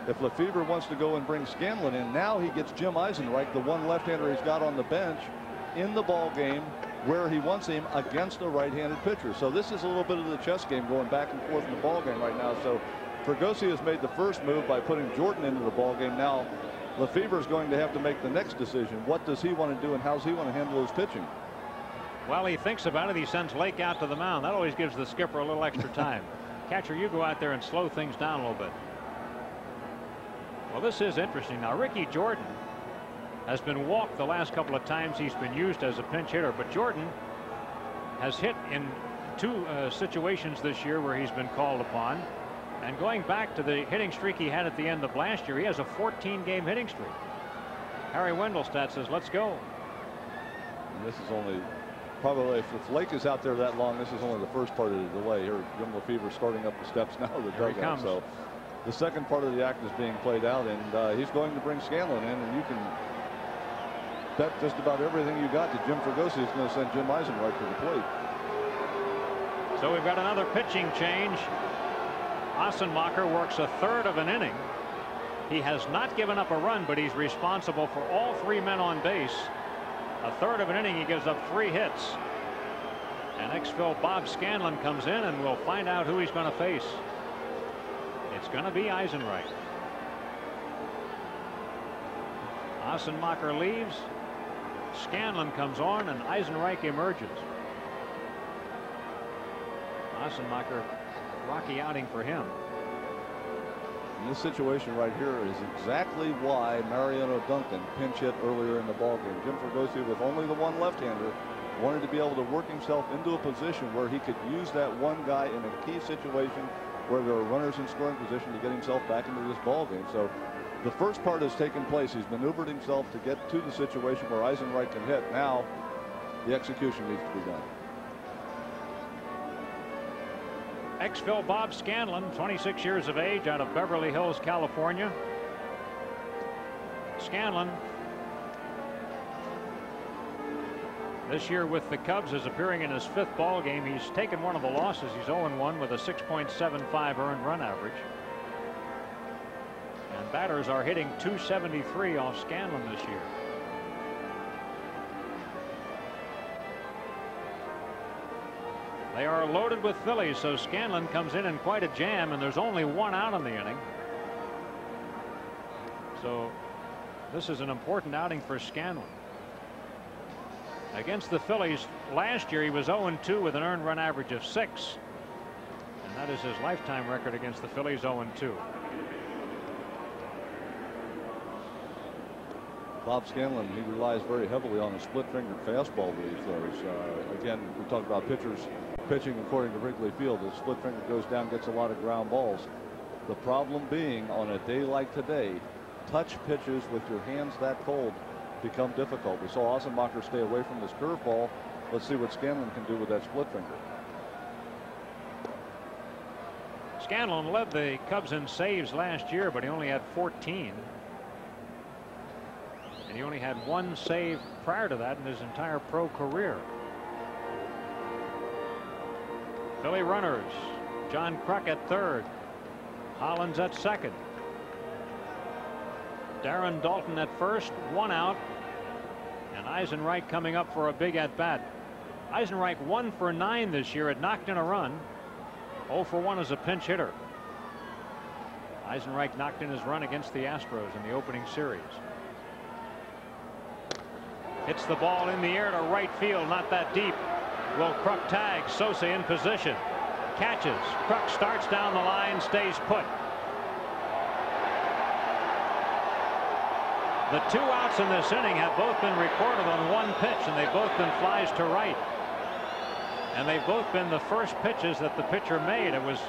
If Lefevre wants to go and bring Scanlon in, now he gets Jim Eisenreich, the one left-hander he's got on the bench, in the ball game where he wants him against a right-handed pitcher. So this is a little bit of the chess game going back and forth in the ball game right now. So Fregosi has made the first move by putting Jordan into the ball game. Now Lefevre is going to have to make the next decision. What does he want to do and how does he want to handle his pitching? While he thinks about it, he sends Lake out to the mound. That always gives the skipper a little extra time. Catcher, you go out there and slow things down a little bit. Well, this is interesting. Now, Ricky Jordan has been walked the last couple of times he's been used as a pinch hitter, but Jordan has hit in 2 situations this year where he's been called upon. And going back to the hitting streak he had at the end of last year, he has a 14-game hitting streak. Harry Wendelstedt says, let's go. And this is only probably, if Lake is out there that long, this is only the first part of the delay. Here, Jim Lefevre starting up the steps now of the dugout. So the second part of the act is being played out, and he's going to bring Scanlon in, and you can bet just about everything you got that Jim Fregosi is going to send Jim Eisenreich to the plate. So we've got another pitching change. Ossenmacher works a 3rd of an inning. He has not given up a run, but he's responsible for all 3 men on base. A 3rd of an inning, he gives up 3 hits. And ex-Phil Bob Scanlon comes in, and we'll find out who he's going to face. It's going to be Eisenreich. Ossenmacher leaves. Scanlon comes on, and Eisenreich emerges. Ossenmacher, rocky outing for him. And this situation right here is exactly why Mariano Duncan pinch hit earlier in the ballgame. Jim Fregosi, with only the one left-hander, wanted to be able to work himself into a position where he could use that one guy in a key situation where there are runners in scoring position to get himself back into this ballgame. So the first part has taken place. He's maneuvered himself to get to the situation where Eisenreich can hit. Now the execution needs to be done. Ex-Phil Bob Scanlon, 26 years of age, out of Beverly Hills, California. Scanlon, this year with the Cubs, is appearing in his 5th ball game. He's taken one of the losses. He's 0-1 with a 6.75 earned run average. And batters are hitting .273 off Scanlon this year. They are loaded with Phillies, so Scanlon comes in quite a jam, and there's only 1 out in the inning. So this is an important outing for Scanlon. Against the Phillies last year, he was 0-2 with an earned run average of 6. And that is his lifetime record against the Phillies, 0-2. Bob Scanlon, he relies very heavily on a split-fingered fastball these days. Again, we talked about pitchers pitching according to Wrigley Field. The split finger goes down, gets a lot of ground balls. The problem being, on a day like today, touch pitches with your hands that cold become difficult. We saw Ossenbacher stay away from this curveball. Let's see what Scanlon can do with that split finger. Scanlon led the Cubs in saves last year, but he only had 14. And he only had 1 save prior to that in his entire pro career. Philly runners. John Kruk at third. Hollins at second. Darren Dalton at first, 1 out. And Eisenreich coming up for a big at bat. Eisenreich 1 for 9 this year. Had knocked in a run. 0 for 1 as a pinch hitter. Eisenreich knocked in his run against the Astros in the opening series. Hits the ball in the air to right field, not that deep. Will Kruk tag? Sosa in position. Catches. Kruk starts down the line, stays put. The 2 outs in this inning have both been recorded on 1 pitch, and they've both been flies to right. And they've both been the first pitches that the pitcher made. It was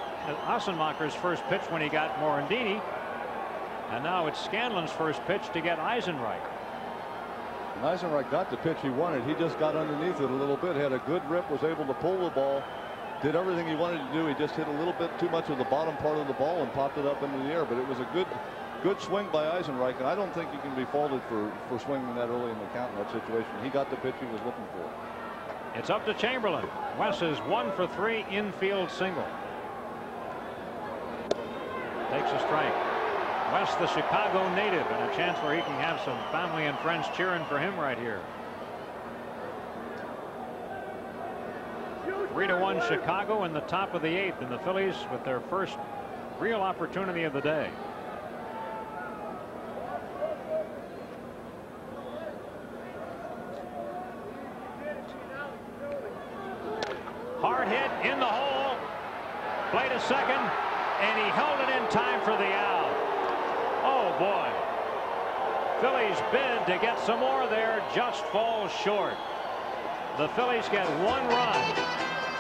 Ossenmacher's first pitch when he got Morandini, and now it's Scanlon's first pitch to get Eisenreich. And Eisenreich got the pitch he wanted. He just got underneath it a little bit, had a good rip, was able to pull the ball, did everything he wanted to do. He just hit a little bit too much of the bottom part of the ball and popped it up into the air. But it was a good swing by Eisenreich, and I don't think he can be faulted for swinging that early in the count in that situation. He got the pitch he was looking for. It's up to Chamberlain. Wes is 1 for 3, infield single. Takes a strike. Wes, the Chicago native, and a chance where he can have some family and friends cheering for him right here. 3-1 Chicago in the top of the 8th, and the Phillies with their first real opportunity of the day. Hard hit in the hole. Play to second, and he held it in time for the out. Oh boy. Phillies bid to get some more there, just falls short. The Phillies get 1 run,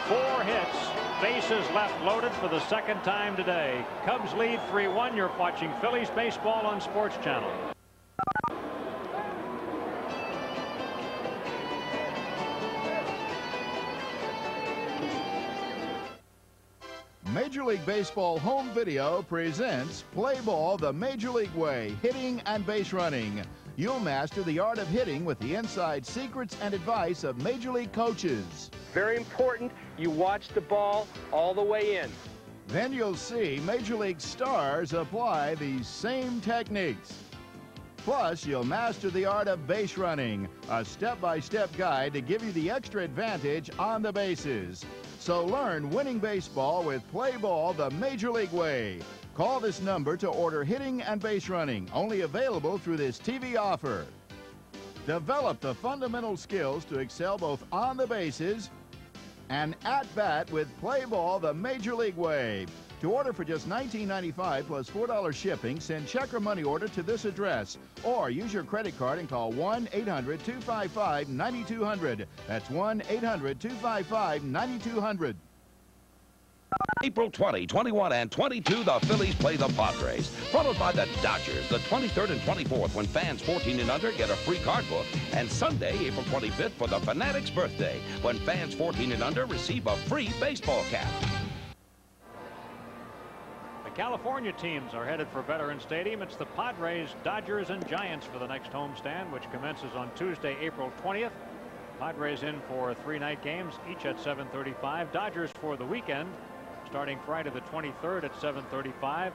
4 hits, bases left loaded for the second time today. Cubs lead 3-1. You're watching Phillies baseball on Sports Channel. Major League Baseball Home Video presents Play Ball the Major League Way, hitting and base running. You'll master the art of hitting with the inside secrets and advice of Major League coaches. Very important, you watch the ball all the way in. Then you'll see Major League stars apply these same techniques. Plus, you'll master the art of base running, a step-by-step guide to give you the extra advantage on the bases. So learn winning baseball with Play Ball the Major League Way. Call this number to order hitting and base running, only available through this TV offer. Develop the fundamental skills to excel both on the bases and at bat with Play Ball the Major League Way. To order for just $19.95 plus $4 shipping, send check or money order to this address, or use your credit card and call 1-800-255-9200. That's 1-800-255-9200. April 20, 21, and 22, the Phillies play the Padres, followed by the Dodgers the 23rd and 24th, when fans 14 and under get a free card book, and Sunday, April 25th, for the Fanatic's birthday, when fans 14 and under receive a free baseball cap. The California teams are headed for Veterans Stadium. It's the Padres, Dodgers, and Giants for the next homestand, which commences on Tuesday, April 20th. Padres in for 3 night games, each at 7:35. Dodgers for the weekend, starting Friday the 23rd at 7:35,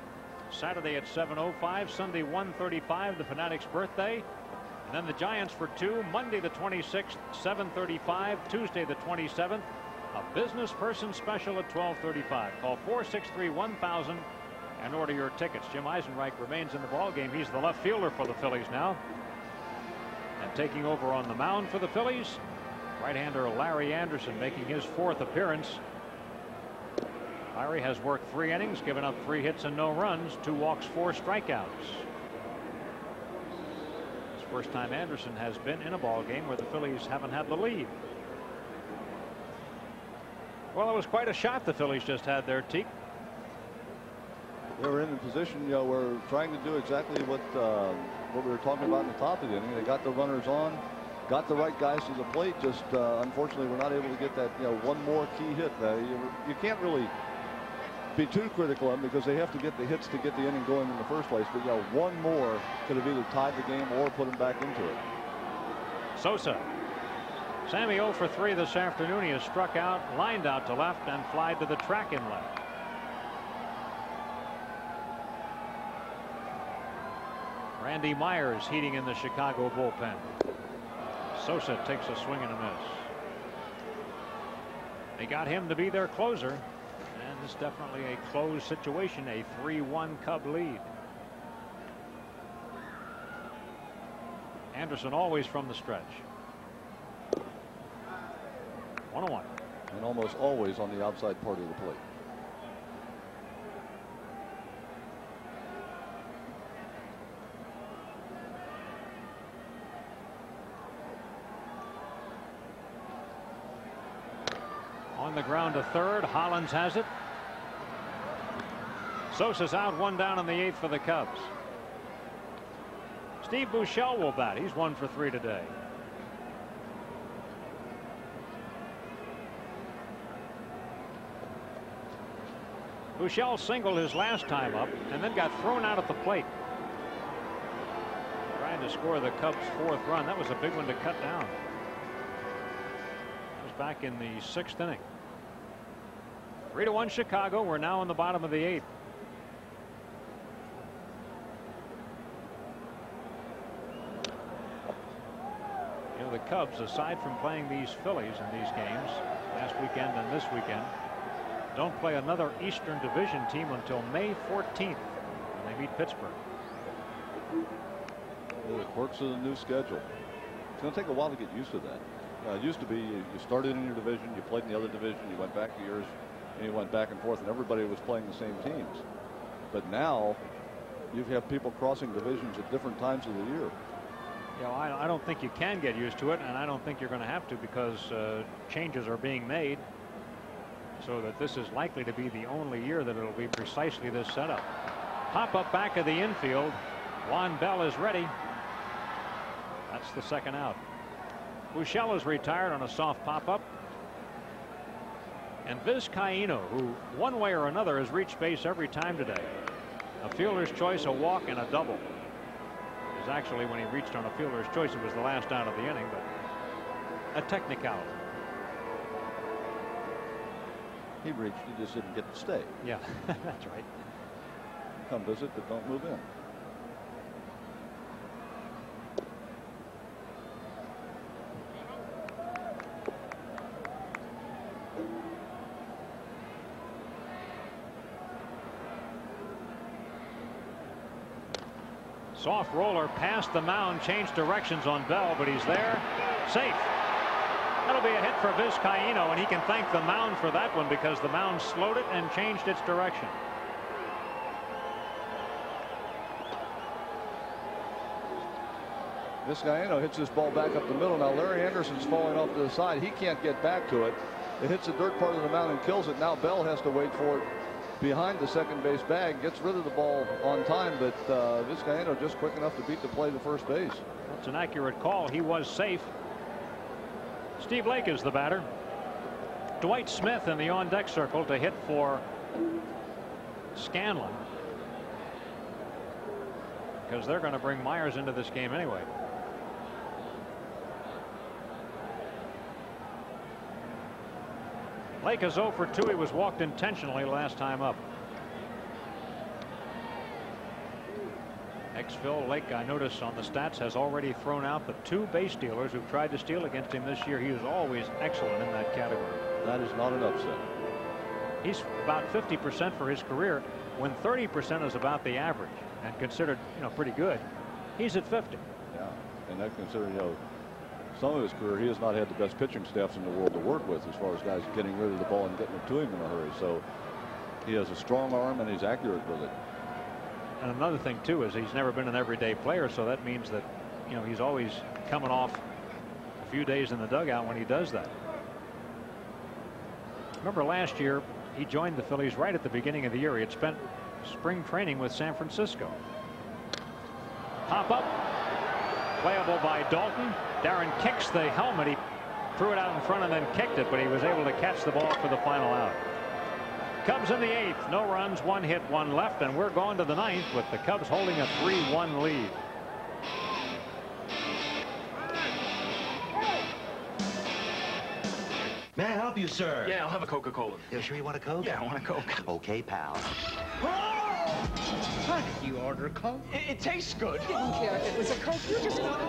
Saturday at 7:05, Sunday 1:35, the Fanatic's birthday, and then the Giants for 2, Monday the 26th, 7:35, Tuesday the 27th, a business person special at 12:35. Call 463-1000 and order your tickets. Jim Eisenreich remains in the ballgame. He's the left fielder for the Phillies now. And taking over on the mound for the Phillies, Right-hander Larry Anderson making his 4th appearance. Larry has worked 3 innings, given up 3 hits and no runs, 2 walks, 4 strikeouts. It's the first time Anderson has been in a ball game where the Phillies haven't had the lead. Well, it was quite a shot the Phillies just had there, Teak. They were in a position, you know, we're trying to do exactly what we were talking about in the top of the inning. They got the runners on, got the right guys to the plate. Just unfortunately, we're not able to get that, you know, one more key hit. You can't really be too critical of them because they have to get the hits to get the inning going in the first place. But, you know, one more could have either tied the game or put them back into it. Sosa. Sammy 0 for 3 this afternoon. He has struck out, lined out to left, and flied to the track in left. Randy Myers heating in the Chicago bullpen. Sosa takes a swing and a miss. They got him to be their closer, and it's definitely a close situation, a 3-1 Cub lead. Anderson always from the stretch. 1-1. And almost always on the outside part of the plate. On the ground to third. Hollins has it. Sosa's out, 1 down in the 8th for the Cubs. Steve Buechele will bat. He's 1 for 3 today. Buechele singled his last time up and then got thrown out at the plate. Trying to score the Cubs' 4th run. That was a big one to cut down. It was back in the 6th inning. 3-1 Chicago. We're now in the bottom of the 8th. You know, the Cubs, aside from playing these Phillies in these games last weekend and this weekend, don't play another Eastern Division team until May 14th when they meet Pittsburgh. The quirks of the new schedule. It's going to take a while to get used to that. It used to be you started in your division, you played in the other division, you went back to yours, and you went back and forth, and everybody was playing the same teams. But now you have people crossing divisions at different times of the year. You know, I don't think you can get used to it, and I don't think you're going to have to, because changes are being made so that this is likely to be the only year that it'll be precisely this setup. Pop up back of the infield. Juan Bell is ready. That's the 2nd out. Buechele is retired on a soft pop up. And Vizcaíno, who one way or another has reached base every time today. A fielder's choice, a walk, and a double. It was actually, when he reached on a fielder's choice, it was the last out of the inning, but a technicality. He reached, he just didn't get to stay. Yeah, that's right. Come visit, but don't move in. Soft roller past the mound, changed directions on Bell, but he's there. Safe. That'll be a hit for Vizcaíno, and he can thank the mound for that one because the mound slowed it and changed its direction. Vizcaíno hits this ball back up the middle. Now Larry Anderson's falling off to the side. He can't get back to it. It hits the dirt part of the mound and kills it. Now Bell has to wait for it behind the second base bag. Gets rid of the ball on time, but Vizcaíno just quick enough to beat the play to first base. That's an accurate call. He was safe. Steve Lake is the batter. Dwight Smith in the on-deck circle to hit for Scanlon, because they're going to bring Myers into this game anyway. Lake is 0 for 2. He was walked intentionally last time up. Ex-Phil Lake, I notice on the stats, has already thrown out the 2 base stealers who've tried to steal against him this year. He is always excellent in that category. That is not an upset. He's about 50% for his career, when 30% is about the average and considered, you know, pretty good. He's at 50. Yeah, and that considered, you know, some of his career, he has not had the best pitching staffs in the world to work with as far as guys getting rid of the ball and getting it to him in a hurry. So he has a strong arm and he's accurate with it. And another thing too is he's never been an everyday player, so that means that, you know, he's always coming off a few days in the dugout when he does that. Remember last year he joined the Phillies right at the beginning of the year. He had spent spring training with San Francisco. Pop up, playable by Dalton. Darren kicks the helmet. He threw it out in front and then kicked it, but he was able to catch the ball for the final out. Cubs in the 8th, no runs, 1 hit, 1 left, and we're going to the 9th with the Cubs holding a 3-1 lead. May I help you, sir? Yeah, I'll have a Coca-Cola. You sure you want a Coke? Yeah, I want a Coke. Okay, pal. How did you order Coke? It tastes good. I didn't care if it was a Coke. You just want to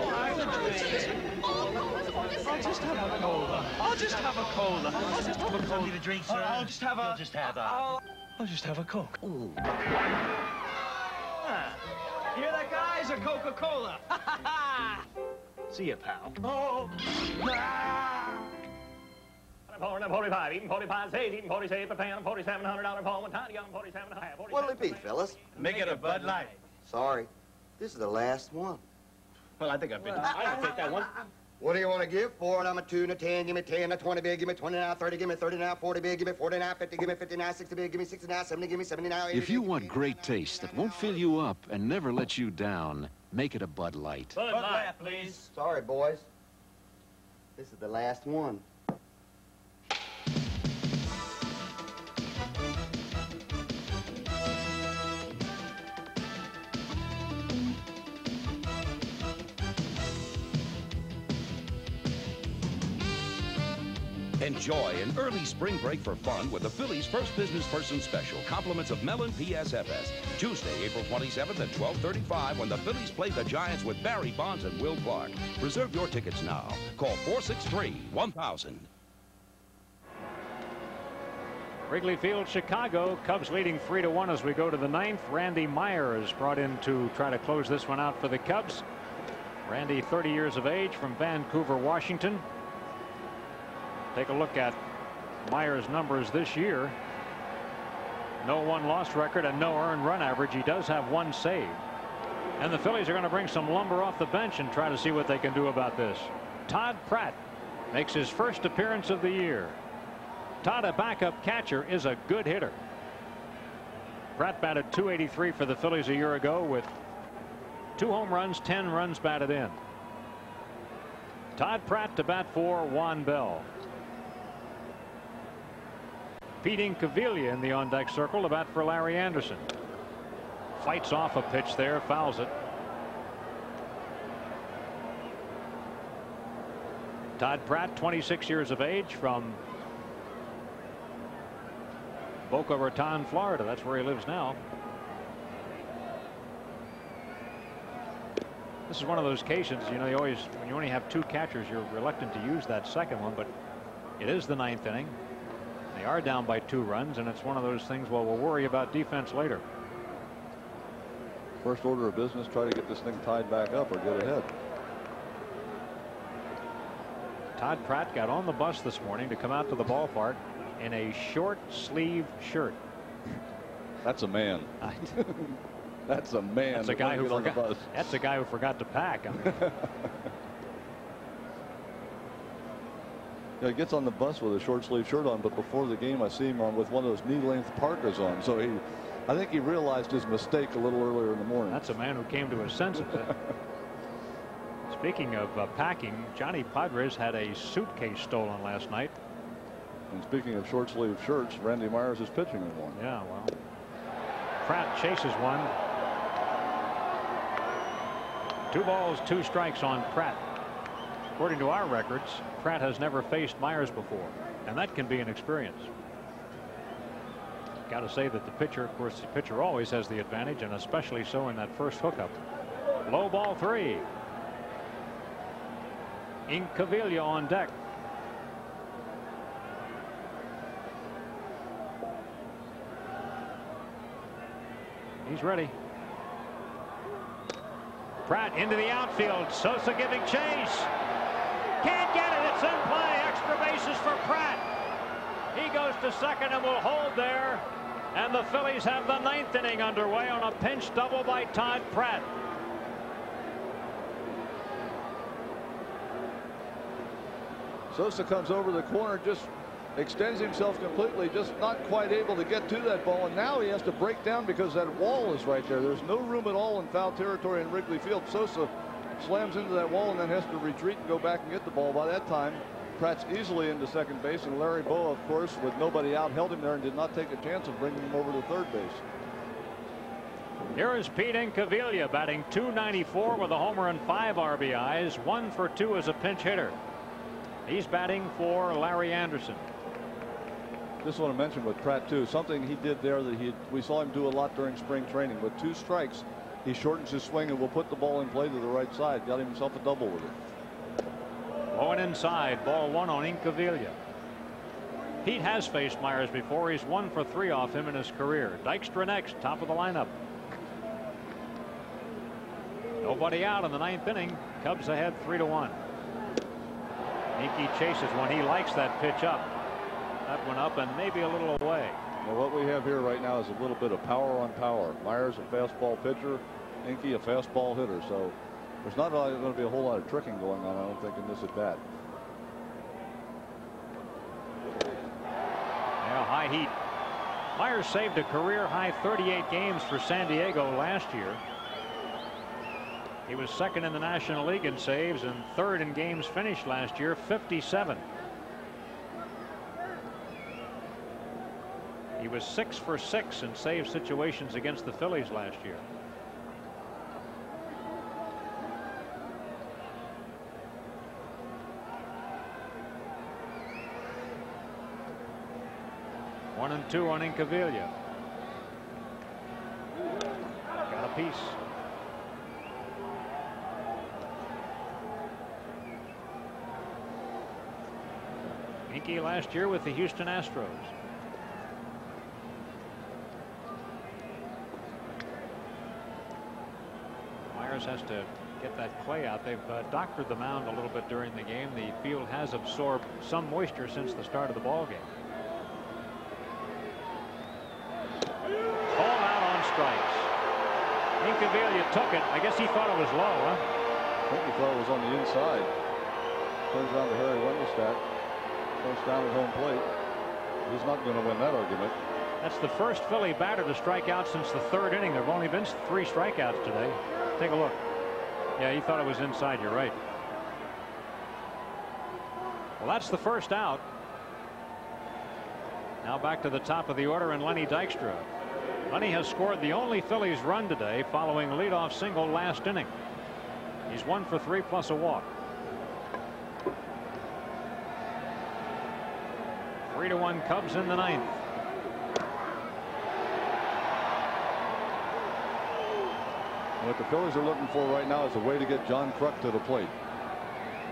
I'll just have a cola. I'll just have a cola. I'll just have a cola. Something to drink, sir? I'll just have a... You'll just have a... I'll just have a Coke. Ooh. Hear that, guys? A Coca-Cola. See ya, pal. Oh. 45, eating 45 days, eating 46 per pound, $4,700 Paul, one time to get them 47.5. What'll it be, Phyllis? Make it a Bud Light. Sorry. This is the last one. Well, I think I've been... I'll take that one. What do you want to give for it? I'm a 2 and a 10. Give me 10, a 20 big. Give me 20 now, 30. Give me 30 now, 40 big. Give me 40 now, 50. Give me 50 now, 60 big. Give me 60 now, 70. Give me 70 now, 80. If you want great taste that won't fill you up and never let you down, make it a Bud Light. Bud Light, please. Sorry, boys. This is the last one. Enjoy an early spring break for fun with the Phillies First Business Person Special. Compliments of Mellon PSFS. Tuesday, April 27th at 12:35 when the Phillies play the Giants with Barry Bonds and Will Clark. Reserve your tickets now. Call 463-1000. Wrigley Field, Chicago. Cubs leading 3-1 as we go to the 9th. Randy Myers brought in to try to close this one out for the Cubs. Randy, 30 years of age, from Vancouver, Washington. Take a look at Myers' numbers this year. No one-loss record and no earned run average. He does have 1 save. And the Phillies are going to bring some lumber off the bench and try to see what they can do about this. Todd Pratt makes his first appearance of the year. Todd, a backup catcher, is a good hitter. Pratt batted .283 for the Phillies a year ago with 2 home runs, 10 runs batted in. Todd Pratt to bat for Juan Bell. Pete Incaviglia in the on-deck circle to bat for Larry Anderson. Fights off a pitch there, fouls it. Todd Pratt, 26 years of age, from Boca Raton, Florida. That's where he lives now. This is one of those cases, you know, you always, when you only have 2 catchers, you're reluctant to use that second one, but it is the 9th inning. They are down by 2 runs, and it's one of those things, well, we'll worry about defense later. First order of business, try to get this thing tied back up or get ahead. Todd Pratt got on the bus this morning to come out to the ballpark in a short sleeve shirt. That's a man. That's a man. That's a guy who forgot. That's a guy who forgot to pack. I mean. Yeah, he gets on the bus with a short sleeve shirt on, but before the game I see him on with one of those knee-length parkas on. So I think he realized his mistake a little earlier in the morning. That's a man who came to his senses. Speaking of packing, Johnny Padres had a suitcase stolen last night. And speaking of short sleeve shirts, Randy Myers is pitching in one. Yeah, well, Pratt chases one. 2 balls, 2 strikes on Pratt. According to our records, Pratt has never faced Myers before, and that can be an experience. Got to say that the pitcher, of course, the pitcher always has the advantage, and especially so in that first hookup. Low ball 3. Incaviglia on deck. He's ready. Pratt into the outfield. Sosa giving chase. Can't get it. It's in play. Extra bases for Pratt. He goes to second and will hold there. And the Phillies have the 9th inning underway on a pinch double by Todd Pratt. Sosa comes over the corner, just extends himself completely, just not quite able to get to that ball, and now he has to break down because that wall is right there. There's no room at all in foul territory in Wrigley Field. Sosa slams into that wall and then has to retreat and go back and get the ball. By that time, Pratt's easily into second base, and Larry Bowa, of course, with nobody out, held him there and did not take a chance of bringing him over to third base. Here is Pete Incaviglia batting .294 with a homer and 5 RBIs, 1 for 2 as a pinch hitter. He's batting for Larry Anderson. Just want to mention with Pratt too, something he did there that we saw him do a lot during spring training. With 2 strikes, he shortens his swing and will put the ball in play to the right side. Got himself a double with it. Going inside, ball 1 on Incaviglia. Pete has faced Myers before. He's 1 for 3 off him in his career. Dykstra next, top of the lineup. Nobody out in the 9th inning. Cubs ahead 3-1. Inky chases one. He likes that pitch up. That one up and maybe a little away. Well, what we have here right now is a little bit of power on power. Myers a fastball pitcher, Inky a fastball hitter. So there's not going to be a whole lot of tricking going on, I don't think, in this at bat. Yeah, high heat. Myers saved a career high 38 games for San Diego last year. He was 2nd in the National League in saves and 3rd in games finished last year, 57. He was 6 for 6 in save situations against the Phillies last year. One and 2 on Incaviglia. Got a piece. Inky last year with the Houston Astros. Myers has to get that clay out. They've doctored the mound a little bit during the game. The field has absorbed some moisture since the start of the ball game. Called out on strikes. Incaviglia took it. I guess he thought it was low, huh? I think he thought it was on the inside. Turns around to Harry Wendelstedt. Goes down at home plate. He's not going to win that argument. That's the first Philly batter to strike out since the 3rd inning. There have only been 3 strikeouts today. Take a look. Yeah, he thought it was inside. You're right. Well, that's the first out. Now back to the top of the order and Lenny Dykstra. Lenny has scored the only Phillies run today following leadoff single last inning. He's 1 for 3 plus a walk. 3-1 Cubs in the 9th. What the Phillies are looking for right now is a way to get John Kruk to the plate.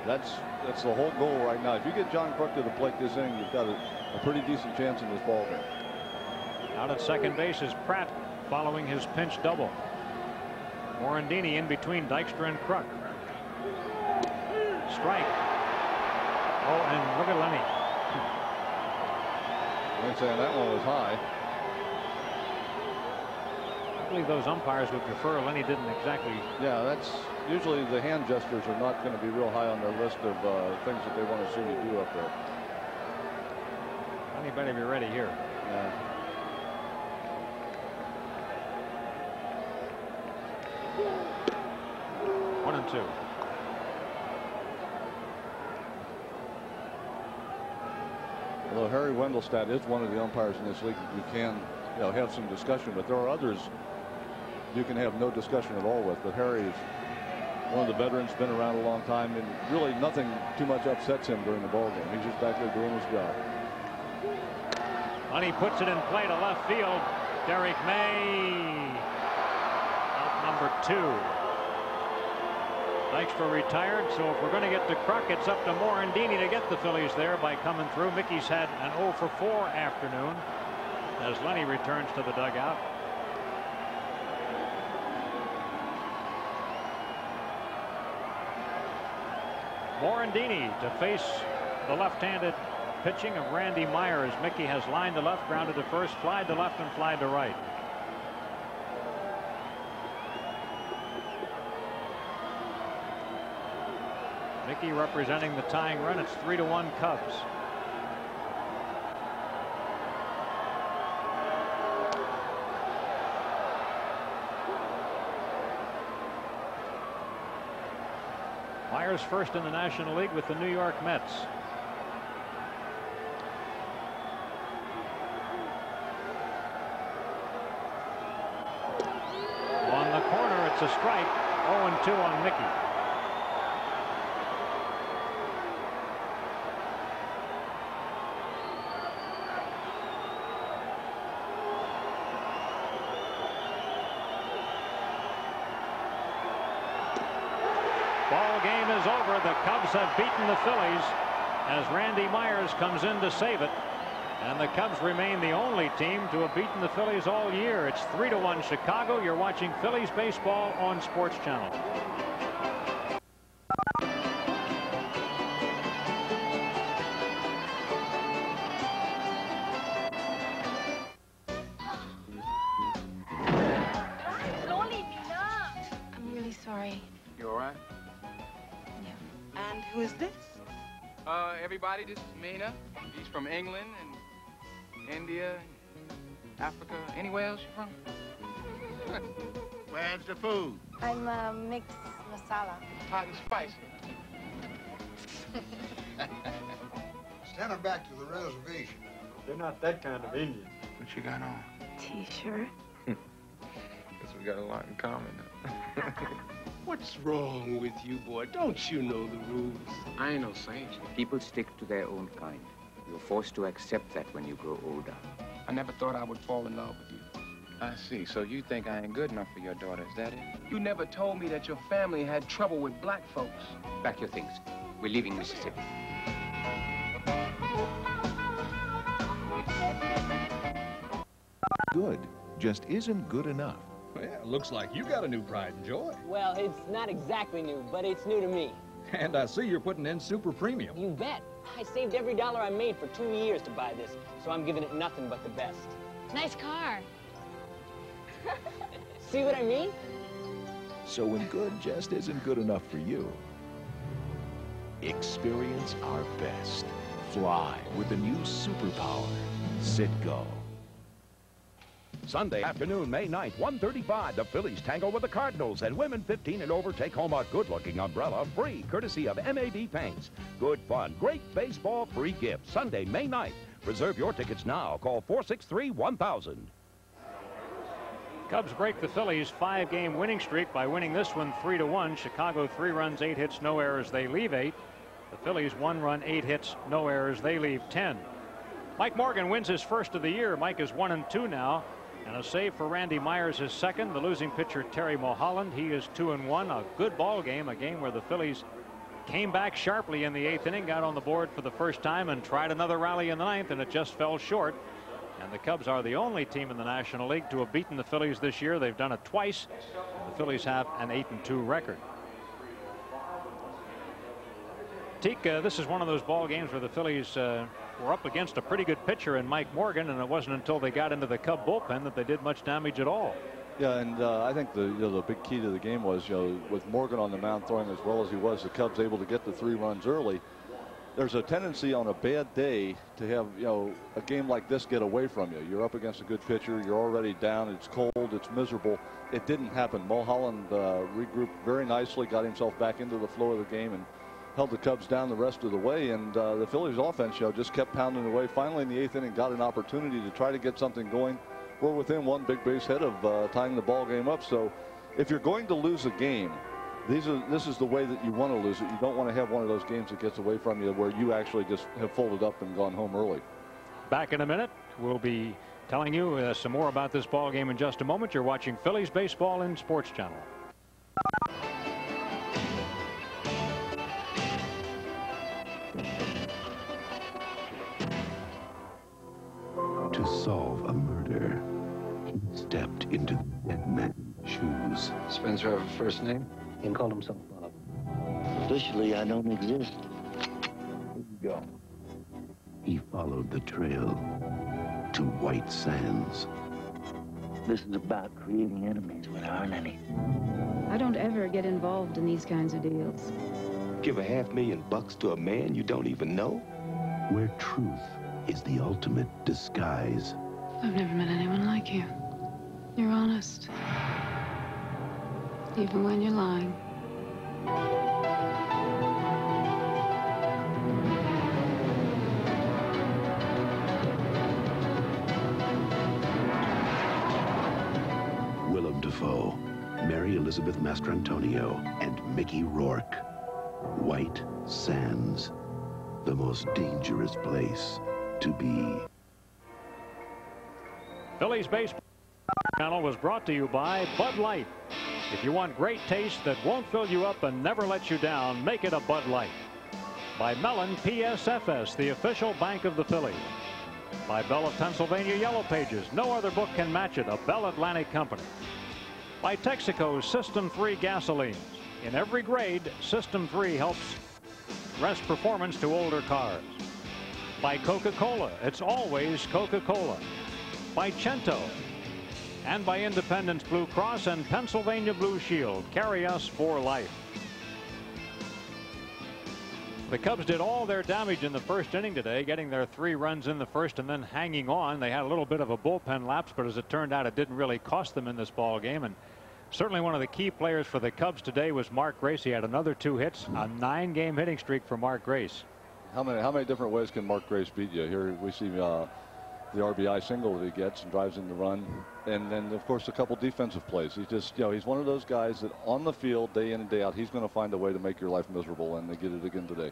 That's the whole goal right now. If you get John Kruk to the plate this inning, you've got a pretty decent chance in this ball game. Out at second base is Pratt following his pinch double. Morandini in between Dykstra and Kruk. Strike. Oh, and look at Lenny. I'm saying that one was high. I believe those umpires would prefer Lenny didn't exactly. Yeah, that's usually the hand gestures are not going to be real high on their list of things that they want to see you do up there. Lenny better be ready here. Yeah. One and 2. Although Harry Wendelstedt is one of the umpires in this league that you can, have some discussion with. There are others you can have no discussion at all with, but Harry is one of the veterans, been around a long time, and really nothing too much upsets him during the ball game. He's just back there doing his job. Lenny puts it in play to left field. Derek May out number 2. Dykstra retired, so if we're going to get to Kruk, it's up to Morandini to get the Phillies there by coming through. Mickey's had an 0 for 4 afternoon as Lenny returns to the dugout. Morandini to face the left-handed pitching of Randy Myers. Mickey has lined to left, grounded to first, flied to left, and flied to right. Mickey representing the tying run. It's 3-1 Cubs. Myers first in the National League with the New York Mets. On the corner, it's a strike. 0-2 on Mickey. Ball game is over. The Cubs have beaten the Phillies as Randy Myers comes in to save it. And the Cubs remain the only team to have beaten the Phillies all year. It's 3-1 Chicago. You're watching Phillies baseball on Sports Channel. I'm really sorry. You all right? And who is this? Everybody, this is Mina. He's from England and India, Africa. Anywhere else you're from? Where's the food? I'm mixed masala. Hot and spicy. Send her back to the reservation. They're not that kind of Indian. What you got on? T-shirt. Guess we got a lot in common. What's wrong with you, boy? Don't you know the rules? I ain't no saint. People stick to their own kind. You're forced to accept that when you grow older. I never thought I would fall in love with you. I see. So you think I ain't good enough for your daughter, is that it? You never told me that your family had trouble with black folks. Pack your things. We're leaving Mississippi. Good just isn't good enough. Well, looks like you got a new pride and joy. Well, it's not exactly new, but it's new to me. And I see you're putting in super premium. You bet. I saved every dollar I made for 2 years to buy this, so I'm giving it nothing but the best. Nice car. See what I mean? So when good just isn't good enough for you, experience our best. Fly with the new superpower, Citgo. Sunday afternoon, May 9th, 1:35, the Phillies tangle with the Cardinals, and women 15 and over take home a good-looking umbrella free, courtesy of MAB Paints. Good fun, great baseball, free gift. Sunday, May 9th. Reserve your tickets now. Call 463-1000. Cubs break the Phillies' 5-game winning streak by winning this one 3-1. Chicago 3 runs, 8 hits, no errors. They leave 8. The Phillies 1 run, 8 hits, no errors. They leave 10. Mike Morgan wins his first of the year. Mike is 1-2 now. And a save for Randy Myers, his second. The losing pitcher, Terry Mulholland, he is 2-1. A good ball game, a game where the Phillies came back sharply in the 8th inning, got on the board for the first time, and tried another rally in the 9th, and it just fell short. And the Cubs are the only team in the National League to have beaten the Phillies this year. They've done it twice. The Phillies have an 8-2 record. Teak, this is one of those ball games where the Phillies were up against a pretty good pitcher in Mike Morgan, and it wasn't until they got into the Cub bullpen that they did much damage at all. Yeah, and I think the big key to the game was, with Morgan on the mound throwing as well as he was, the Cubs able to get the 3 runs early. There's a tendency on a bad day to have, a game like this get away from you. You're up against a good pitcher. You're already down. It's cold. It's miserable. It didn't happen. Mulholland regrouped very nicely, got himself back into the flow of the game, and held the Cubs down the rest of the way. And the Phillies offense, just kept pounding away. Finally, in the 8th inning, got an opportunity to try to get something going. We're within 1 big base hit of tying the ball game up. So if you're going to lose a game, this is the way that you want to lose it. You don't want to have one of those games that gets away from you where you actually just have folded up and gone home early. Back in a minute. We'll be telling you some more about this ball game in just a moment. You're watching Phillies baseball in Sports Channel. To solve a murder, he stepped into the dead man's shoes. Spencer have a first name? He called himself Bob. Officially, I don't exist. Here you go. He followed the trail to White Sands. This is about creating enemies when there aren't any. I don't ever get involved in these kinds of deals. Give $500,000 to a man you don't even know? Where truth is the ultimate disguise. I've never met anyone like you. You're honest. Even when you're lying. Willem Dafoe, Mary Elizabeth Mastrantonio, and Mickey Rourke. White Sands, the most dangerous place to be. Phillies Baseball Channel was brought to you by Bud Light. If you want great taste that won't fill you up and never let you down, make it a Bud Light. By Mellon PSFS, the official bank of the Phillies. By Bell of Pennsylvania Yellow Pages. No other book can match it. A Bell Atlantic company. By Texaco System 3 gasolines. In every grade, System 3 helps rest performance to older cars. By Coca-Cola. It's always Coca-Cola. By Cento. And by Independence Blue Cross and Pennsylvania Blue Shield. Carry us for life. The Cubs did all their damage in the first inning today, getting their 3 runs in the first and then hanging on. They had a little bit of a bullpen lapse, but as it turned out, it didn't really cost them in this ball game. And certainly one of the key players for the Cubs today was Mark Grace. He had another 2 hits, a 9-game hitting streak for Mark Grace. How many different ways can Mark Grace beat you? Here we see the RBI single that he gets and drives in the run, and then of course a couple defensive plays. He's just, he's one of those guys that on the field day in and day out, he's going to find a way to make your life miserable, and they did it again today.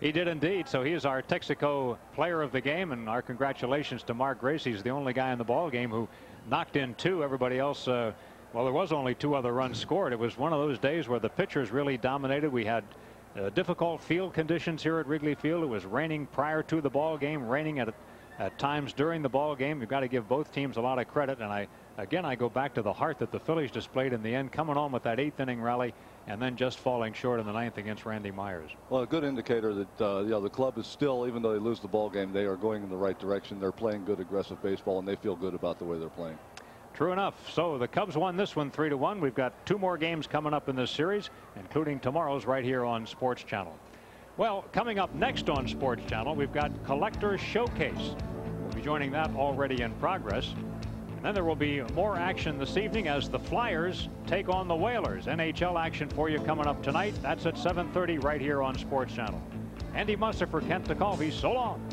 He did indeed. So he is our Texaco player of the game, and our congratulations to Mark Grace. He's the only guy in the ball game who knocked in 2. Everybody else, well, there was only 2 other runs scored. It was one of those days where the pitchers really dominated. We had difficult field conditions here at Wrigley Field. It was raining prior to the ball game, raining at times during the ball game. You've got to give both teams a lot of credit, and I go back to the heart that the Phillies displayed in the end, coming on with that 8th inning rally and then just falling short in the 9th against Randy Myers. Well, a good indicator that the club is still, even though they lose the ball game, they are going in the right direction. They're playing good aggressive baseball, and they feel good about the way they're playing. True enough. So the Cubs won this one 3-1. We've got 2 more games coming up in this series, including tomorrow's right here on Sports Channel. Well, coming up next on Sports Channel, we've got Collector's Showcase. We'll be joining that already in progress. And then there will be more action this evening as the Flyers take on the Whalers. NHL action for you coming up tonight. That's at 7:30 right here on Sports Channel. Andy Musser for Kent DeCalvi. So long.